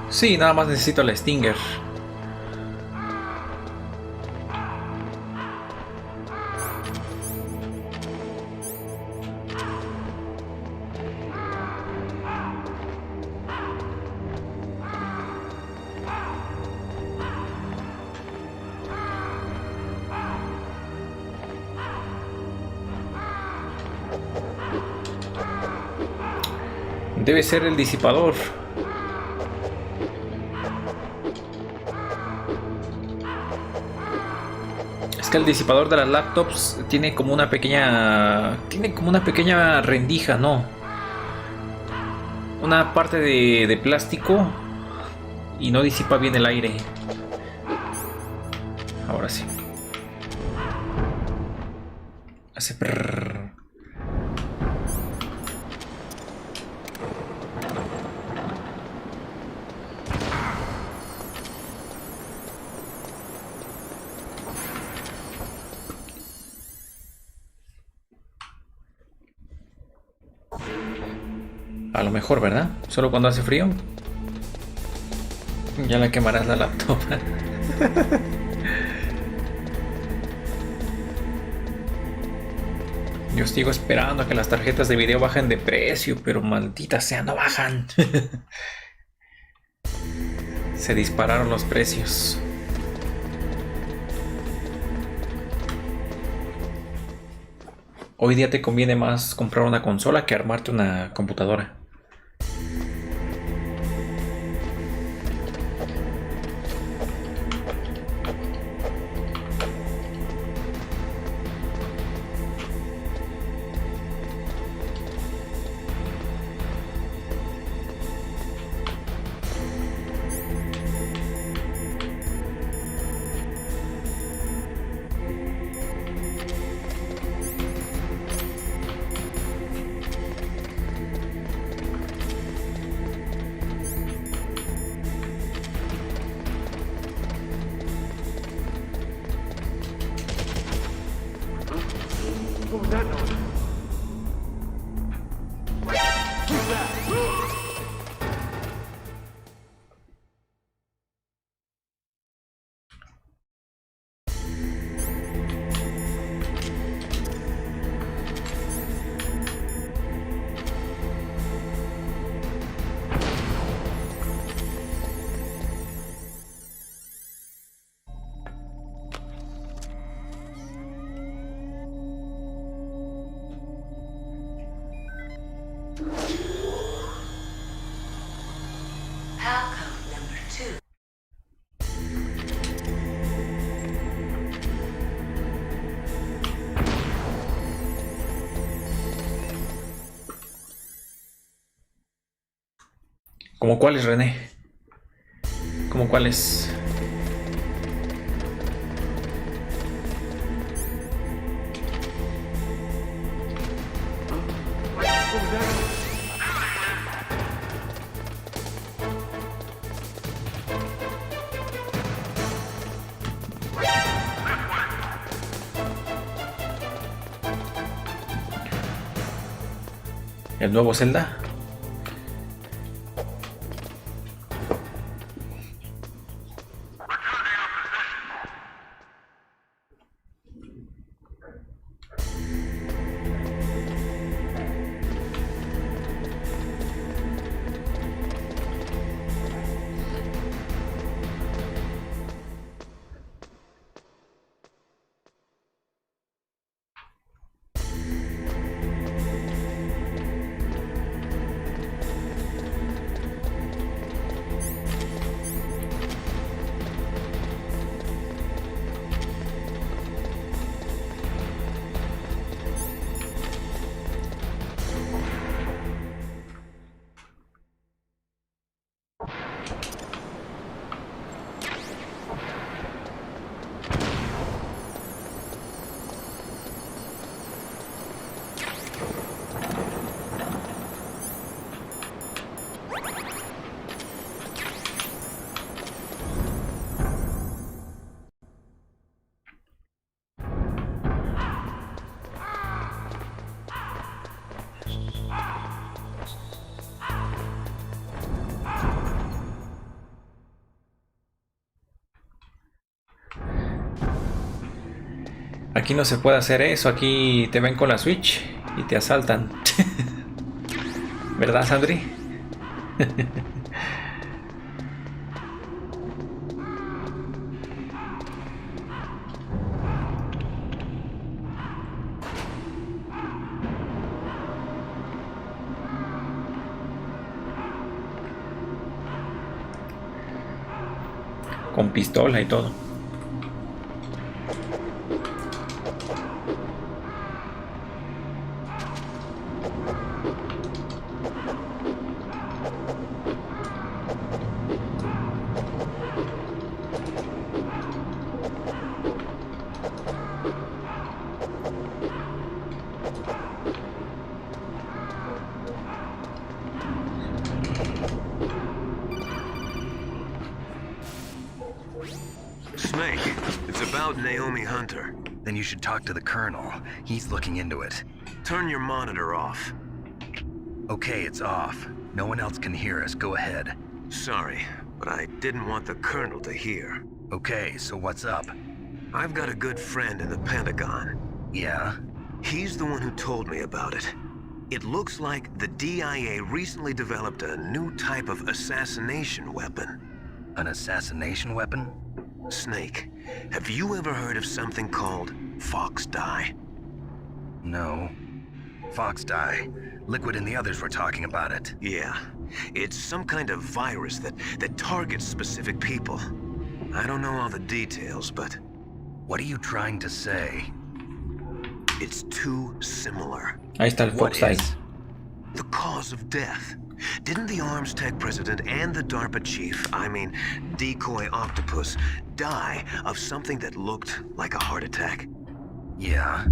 Sí, nada más necesito el Stinger. Debe ser el disipador. Es que el disipador de las laptops tiene como una pequeña rendija, ¿no? Una parte de plástico y no disipa bien el aire. Ahora sí. Hace prrr. A lo mejor, ¿verdad? Solo cuando hace frío. Ya la quemarás la laptop. Yo sigo esperando a que las tarjetas de video bajen de precio, pero maldita sea, no bajan. Se dispararon los precios. Hoy día te conviene más comprar una consola que armarte una computadora. ¿Cómo cuáles, René? ¿Cómo cuáles? ¿El nuevo Zelda? Aquí no se puede hacer eso, aquí te ven con la Switch y te asaltan. ¿Verdad, Sandri? Con pistola y todo. Snake, it's about Naomi Hunter. Then you should talk to the Colonel. He's looking into it. Turn your monitor off. Okay, it's off. No one else can hear us. Go ahead. Sorry, but I didn't want the Colonel to hear. Okay, so what's up? I've got a good friend in the Pentagon. Yeah? He's the one who told me about it. It looks like the DIA recently developed a new type of assassination weapon. An assassination weapon? Snake, have you ever heard of something called Fox Dye? No. Fox Dye. Liquid and the others were talking about it. Yeah. It's some kind of virus that targets specific people. I don't know all the details, but... What are you trying to say? It's too similar. Ahí está el Fox Dye. The cause of death. Didn't the Arms Tech president and the DARPA chief, I mean, Decoy Octopus, die of something that looked like a heart attack? Yeah.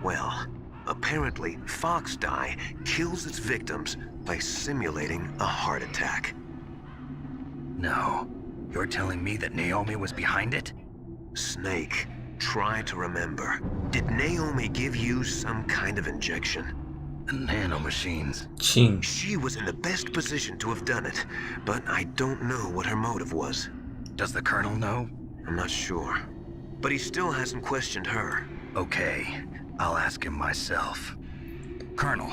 Well, apparently Fox Dye kills its victims by simulating a heart attack. No. You're telling me that Naomi was behind it? Snake, try to remember. Did Naomi give you some kind of injection? Nanomachines. She was in the best position to have done it, but I don't know what her motive was. Does the Colonel know? I'm not sure. But he still hasn't questioned her. Okay, I'll ask him myself. Colonel,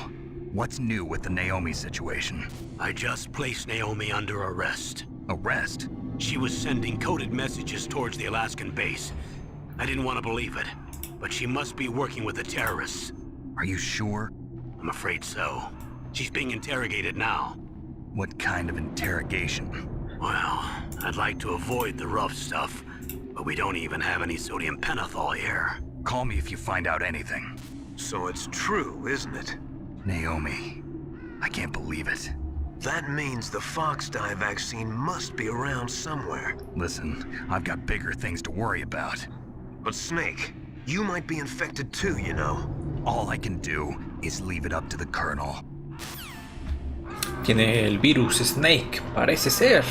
what's new with the Naomi situation? I just placed Naomi under arrest. Arrest? She was sending coded messages towards the Alaskan base. I didn't want to believe it, but she must be working with the terrorists. Are you sure? I'm afraid so. She's being interrogated now. What kind of interrogation? Well, I'd like to avoid the rough stuff, but we don't even have any sodium pentothal here. Call me if you find out anything. So it's true, isn't it? Naomi, I can't believe it. That means the Fox Dye vaccine must be around somewhere. Listen, I've got bigger things to worry about. But Snake, you might be infected too, you know. All I can do is leave it up to the Colonel. Tiene el virus Snake, parece ser.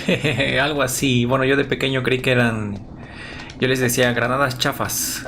Algo así. Bueno, yo de pequeño creí que eran... Yo les decía granadas chafas.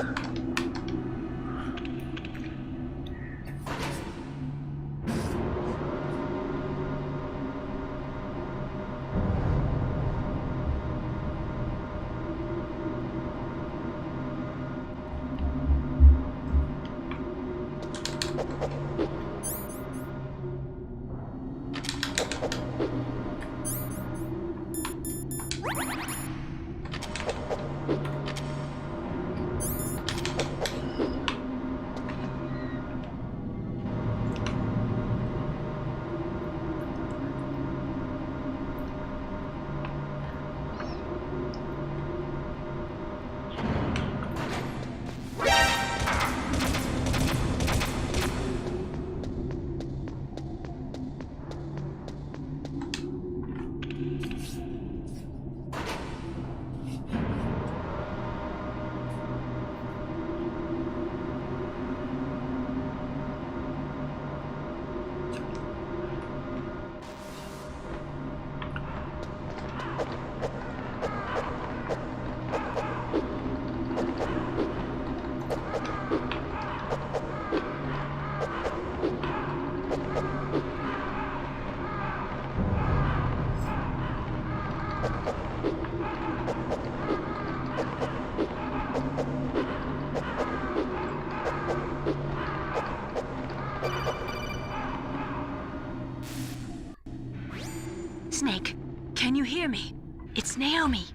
Snake, can you hear me? It's Naomi.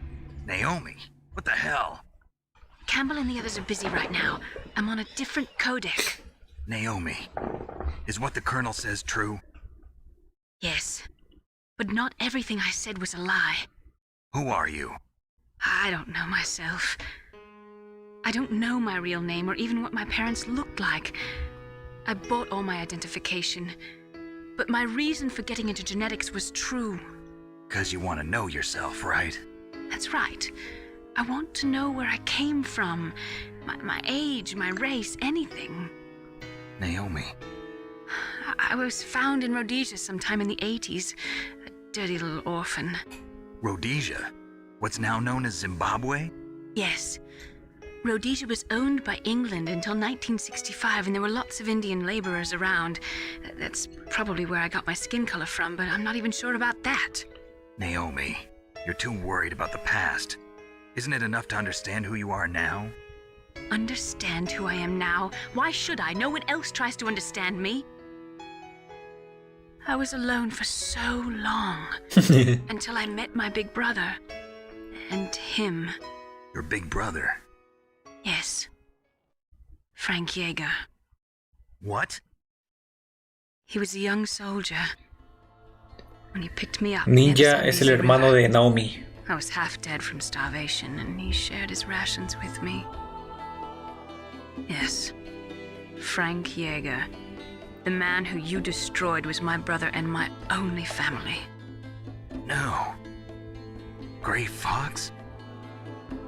Naomi? What the hell? Campbell and the others are busy right now. I'm on a different codec. Naomi, is what the Colonel says true? Yes, but not everything I said was a lie. Who are you? I don't know myself. I don't know my real name or even what my parents looked like. I bought all my identification, but my reason for getting into genetics was true. 'Cause you want to know yourself, right? That's right. I want to know where I came from, my age, my race, anything. Naomi. I was found in Rhodesia sometime in the 80s, a dirty little orphan. Rhodesia? What's now known as Zimbabwe? Yes. Rhodesia was owned by England until 1965, and there were lots of Indian laborers around. That's probably where I got my skin color from, but I'm not even sure about that. Naomi, you're too worried about the past. Isn't it enough to understand who you are now? Understand who I am now? Why should I? No one else tries to understand me. I was alone for so long, until I met my big brother. And him. Your big brother? Yes. Frank Yeager. What? He was a young soldier. When he picked me up... Ninja es el hermano de Naomi. I was half dead from starvation, and he shared his rations with me. Yes. Frank Yeager. The man who you destroyed was my brother and my only family. No. Gray Fox?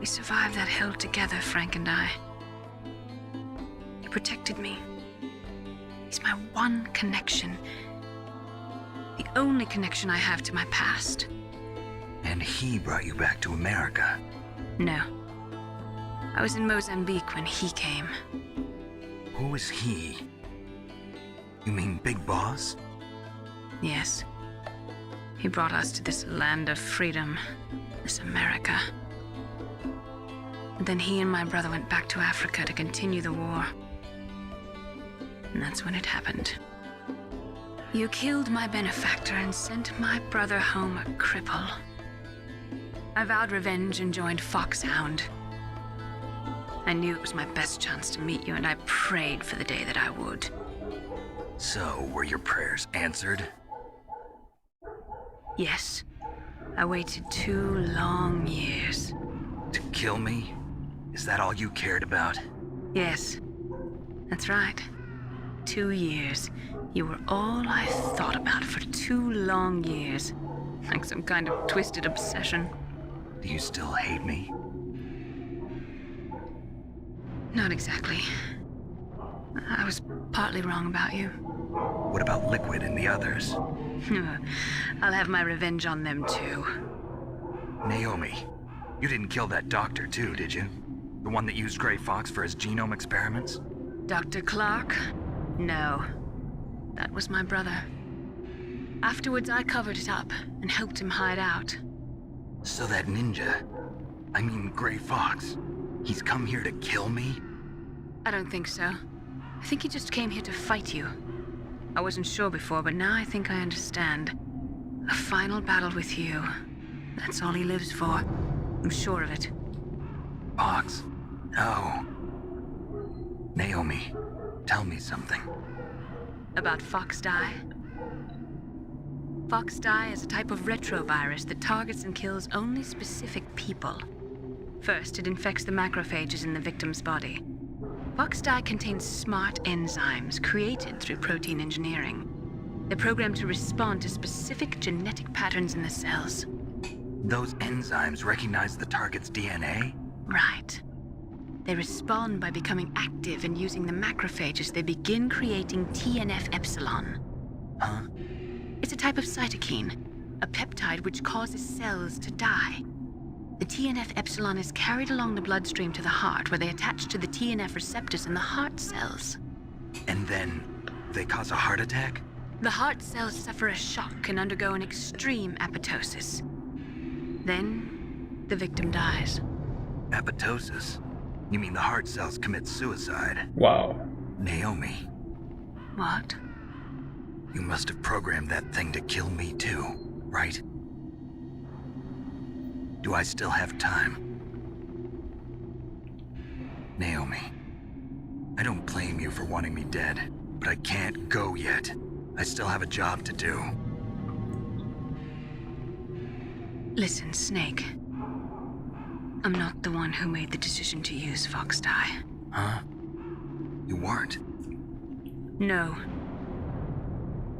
We survived that hell together, Frank and I. He protected me. He's my one connection. The only connection I have to my past. And he brought you back to America? No. I was in Mozambique when he came. Who is he? You mean Big Boss? Yes. He brought us to this land of freedom, this America. And then he and my brother went back to Africa to continue the war. And that's when it happened. You killed my benefactor and sent my brother home a cripple. I vowed revenge and joined Foxhound. I knew it was my best chance to meet you, and I prayed for the day that I would. So, were your prayers answered? Yes. I waited 2 long years. To kill me? Is that all you cared about? Yes. That's right. 2 years. You were all I thought about for 2 long years. Like some kind of twisted obsession. Do you still hate me? Not exactly. I was partly wrong about you. What about Liquid and the others? I'll have my revenge on them too. Naomi, you didn't kill that doctor too, did you? The one that used Grey Fox for his genome experiments? Dr. Clark? No. That was my brother. Afterwards, I covered it up and helped him hide out. So that ninja, I mean Grey Fox, he's come here to kill me? I don't think so. I think he just came here to fight you. I wasn't sure before, but now I think I understand. A final battle with you. That's all he lives for. I'm sure of it. Fox? No. Naomi, tell me something. About Fox Die? Fox Die is a type of retrovirus that targets and kills only specific people. First, it infects the macrophages in the victim's body. Fox Die contains smart enzymes created through protein engineering. They're programmed to respond to specific genetic patterns in the cells. Those enzymes recognize the target's DNA? Right. They respond by becoming active and using the macrophages. They begin creating TNF-epsilon. Huh? It's a type of cytokine, a peptide which causes cells to die. The TNF-epsilon is carried along the bloodstream to the heart, where they attach to the TNF receptors in the heart cells. And then they cause a heart attack? The heart cells suffer a shock and undergo an extreme apoptosis. Then, the victim dies. Apoptosis? You mean the heart cells commit suicide? Wow. Naomi. What? You must have programmed that thing to kill me too, right? Do I still have time? Naomi, I don't blame you for wanting me dead, but I can't go yet. I still have a job to do. Listen, Snake. I'm not the one who made the decision to use Fox Die. Huh? You weren't? No.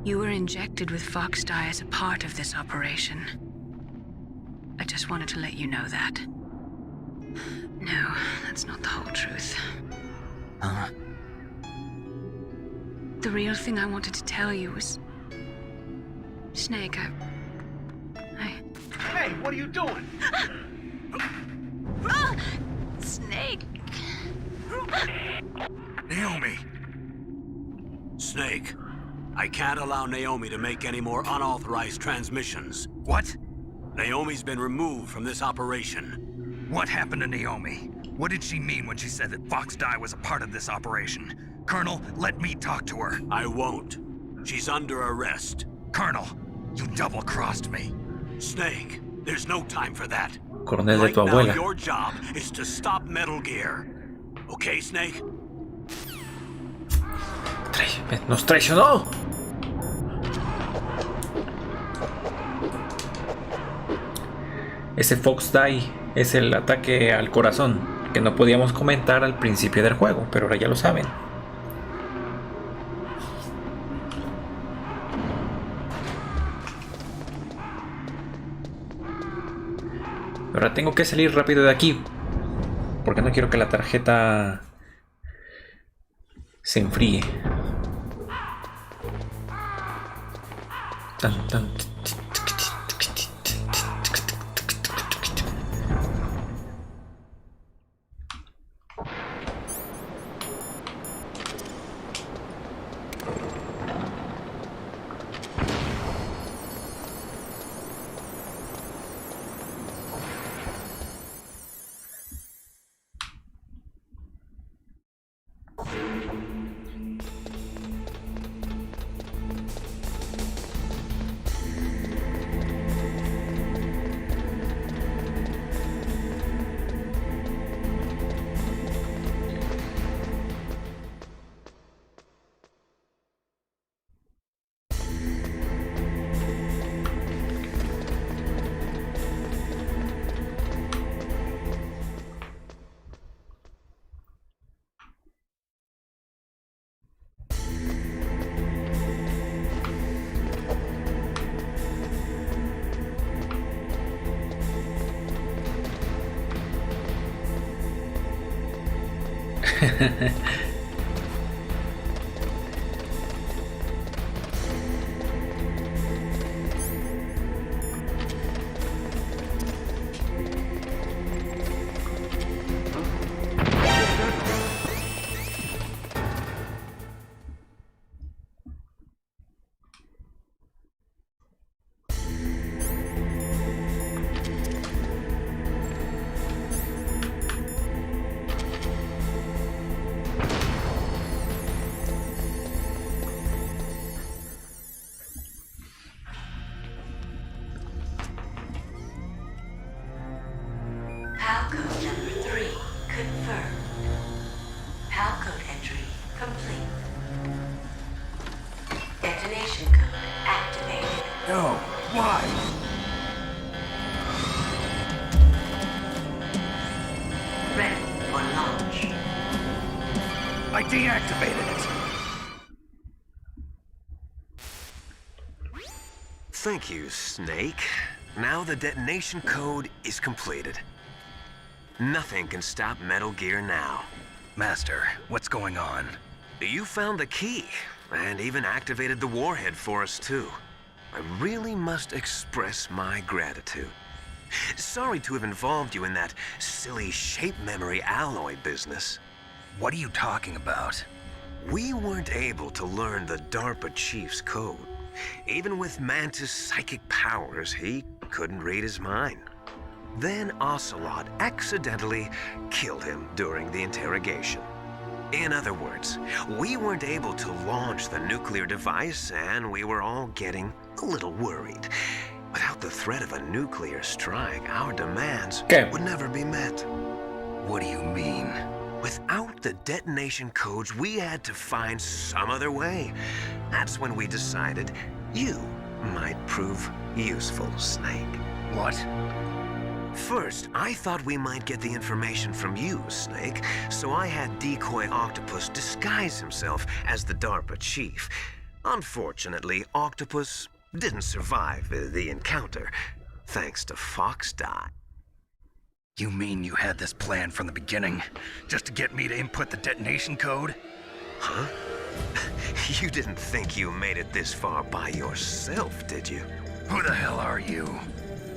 You were injected with Fox Die as a part of this operation. I just wanted to let you know that. No, that's not the whole truth. Huh? The real thing I wanted to tell you was... Snake, Hey, what are you doing? Snake! Naomi! Snake, I can't allow Naomi to make any more unauthorized transmissions. What? Naomi's been removed from this operation. What happened to Naomi? What did she mean when she said that Fox Die was a part of this operation? Colonel, let me talk to her. I won't. She's under arrest. Colonel, you double-crossed me. Snake, there's no time for that. Coronel de Right tu now, abuela. your job is to stop Metal Gear. Okay, Snake? ¡Nos traicionó! Ese Fox Die es el ataque al corazón que no podíamos comentar al principio del juego, pero ahora ya lo saben. Ahora tengo que salir rápido de aquí porque no quiero que la tarjeta se enfríe. Tan, tan. complete. Detonation code activated. No, why? Ready for launch. I deactivated it. Thank you, Snake. Now the detonation code is completed. Nothing can stop Metal Gear now. Master, what's going on? You found the key, and even activated the warhead for us, too. I really must express my gratitude. Sorry to have involved you in that silly shape memory alloy business. What are you talking about? We weren't able to learn the DARPA chief's code. Even with Mantis' psychic powers, he couldn't read his mind. Then Ocelot accidentally killed him during the interrogation. In other words, we weren't able to launch the nuclear device, and we were all getting a little worried. Without the threat of a nuclear strike, our demands would never be met. What do you mean? Without the detonation codes, we had to find some other way. That's when we decided you might prove useful, Snake. What? First, I thought we might get the information from you, Snake, so I had Decoy Octopus disguise himself as the DARPA chief. Unfortunately, Octopus didn't survive the encounter, thanks to Fox Die. You mean you had this plan from the beginning, just to get me to input the detonation code? Huh? You didn't think you made it this far by yourself, did you? Who the hell are you?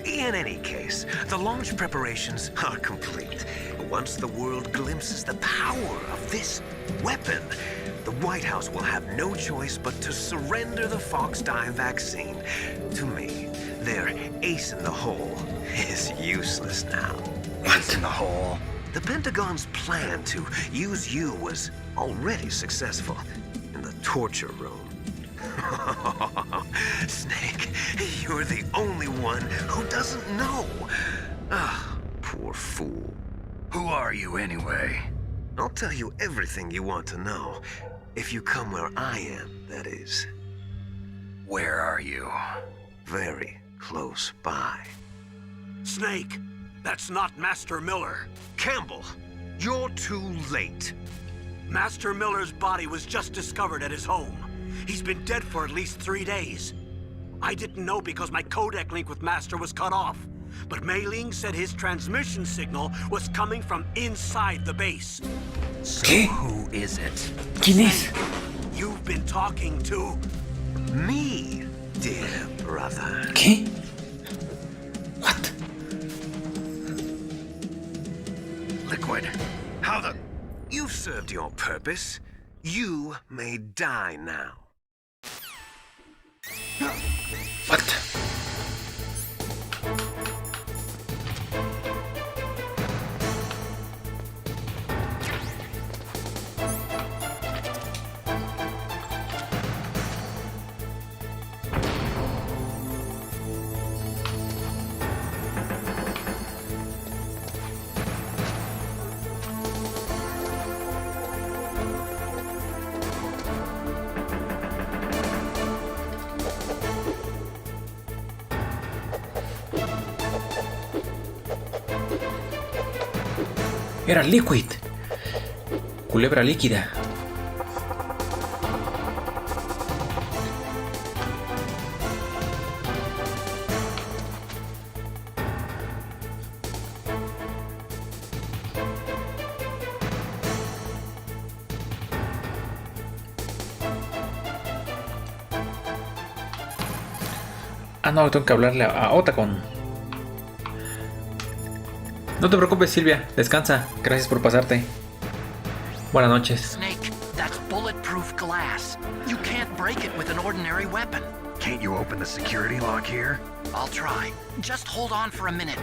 In any case, the launch preparations are complete. Once the world glimpses the power of this weapon, the White House will have no choice but to surrender the Fox Die vaccine to me. Their ace in the hole is useless now. Ace in the hole? The Pentagon's plan to use you was already successful in the torture room. Snake, you're the only one who doesn't know. Ah, poor fool. Who are you anyway? I'll tell you everything you want to know. If you come where I am, that is. Where are you? Very close by. Snake, that's not Master Miller. Campbell, you're too late. Master Miller's body was just discovered at his home. He's been dead for at least 3 days. I didn't know because my codec link with Master was cut off. But Mei Ling said his transmission signal was coming from inside the base. So who is it? ¿Quién es? You've been talking to me, dear brother. ¿Qué? What? Liquid, how the... You've served your purpose. You may die now. What? Era Liquid. Culebra líquida. Ah, no, tengo que hablarle a Otacon. No te preocupes, Silvia. Descansa. Gracias por pasarte. Buenas noches. Snake, that's bulletproof glass. You can't break it with an ordinary weapon. Can't you open the security lock here? I'll try. Just hold on for a minute.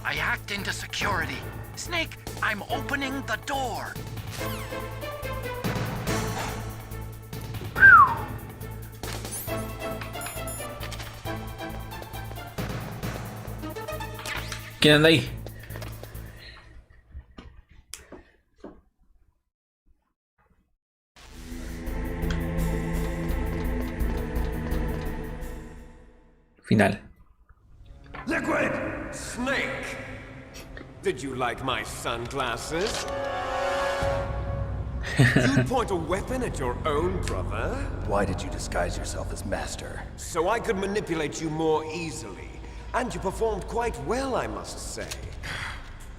I hacked into security. Snake, I'm opening the door. ¿Quién anda ahí? Final. Liquid! Snake! Did you like my sunglasses? You point a weapon at your own brother? Why did you disguise yourself as Master? So I could manipulate you more easily. And you performed quite well, I must say.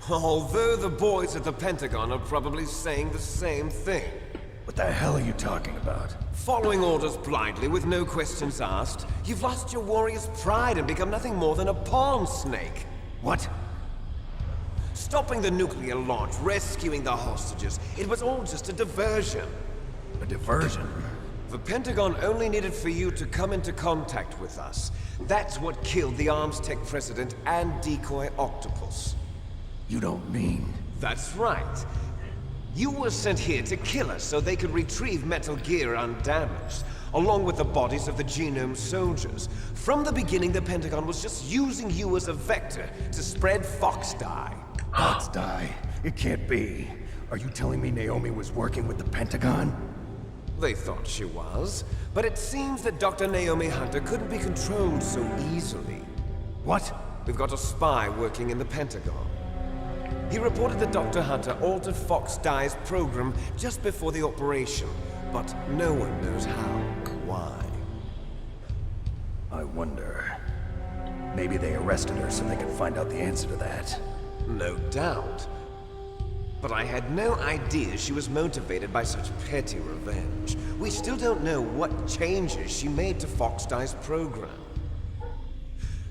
Although the boys at the Pentagon are probably saying the same thing. What the hell are you talking about? Following orders blindly with no questions asked, you've lost your warrior's pride and become nothing more than a pawn snake. What? Stopping the nuclear launch, rescuing the hostages, it was all just a diversion. A diversion? The Pentagon only needed for you to come into contact with us. That's what killed the Arms Tech president and decoy octopus. You don't mean... That's right. You were sent here to kill us so they could retrieve Metal Gear undamaged, along with the bodies of the Genome soldiers. From the beginning, the Pentagon was just using you as a vector to spread Fox dye. Fox dye? It can't be. Are you telling me Naomi was working with the Pentagon? They thought she was, but it seems that Dr. Naomi Hunter couldn't be controlled so easily. What? We've got a spy working in the Pentagon. He reported that Dr. Hunter altered Fox Dye's program just before the operation, but no one knows how, why. I wonder... Maybe they arrested her so they could find out the answer to that. No doubt. But I had no idea she was motivated by such petty revenge. We still don't know what changes she made to Fox Dye's program.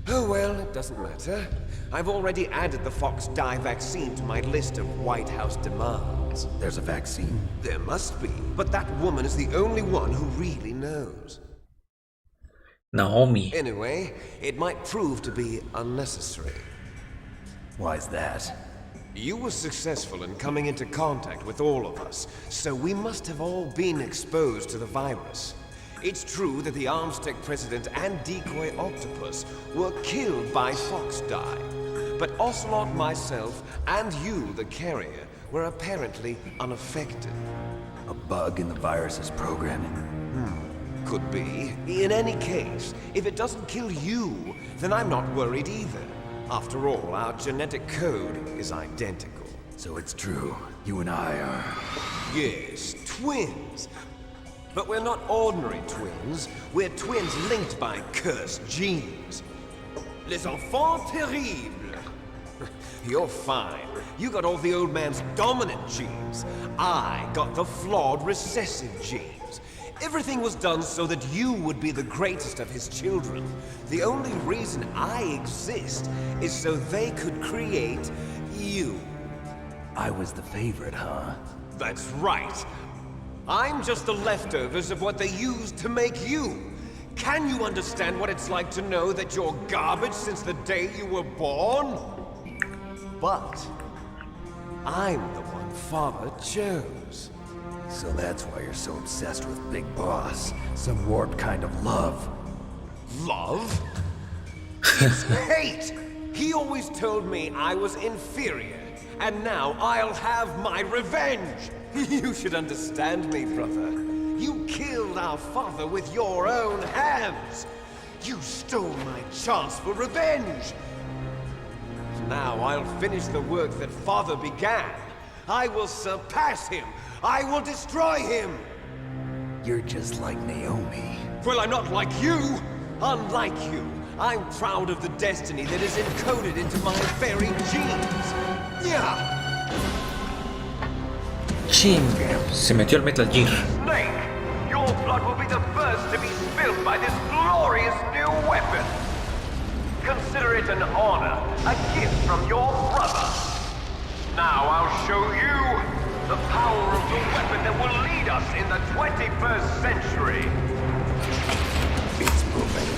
Oh well, it doesn't matter. I've already added the Fox Dye vaccine to my list of White House demands. There's a vaccine? There must be, but that woman is the only one who really knows. Naomi. Anyway, it might prove to be unnecessary. Why's that? You were successful in coming into contact with all of us, so we must have all been exposed to the virus. It's true that the Arms Tech president and decoy octopus were killed by Fox Dye, but Ocelot, myself, and you, the carrier, were apparently unaffected. A bug in the virus's programming? Could be. In any case, if it doesn't kill you, then I'm not worried either. After all, our genetic code is identical. So it's true. You and I are... Yes, twins. But we're not ordinary twins. We're twins linked by cursed genes. Les enfants terribles. You're fine. You got all the old man's dominant genes. I got the flawed recessive genes. Everything was done so that you would be the greatest of his children. The only reason I exist is so they could create you. I was the favorite, huh? That's right. I'm just the leftovers of what they used to make you. Can you understand what it's like to know that you're garbage since the day you were born? But I'm the one Father chose. So that's why you're so obsessed with Big Boss. Some warped kind of love. Love? It's hate! He always told me I was inferior, and now I'll have my revenge! You should understand me, brother. You killed our father with your own hands! You stole my chance for revenge! Now I'll finish the work that Father began. I will surpass him! I will destroy him! You're just like Naomi. Well, I'm not like you! Unlike you, I'm proud of the destiny that is encoded into my very genes! Yeah! Chin, se metió el Metal Gear. Snake, your blood will be the first to be spilled by this glorious new weapon! Consider it an honor, a gift from your brother! Now I'll show you the power of the weapon that will lead us in the 21st century! It's moving.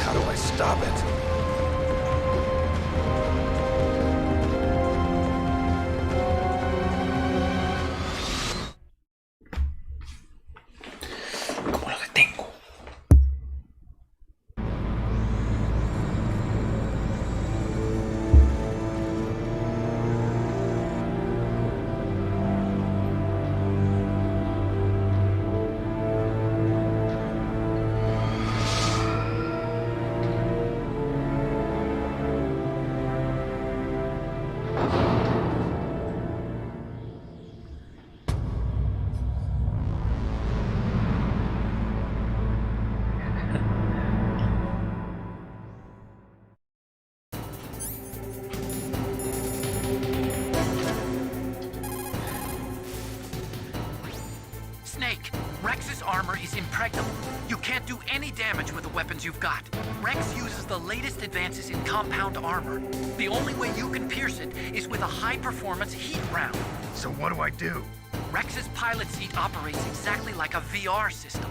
How do I stop it? is impregnable. You can't do any damage with the weapons you've got. Rex uses the latest advances in compound armor. The only way you can pierce it is with a high-performance heat round. So what do I do? Rex's pilot seat operates exactly like a VR system.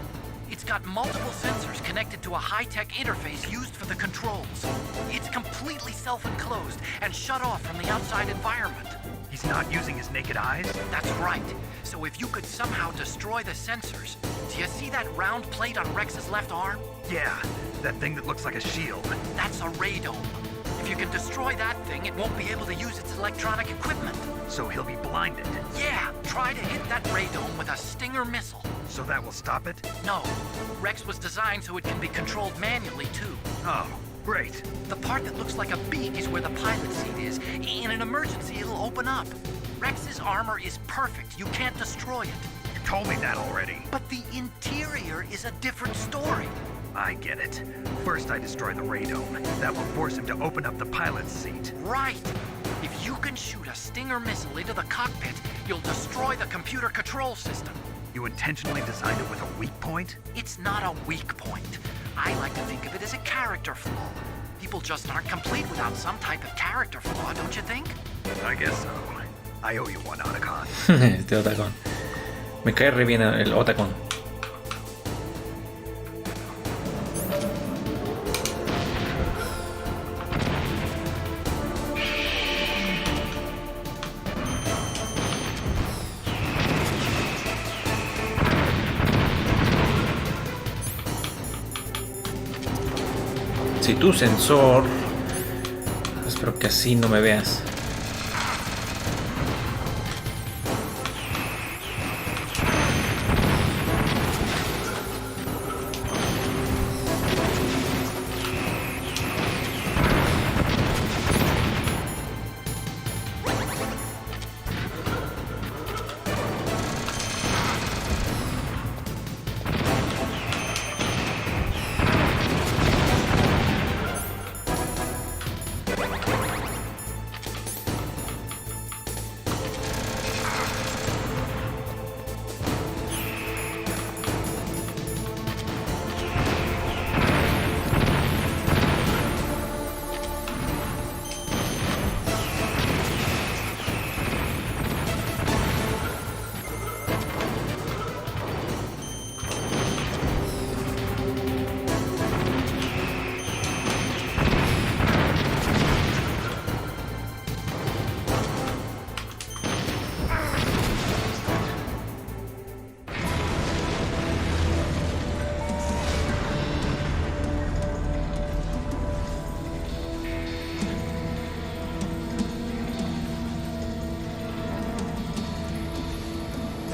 It's got multiple sensors connected to a high-tech interface used for the controls. It's completely self-enclosed and shut off from the outside environment. He's not using his naked eyes? That's right. So if you could somehow destroy the sensors, do you see that round plate on Rex's left arm? Yeah, that thing that looks like a shield. That's a radome. If you can destroy that thing, it won't be able to use its electronic equipment. So he'll be blinded? Yeah, try to hit that radome with a Stinger missile. So that will stop it? No. Rex was designed so it can be controlled manually, too. Oh, great. The part that looks like a beak is where the pilot seat is. In an emergency, it'll open up. Rex's armor is perfect. You can't destroy it. You told me that already. But the interior is a different story. I get it. First I destroy the radome. That will force him to open up the pilot's seat. Right. If you can shoot a Stinger missile into the cockpit, you'll destroy the computer control system. You intentionally designed it with a weak point? It's not a weak point. I like to think of it as a character flaw. People just aren't complete without some type of character flaw, don't you think? I guess so. I owe you one, Otacon. Este Otacon. Me cae re bien el Otacon. Si tu sensor... Espero que así no me veas.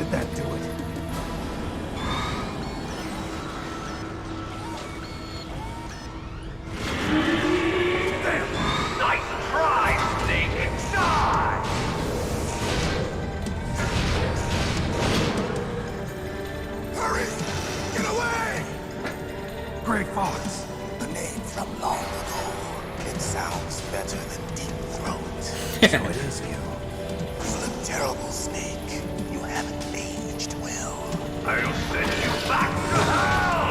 Did that do it? Nice try, Snake! Die! Hurry! Get away! Great Fox. The name from long ago. It sounds better than Deep Throat. So it is you. You're a terrible snake. You haven't aged well. I'll send you back to hell!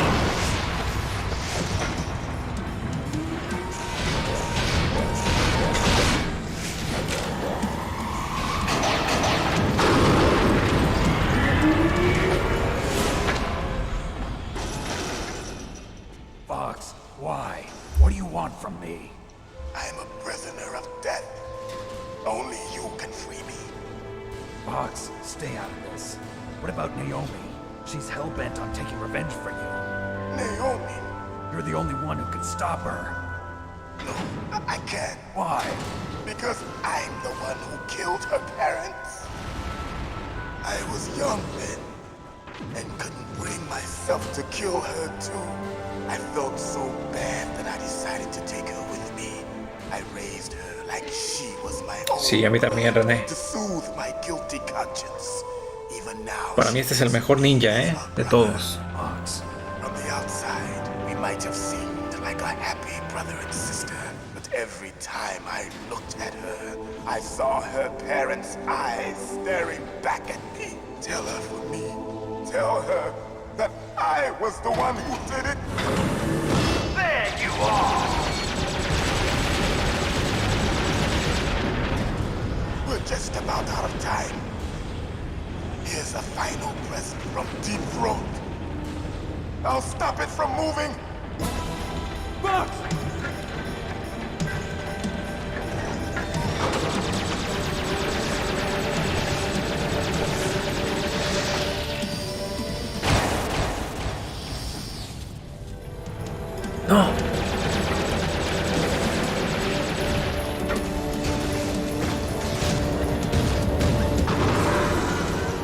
Fox, why? What do you want from me? I am a prisoner of death. Only you can free me. Fox, stay out of this. What about Naomi? She's hell-bent on taking revenge for you. Naomi? You're the only one who can stop her. No, I can't. Why? Because I'm the one who killed her parents. I was young then, and couldn't bring myself to kill her too. I felt so bad that I decided to take her with me. I raised her like she was my own. Sí, a mí también, René. To soothe my guilty conscience. Even now. Para mí este es el mejor ninja, de todos. From the outside, we might have seemed like a happy brother and sister, but every time I looked at her, I saw her parents' eyes staring back at me. Tell her for me. Tell her that I was the one who did it? There you are! We're just about out of time. Here's a final present from Deep Throat. I'll stop it from moving. Box! No.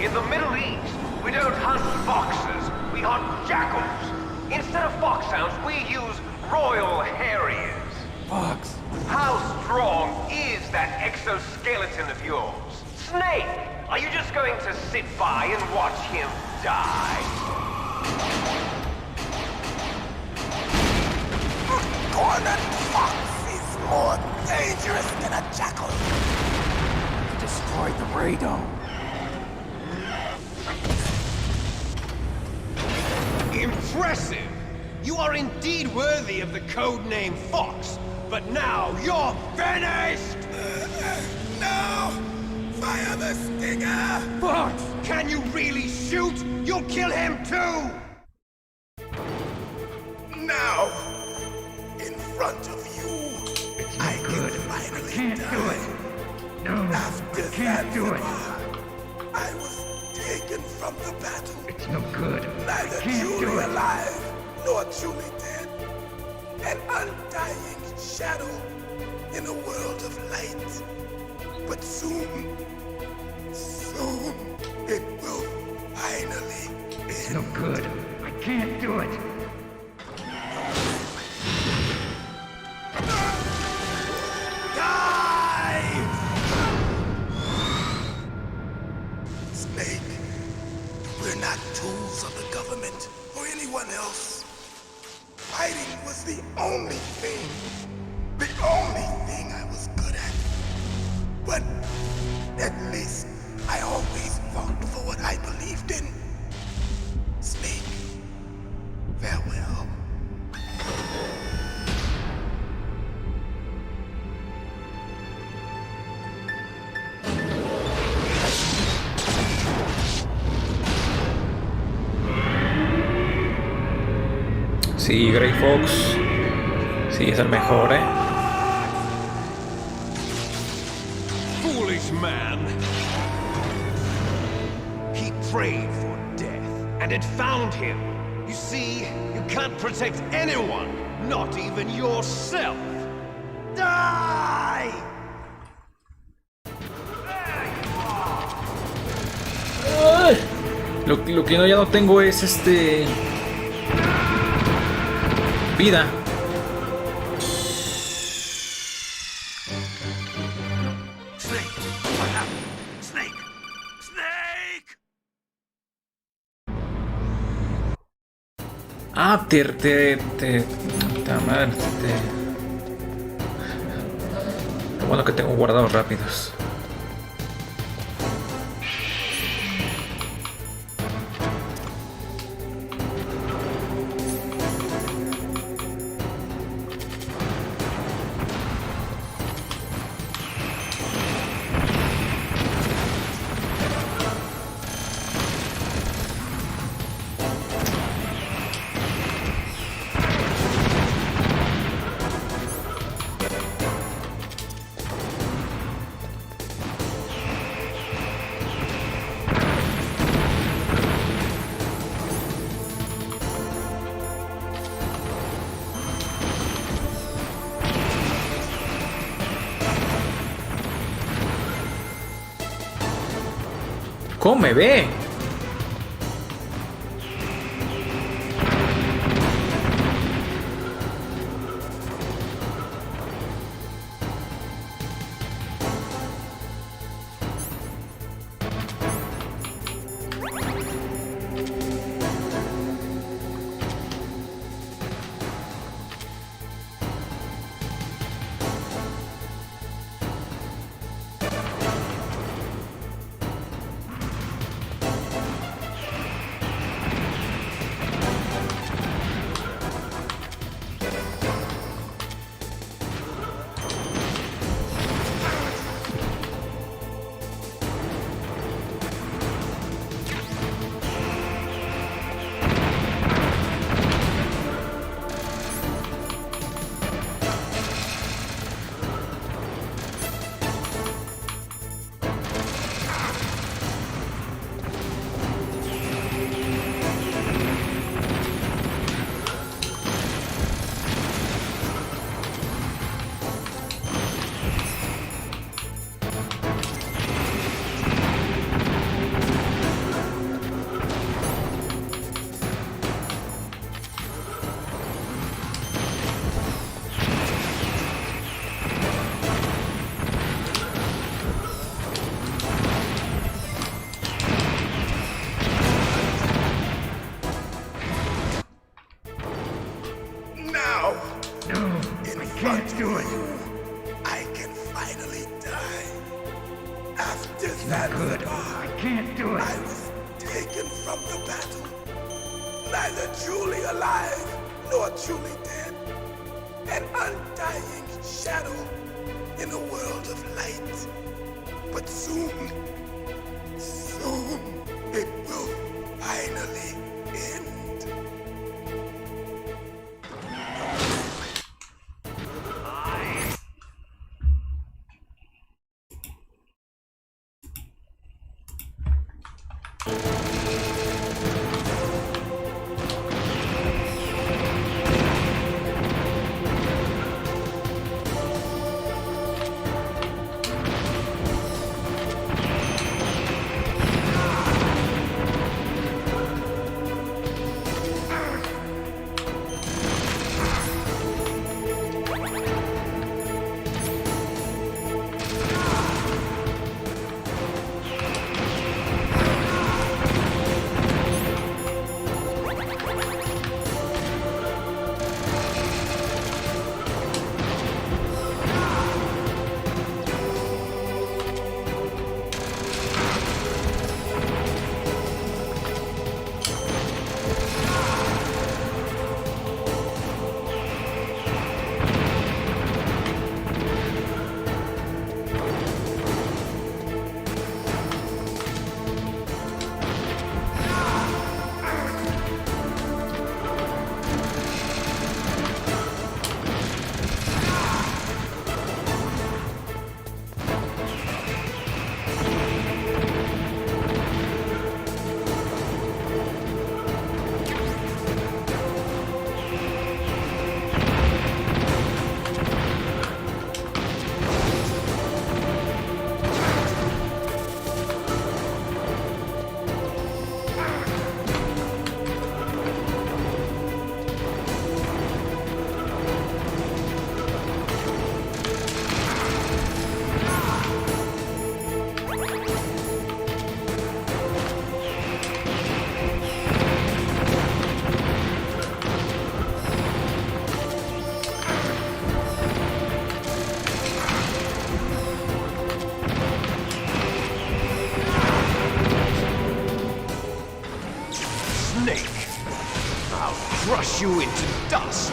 In the Middle East, we don't hunt foxes, we hunt jackals. Instead of foxhounds, we use royal harriers. Fox. How strong is that exoskeleton of yours? Snake, are you just going to sit by and watch him die? Cornered fox is more dangerous than a jackal. He destroyed the radome. Impressive! You are indeed worthy of the codename Fox, but now you're finished! No! Fire the stinger! Fox! Can you really shoot? You'll kill him too! Now! In front of you! I can finally Can't die. do it. No, After I can't do it. I was taken from the battle. It's no good. Neither Can't do truly it. alive, nor truly dead. An undying shadow in a world of light. But soon, it will finally end. It's no good. I can't do it. Snake, we're not tools of the government or anyone else. Fighting was the only thing I was good at. But at least I always fought for what I believed in. Snake, farewell. Sí, Grey Fox. Sí, es el mejor, Foolish man! He prayed for death, and it found him. You see, you can't protect anyone, not even yourself. Die! Ay, lo que no, ya no tengo es vida. Snake! What happened? Snake! Snake! Ah, Lo bueno que tengo guardados rápidos. ¿Cómo me ve? Now, No, I can't do it. I can finally die. After Not that good. scar, I can't do it. I was taken from the battle. Neither truly alive, nor truly dead. An undying shadow in a world of light. But soon, it will finally end. Crush you into dust!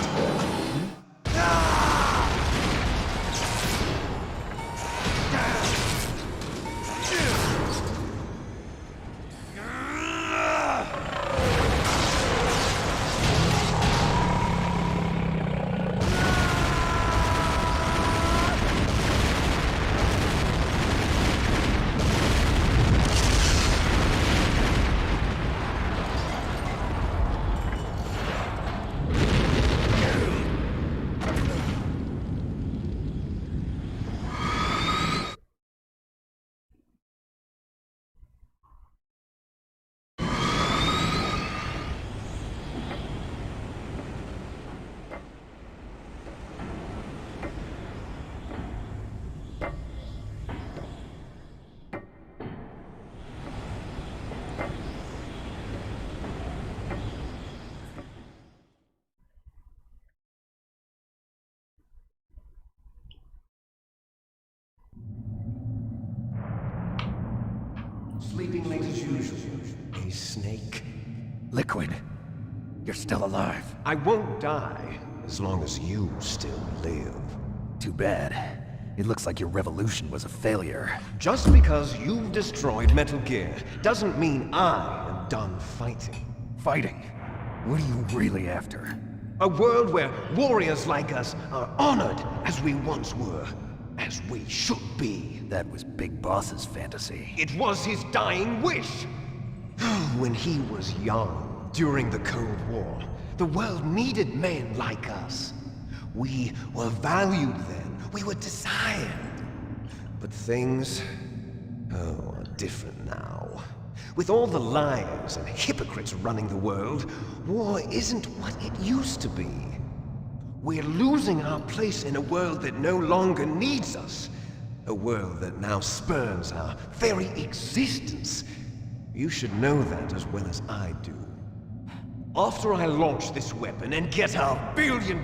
Sleeping late as usual. A snake. Liquid, you're still alive. I won't die as long as you still live. Too bad. It looks like your revolution was a failure. Just because you've destroyed Metal Gear doesn't mean I am done fighting. Fighting? What are you really after? A world where warriors like us are honored as we once were. As we should be. That was Big Boss's fantasy. It was his dying wish. When he was young, during the Cold War, the world needed men like us. We were valued then. We were desired. But things, are different now. With all the liars and hypocrites running the world, war isn't what it used to be. We're losing our place in a world that no longer needs us. A world that now spurns our very existence. You should know that as well as I do. After I launch this weapon and get our $1 billion,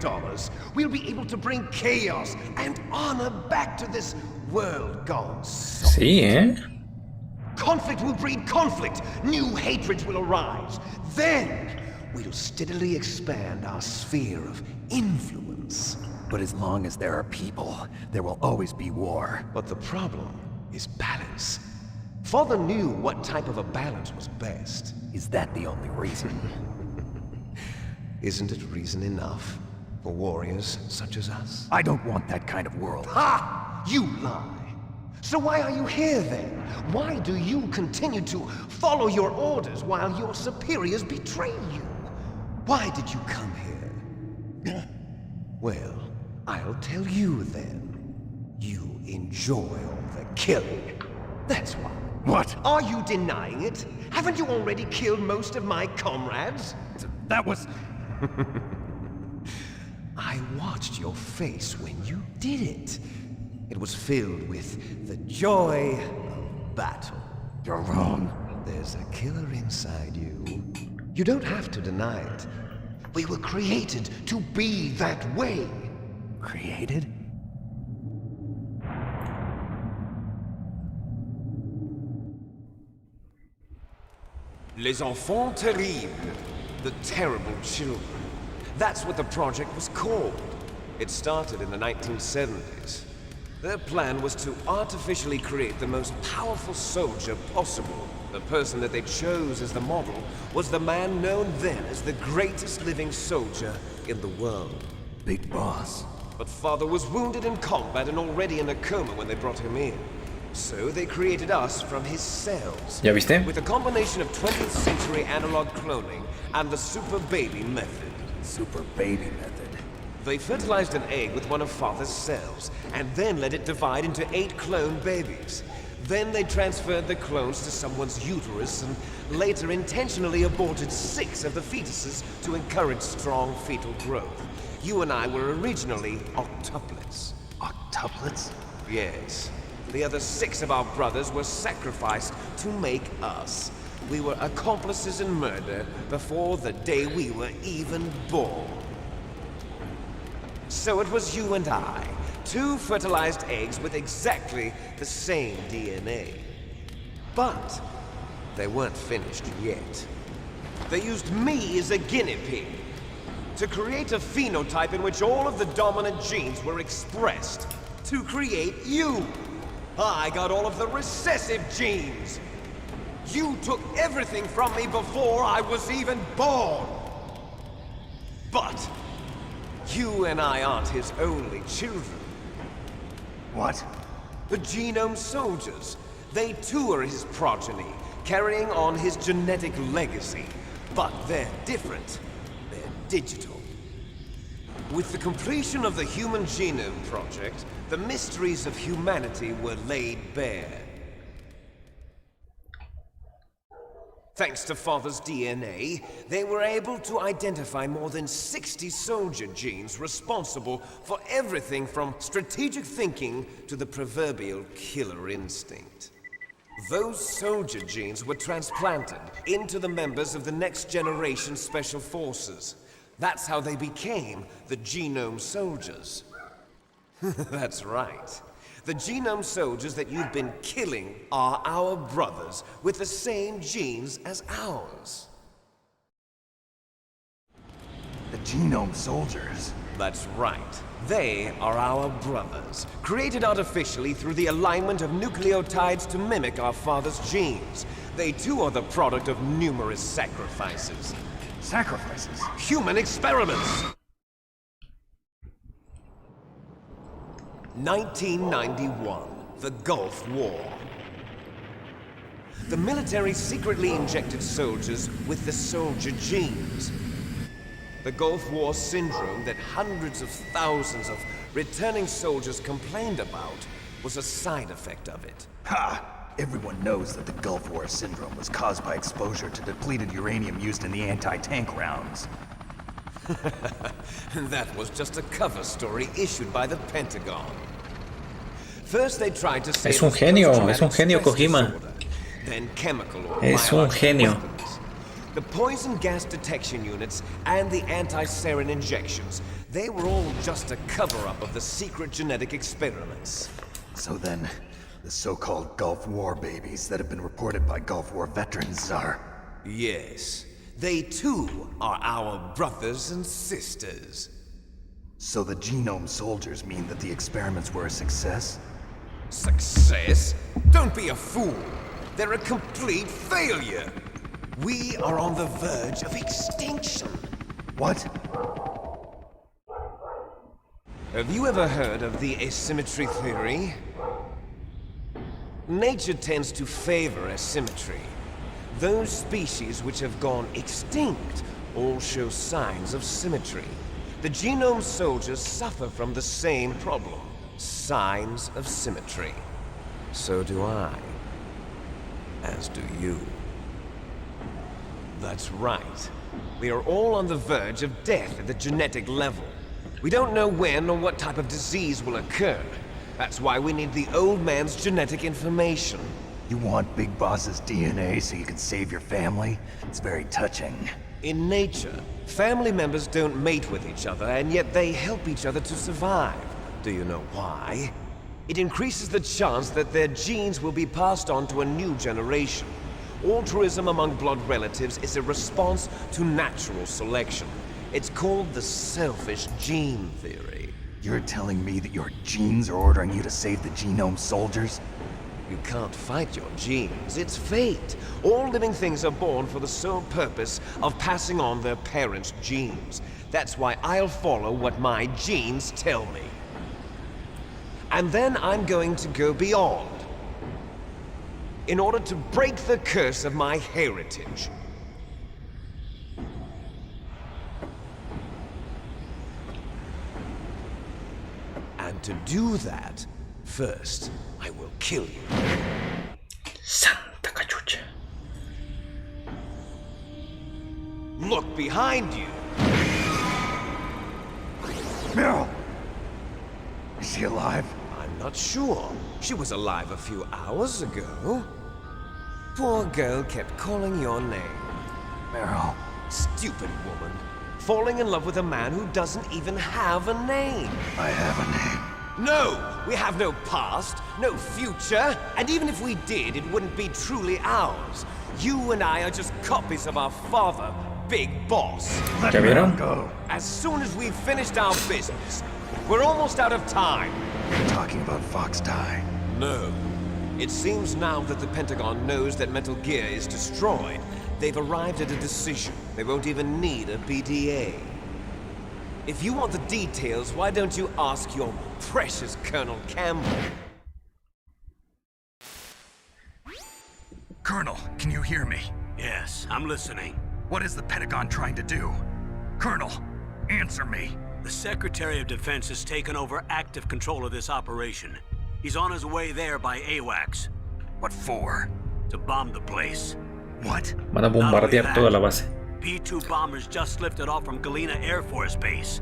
we'll be able to bring chaos and honor back to this world gone soft. Sí, ¿eh? Conflict will breed conflict. New hatreds will arise. Then we'll steadily expand our sphere of influence. But as long as there are people, there will always be war. But the problem is balance. Father knew what type of a balance was best. Is that the only reason? Isn't it reason enough for warriors such as us? I don't want that kind of world. Ha! You lie! So why are you here then? Why do you continue to follow your orders while your superiors betray you? Why did you come here? Well, I'll tell you then. You enjoy all the killing. That's why. What? Are you denying it? Haven't you already killed most of my comrades? That was... I watched your face when you did it. It was filled with the joy of battle. You're wrong. There's a killer inside you. You don't have to deny it. We were created to be that way. Created? Les enfants terribles. The terrible children. That's what the project was called. It started in the 1970s. Their plan was to artificially create the most powerful soldier possible. The person that they chose as the model was the man known then as the greatest living soldier in the world. Big Boss. But Father was wounded in combat and already in a coma when they brought him in. So they created us from his cells. ¿Ya viste? With a combination of 20th century analog cloning and the super baby method. Super baby method. They fertilized an egg with one of Father's cells, and then let it divide into 8 clone babies. Then they transferred the clones to someone's uterus, and later intentionally aborted 6 of the fetuses to encourage strong fetal growth. You and I were originally octuplets. Octuplets? Yes. The other 6 of our brothers were sacrificed to make us. We were accomplices in murder before the day we were even born. So it was you and I, 2 fertilized eggs with exactly the same DNA. But they weren't finished yet. They used me as a guinea pig to create a phenotype in which all of the dominant genes were expressed to create you. I got all of the recessive genes. You took everything from me before I was even born. But you and I aren't his only children. What? The Genome Soldiers. They too are his progeny, carrying on his genetic legacy. But they're different. They're digital. With the completion of the Human Genome Project, the mysteries of humanity were laid bare. Thanks to Father's DNA, they were able to identify more than 60 soldier genes responsible for everything from strategic thinking to the proverbial killer instinct. Those soldier genes were transplanted into the members of the next generation Special Forces. That's how they became the Genome Soldiers. That's right. The Genome Soldiers that you've been killing are our brothers with the same genes as ours. The Genome Soldiers? That's right. They are our brothers, created artificially through the alignment of nucleotides to mimic our father's genes. They too are the product of numerous sacrifices. Sacrifices? Human experiments! 1991, the Gulf War. The military secretly injected soldiers with the soldier genes. The Gulf War syndrome that hundreds of thousands of returning soldiers complained about was a side effect of it. Ha! Everyone knows that the Gulf War syndrome was caused by exposure to depleted uranium used in the anti-tank rounds. That was just a cover story issued by the Pentagon. First they tried to say es un genio Kojima. then chemical or Es un genio. weapons. The poison gas detection units and the anti-sarin injections, they were all just a cover-up of the secret genetic experiments. So then, the so-called Gulf War babies that have been reported by Gulf War veterans are... Yes. They too are our brothers and sisters. So the genome soldiers mean that the experiments were a success? Success? Don't be a fool. They're a complete failure. We are on the verge of extinction. What? Have you ever heard of the asymmetry theory? Nature tends to favor asymmetry. Those species which have gone extinct all show signs of symmetry. The genome soldiers suffer from the same problem. Signs of symmetry. So do I. As do you. That's right. We are all on the verge of death at the genetic level. We don't know when or what type of disease will occur. That's why we need the old man's genetic information. You want Big Boss's DNA so you can save your family? It's very touching. In nature, family members don't mate with each other, and yet they help each other to survive. Do you know why? It increases the chance that their genes will be passed on to a new generation. Altruism among blood relatives is a response to natural selection. It's called the selfish gene theory. You're telling me that your genes are ordering you to save the genome soldiers? You can't fight your genes. It's fate. All living things are born for the sole purpose of passing on their parents' genes. That's why I'll follow what my genes tell me. And then I'm going to go beyond. In order to break the curse of my heritage. And to do that, first, I will kill you. Santa cachucha. Look behind you. Meryl! Is she alive? I'm not sure. She was alive a few hours ago. Poor girl kept calling your name. Meryl. Stupid woman. Falling in love with a man who doesn't even have a name. I have a name. No! We have no past, no future, and even if we did, it wouldn't be truly ours. You and I are just copies of our father, Big Boss. Let Meryl go. As soon as we've finished our business, we're almost out of time. You're talking about Fox Die. No. It seems now that the Pentagon knows that Metal Gear is destroyed, they've arrived at a decision. They won't even need a BDA. If you want the details, why don't you ask your precious Colonel Campbell? Colonel, can you hear me? Yes, I'm listening. What is the Pentagon trying to do? Colonel, answer me. The Secretary of Defense has taken over active control of this operation. He's on his way there by AWACS. What for? To bomb the place. What? Van a bombardear toda la base. B-2 bombers just lifted off from Galena Air Force Base.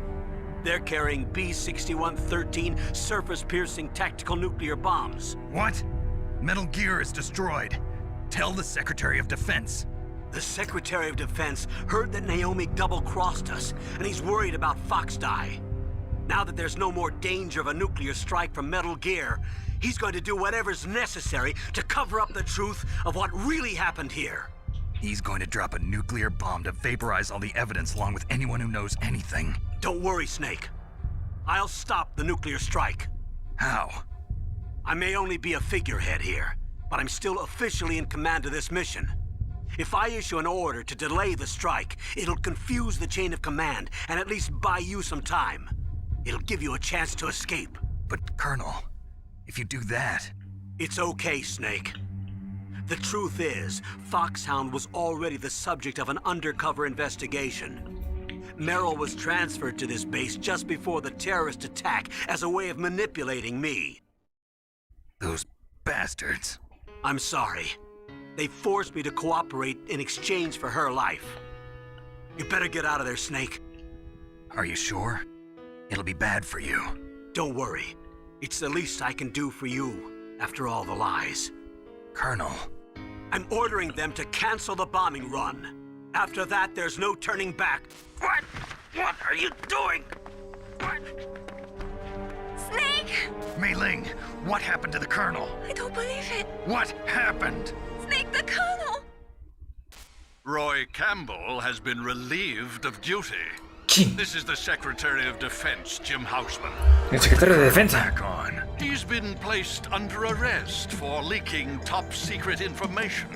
They're carrying B-6113 surface-piercing tactical nuclear bombs. What? Metal Gear is destroyed. Tell the Secretary of Defense. The Secretary of Defense heard that Naomi double-crossed us, and he's worried about Fox Die. Now that there's no more danger of a nuclear strike from Metal Gear, he's going to do whatever's necessary to cover up the truth of what really happened here. He's going to drop a nuclear bomb to vaporize all the evidence along with anyone who knows anything. Don't worry, Snake. I'll stop the nuclear strike. How? I may only be a figurehead here, but I'm still officially in command of this mission. If I issue an order to delay the strike, it'll confuse the chain of command and at least buy you some time. It'll give you a chance to escape. But, Colonel, if you do that... It's okay, Snake. The truth is, Foxhound was already the subject of an undercover investigation. Merrill was transferred to this base just before the terrorist attack as a way of manipulating me. Those bastards. I'm sorry. They forced me to cooperate in exchange for her life. You better get out of there, Snake. Are you sure? It'll be bad for you. Don't worry. It's the least I can do for you, after all the lies. Colonel. I'm ordering them to cancel the bombing run. After that, there's no turning back. What? What are you doing? What? Snake! Mei Ling, what happened to the Colonel? I don't believe it. What happened? Snake, the Colonel! Roy Campbell has been relieved of duty. This is the Secretary of Defense, Jim Houseman. El secretario de Defensa. He's been placed under arrest for leaking top-secret information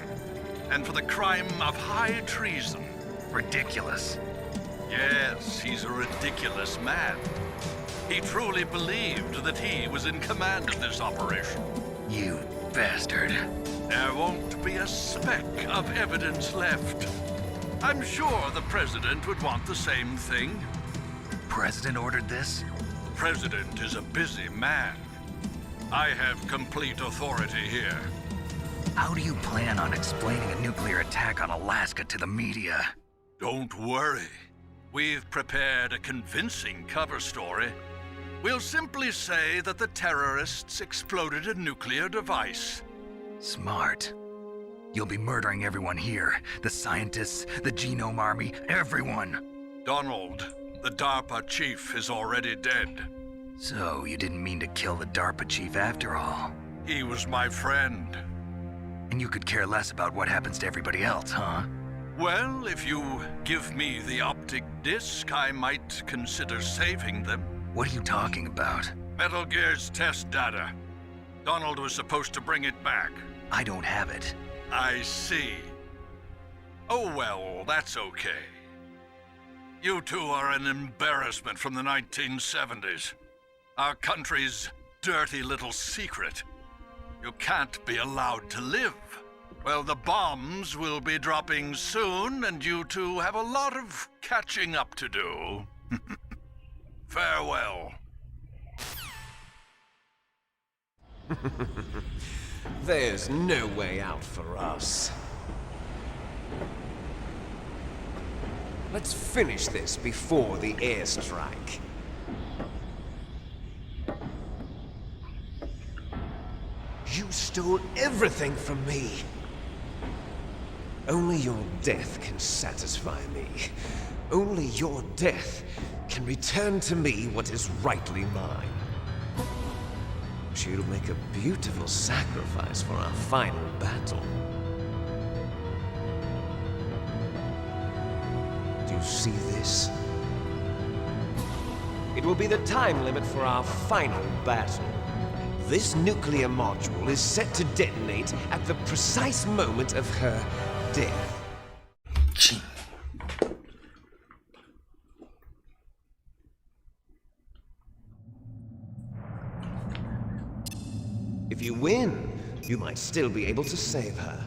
and for the crime of high treason. Ridiculous. Yes, he's a ridiculous man. He truly believed that he was in command of this operation. You bastard. There won't be a speck of evidence left. I'm sure the President would want the same thing. President ordered this? The President is a busy man. I have complete authority here. How do you plan on explaining a nuclear attack on Alaska to the media? Don't worry. We've prepared a convincing cover story. We'll simply say that the terrorists exploded a nuclear device. Smart. You'll be murdering everyone here. The scientists, the Genome Army, everyone. Donald, the DARPA chief, is already dead. So, you didn't mean to kill the DARPA chief after all? He was my friend. And you could care less about what happens to everybody else, huh? Well, if you give me the optic disc, I might consider saving them. What are you talking about? Metal Gear's test data. Donald was supposed to bring it back. I don't have it. I see. Oh well, that's okay. You two are an embarrassment from the 1970s. Our country's dirty little secret. You can't be allowed to live. Well, the bombs will be dropping soon, and you two have a lot of catching up to do. Farewell. There's no way out for us. Let's finish this before the airstrike. You stole everything from me. Only your death can satisfy me. Only your death can return to me what is rightly mine. She'll make a beautiful sacrifice for our final battle. Do you see this? It will be the time limit for our final battle. This nuclear module is set to detonate at the precise moment of her death. If you win, you might still be able to save her.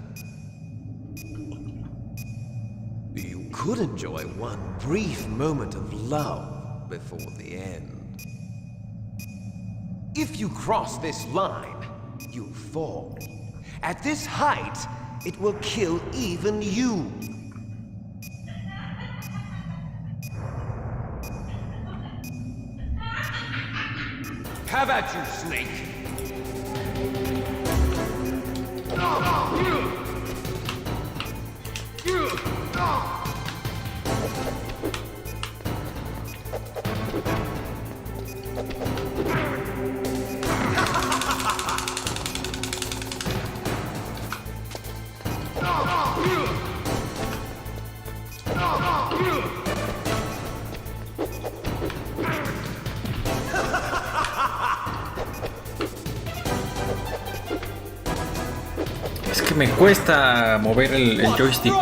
You could enjoy one brief moment of love before the end. If you cross this line, you fall. At this height, it will kill even you. Have at you, Snake! Es que me cuesta mover el joystick.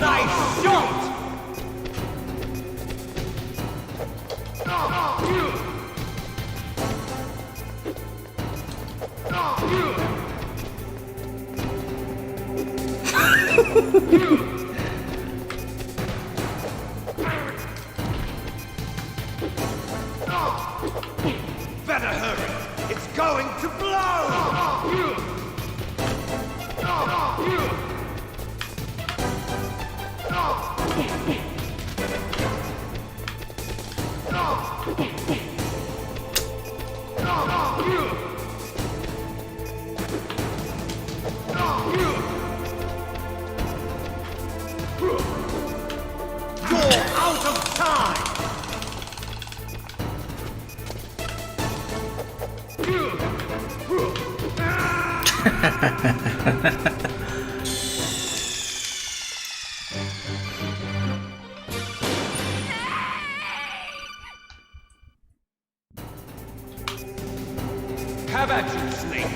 Nice shot! Better hurry! It's going time! Have at you, Snake!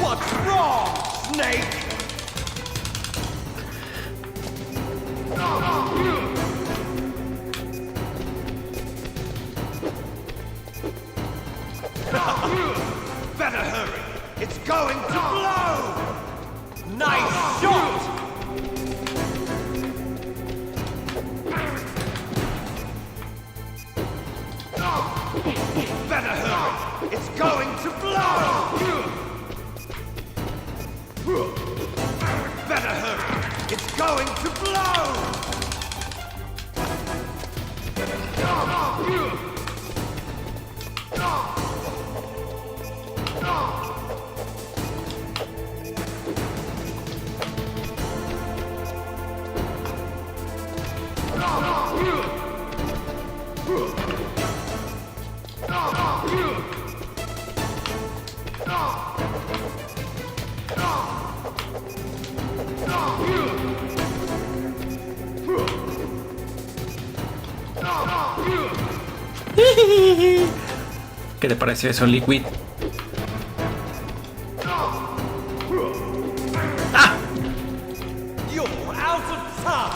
What's wrong, Snake? Better hurry! It's going to blow! Nice shot! Better hurry! It's going to blow! Better hurry! It's going to blow! ¿Qué te pareció eso, Liquid? ¡Ah! You're out of time!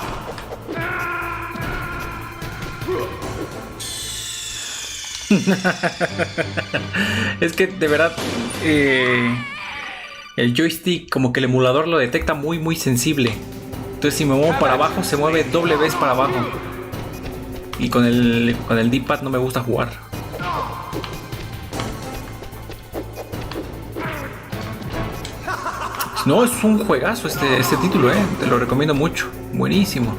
Es que de verdad el joystick, como que el emulador lo detecta muy sensible. Entonces si me muevo para abajo se mueve doble vez para abajo. Y con el D-pad no me gusta jugar. No, es un juegazo este título, te lo recomiendo mucho. Buenísimo.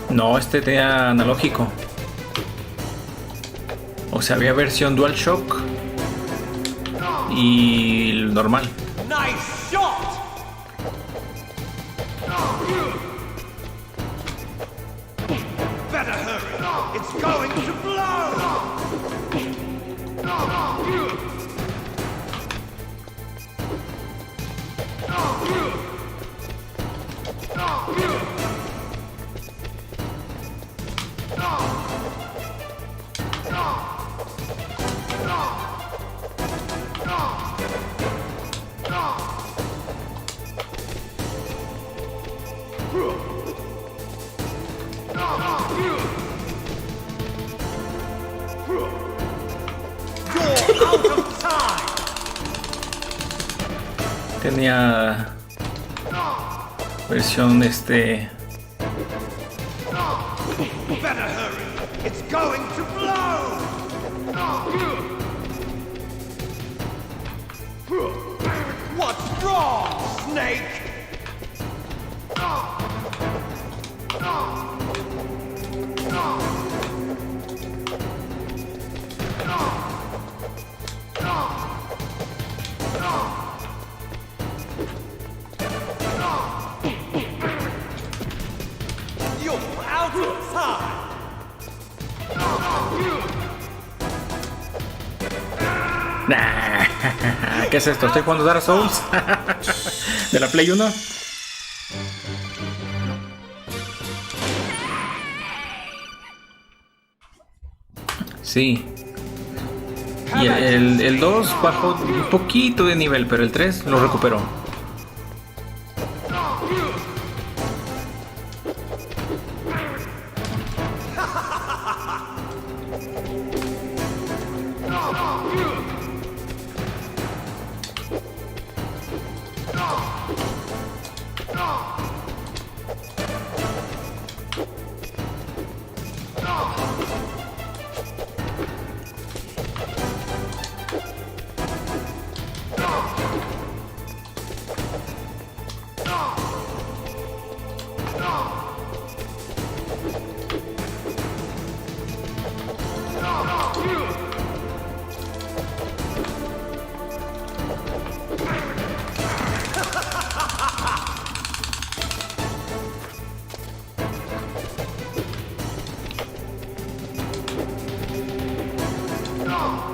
No, este tenía analógico. O sea, había versión DualShock y el normal. Nice shot! Better hurry! It's going to blow! Tenía versión Better hurry! It's going to blow! What's wrong, Snake? Nah. ¿Qué es esto? ¿Estoy jugando Dark Souls? ¿De la Play 1? Sí. Y el 2 bajó un poquito de nivel, pero el 3 lo recuperó.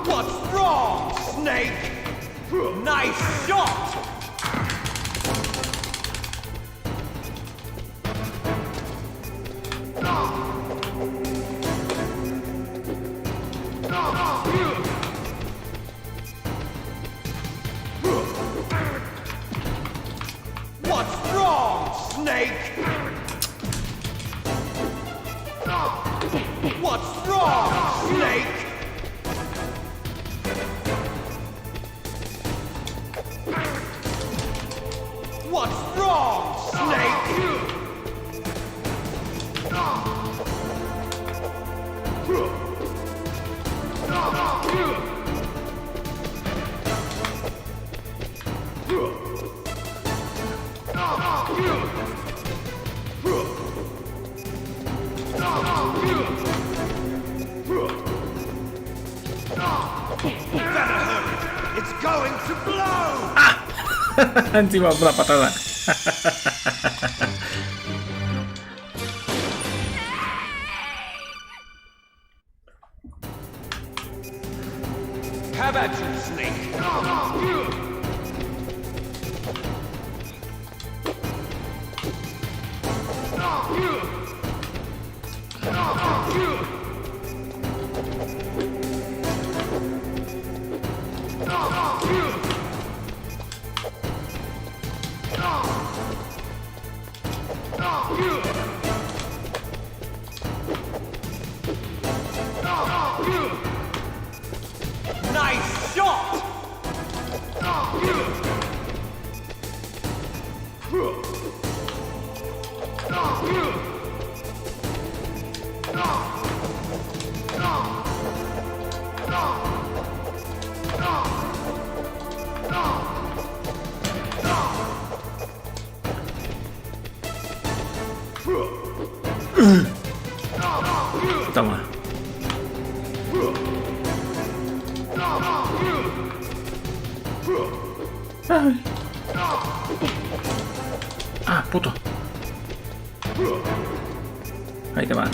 What's wrong, Snake? Nice shot! What's wrong, Snake? What's wrong, Snake? What's wrong, Snake? Better hurry. It's going to blow! Encima una patada. Have at you, Snake. Nice shot! Toma. Ay. Ah, puto. Ahí te va.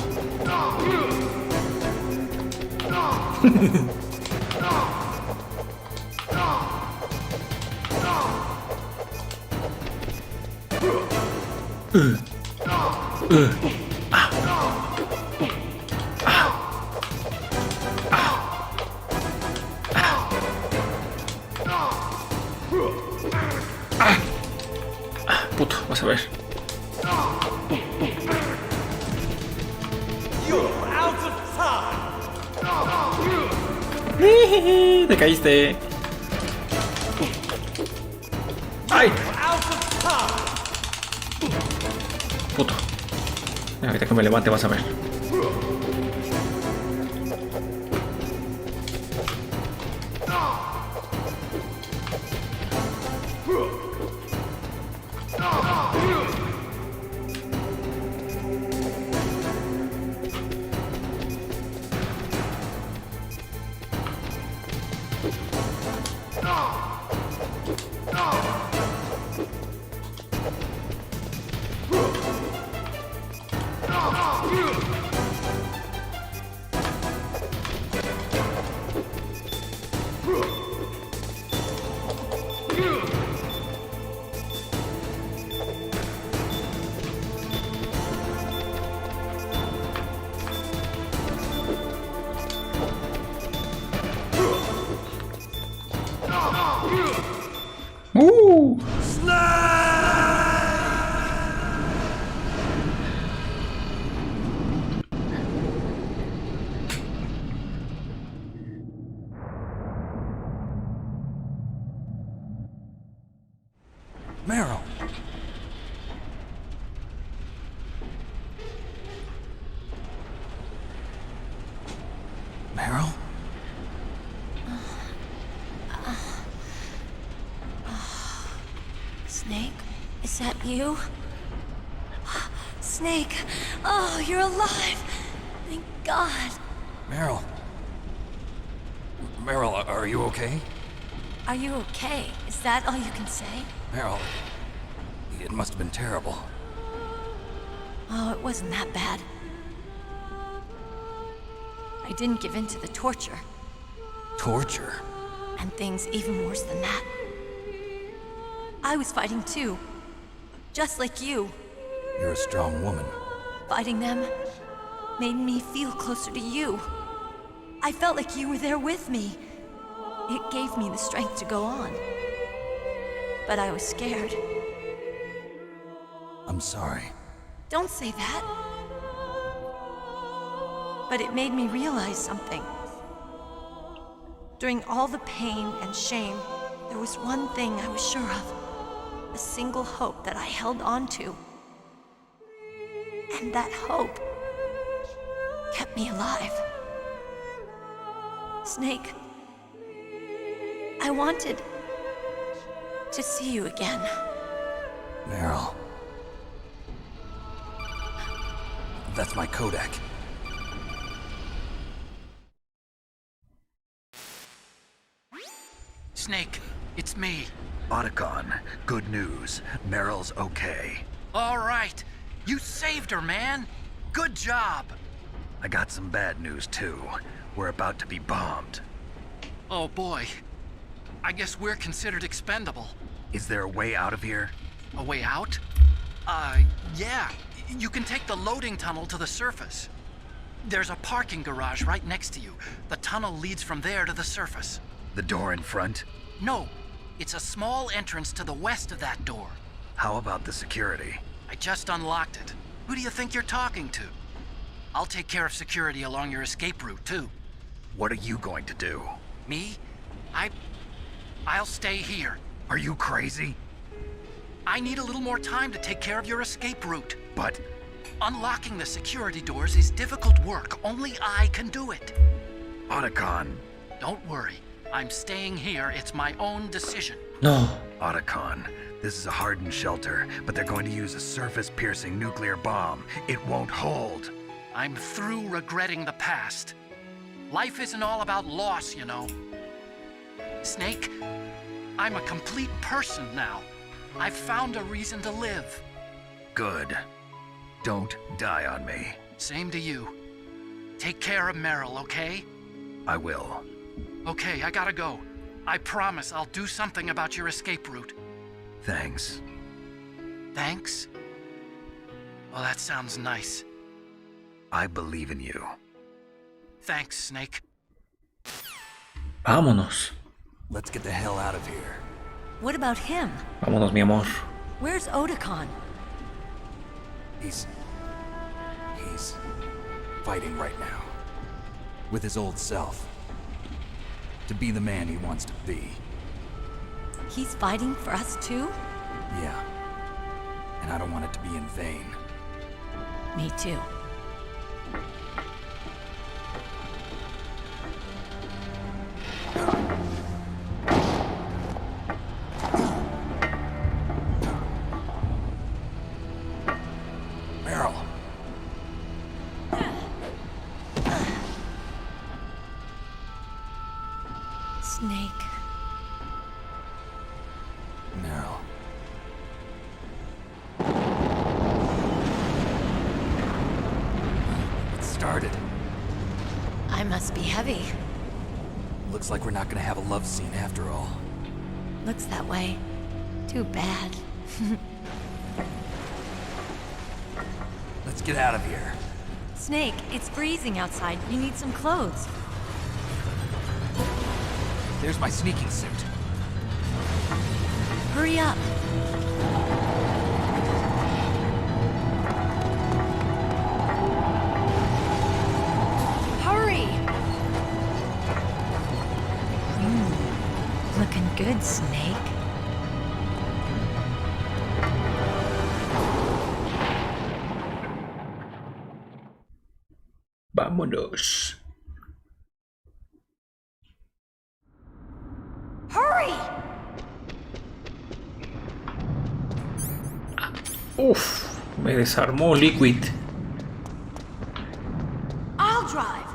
Puto, vas a ver. Te caíste. ¡Ay! Puto. Ahorita que me levante vas a ver. Meryl! Meryl? Snake, is that you? Snake, oh, you're alive! Thank God. Meryl. Meryl, are you okay? Are you okay? Is that all you can say? Meryl, it must have been terrible. Oh, it wasn't that bad. I didn't give in to the torture. Torture? And things even worse than that. I was fighting too. Just like you. You're a strong woman. Fighting them made me feel closer to you. I felt like you were there with me. It gave me the strength to go on. But I was scared. I'm sorry. Don't say that. But it made me realize something. During all the pain and shame, there was one thing I was sure of. A single hope that I held on to. And that hope kept me alive. Snake, I wanted to see you again. Meryl. That's my Kodak. Snake, it's me. Otacon, good news. Meryl's okay. All right. You saved her, man. Good job. I got some bad news, too. We're about to be bombed. Oh, boy. I guess we're considered expendable. Is there a way out of here? A way out? Yeah. You can take the loading tunnel to the surface. There's a parking garage right next to you. The tunnel leads from there to the surface. The door in front? No. It's a small entrance to the west of that door. How about the security? I just unlocked it. Who do you think you're talking to? I'll take care of security along your escape route, too. What are you going to do? Me? I'll stay here. Are you crazy? I need a little more time to take care of your escape route. But... unlocking the security doors is difficult work. Only I can do it. Otacon. Don't worry. I'm staying here. It's my own decision. No. Otacon, this is a hardened shelter, but they're going to use a surface-piercing nuclear bomb. It won't hold. I'm through regretting the past. Life isn't all about loss, you know. Snake, I'm a complete person now. I've found a reason to live. Good. Don't die on me. Same to you. Take care of Meryl, okay? I will. Okay, I gotta go. I promise I'll do something about your escape route. Thanks. Thanks? Well, that sounds nice. I believe in you. Thanks, Snake. Vámonos. Let's get the hell out of here. What about him? Vámonos, mi amor. Where's Otacon? He's fighting right now. With his old self. To be the man he wants to be. He's fighting for us too? Yeah. And I don't want it to be in vain. Me too. Meryl. Snake. Meryl. It started. I must be heavy. Looks like we're not gonna have a love scene after all. Looks that way. Too bad. Let's get out of here. Snake, it's freezing outside. You need some clothes. There's my sneaking suit. Hurry up. Hurry! Looking good, Snake. Vámonos. Hurry! Uf, me desarmó Liquid. I'll drive.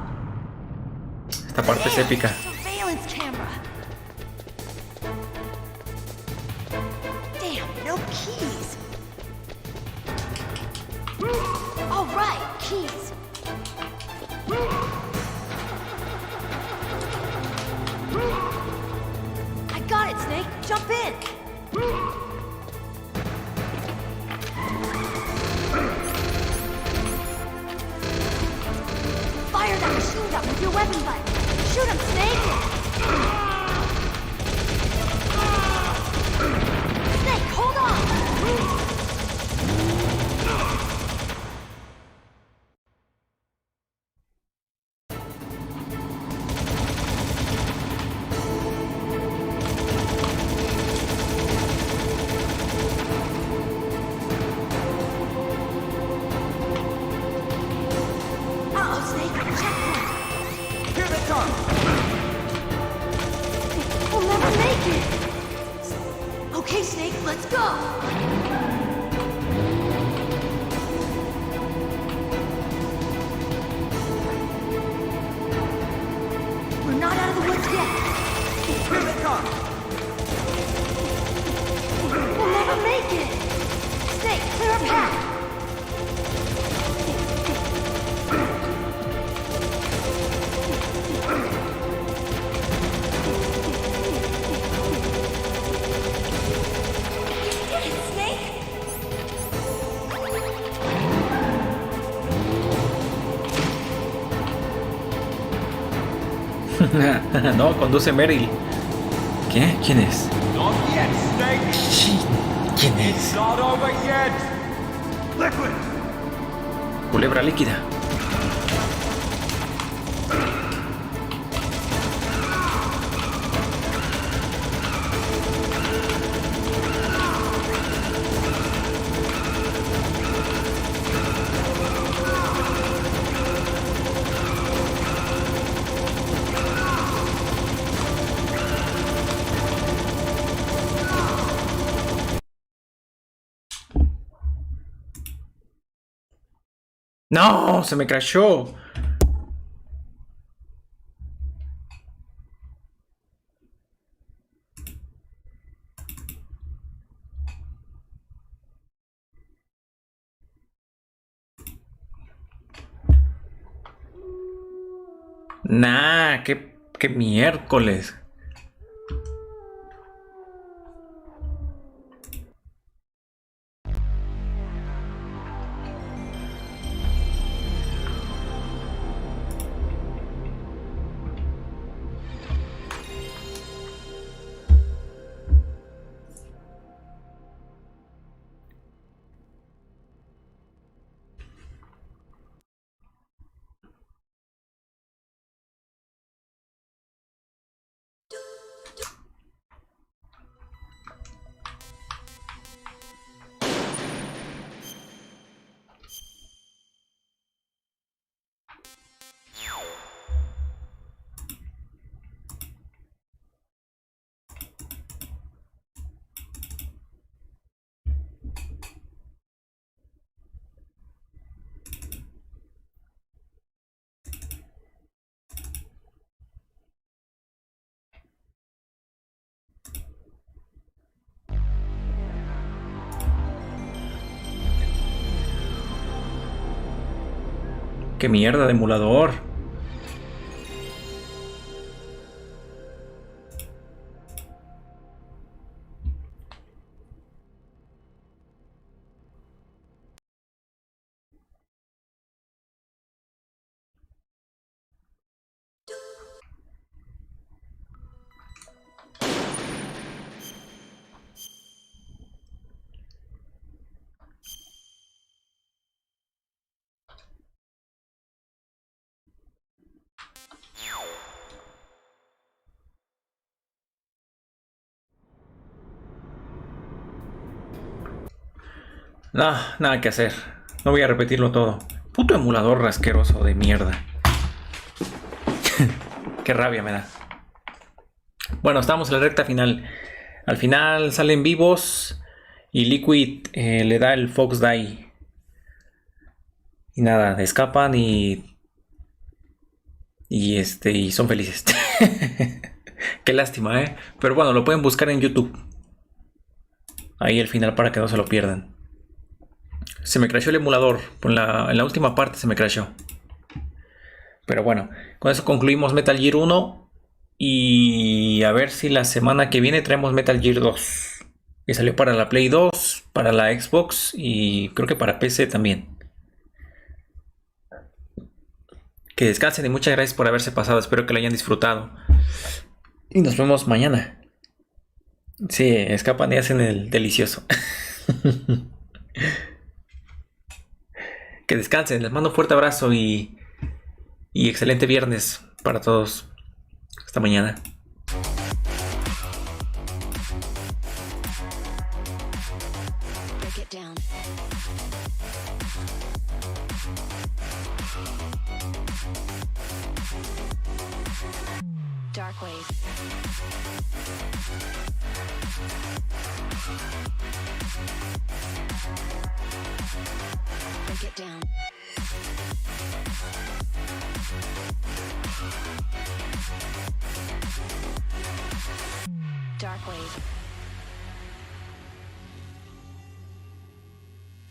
Esta parte es épica. Surveillance camera. Damn, no keys. All right, keys. I got it, Snake. Jump in. Fire that machine gun with your weapon button. Shoot him, Snake! Snake, hold on! Uh-oh, Snake, checkpoint! Here they come! We'll never make it! Okay, Snake, let's go! We're not out of the woods yet! Here they come! We'll never make it! Snake, clear a path! Get it, Snake! No, conduce Meryl. ¿Qué? ¿Quién es? Not yet, Snake! ¿Quién es? Not over yet! Liquid! Culebra líquida. No, se me crashó. Nah, qué miércoles. Qué mierda de emulador. No, nada que hacer. No voy a repetirlo todo. Puto emulador rasqueroso de mierda. Qué rabia me da. Bueno, estamos en la recta final. Al final salen vivos y Liquid le da el Fox Die. Y nada, escapan y son felices. Qué lástima, ¿eh? Pero bueno, lo pueden buscar en YouTube. Ahí el final para que no se lo pierdan. Se me crashó el emulador. En la última parte se me crashó. Pero bueno, con eso concluimos Metal Gear 1. Y a ver si la semana que viene traemos Metal Gear 2. Que salió para la Play 2, para la Xbox y creo que para PC también. Que descansen y muchas gracias por haberse pasado. Espero que lo hayan disfrutado. Y nos vemos mañana. Sí, escapan y hacen el delicioso. Que descansen. Les mando un fuerte abrazo y excelente viernes para todos. Hasta mañana. Break it down. Dark wave. Break it down. Dark wave.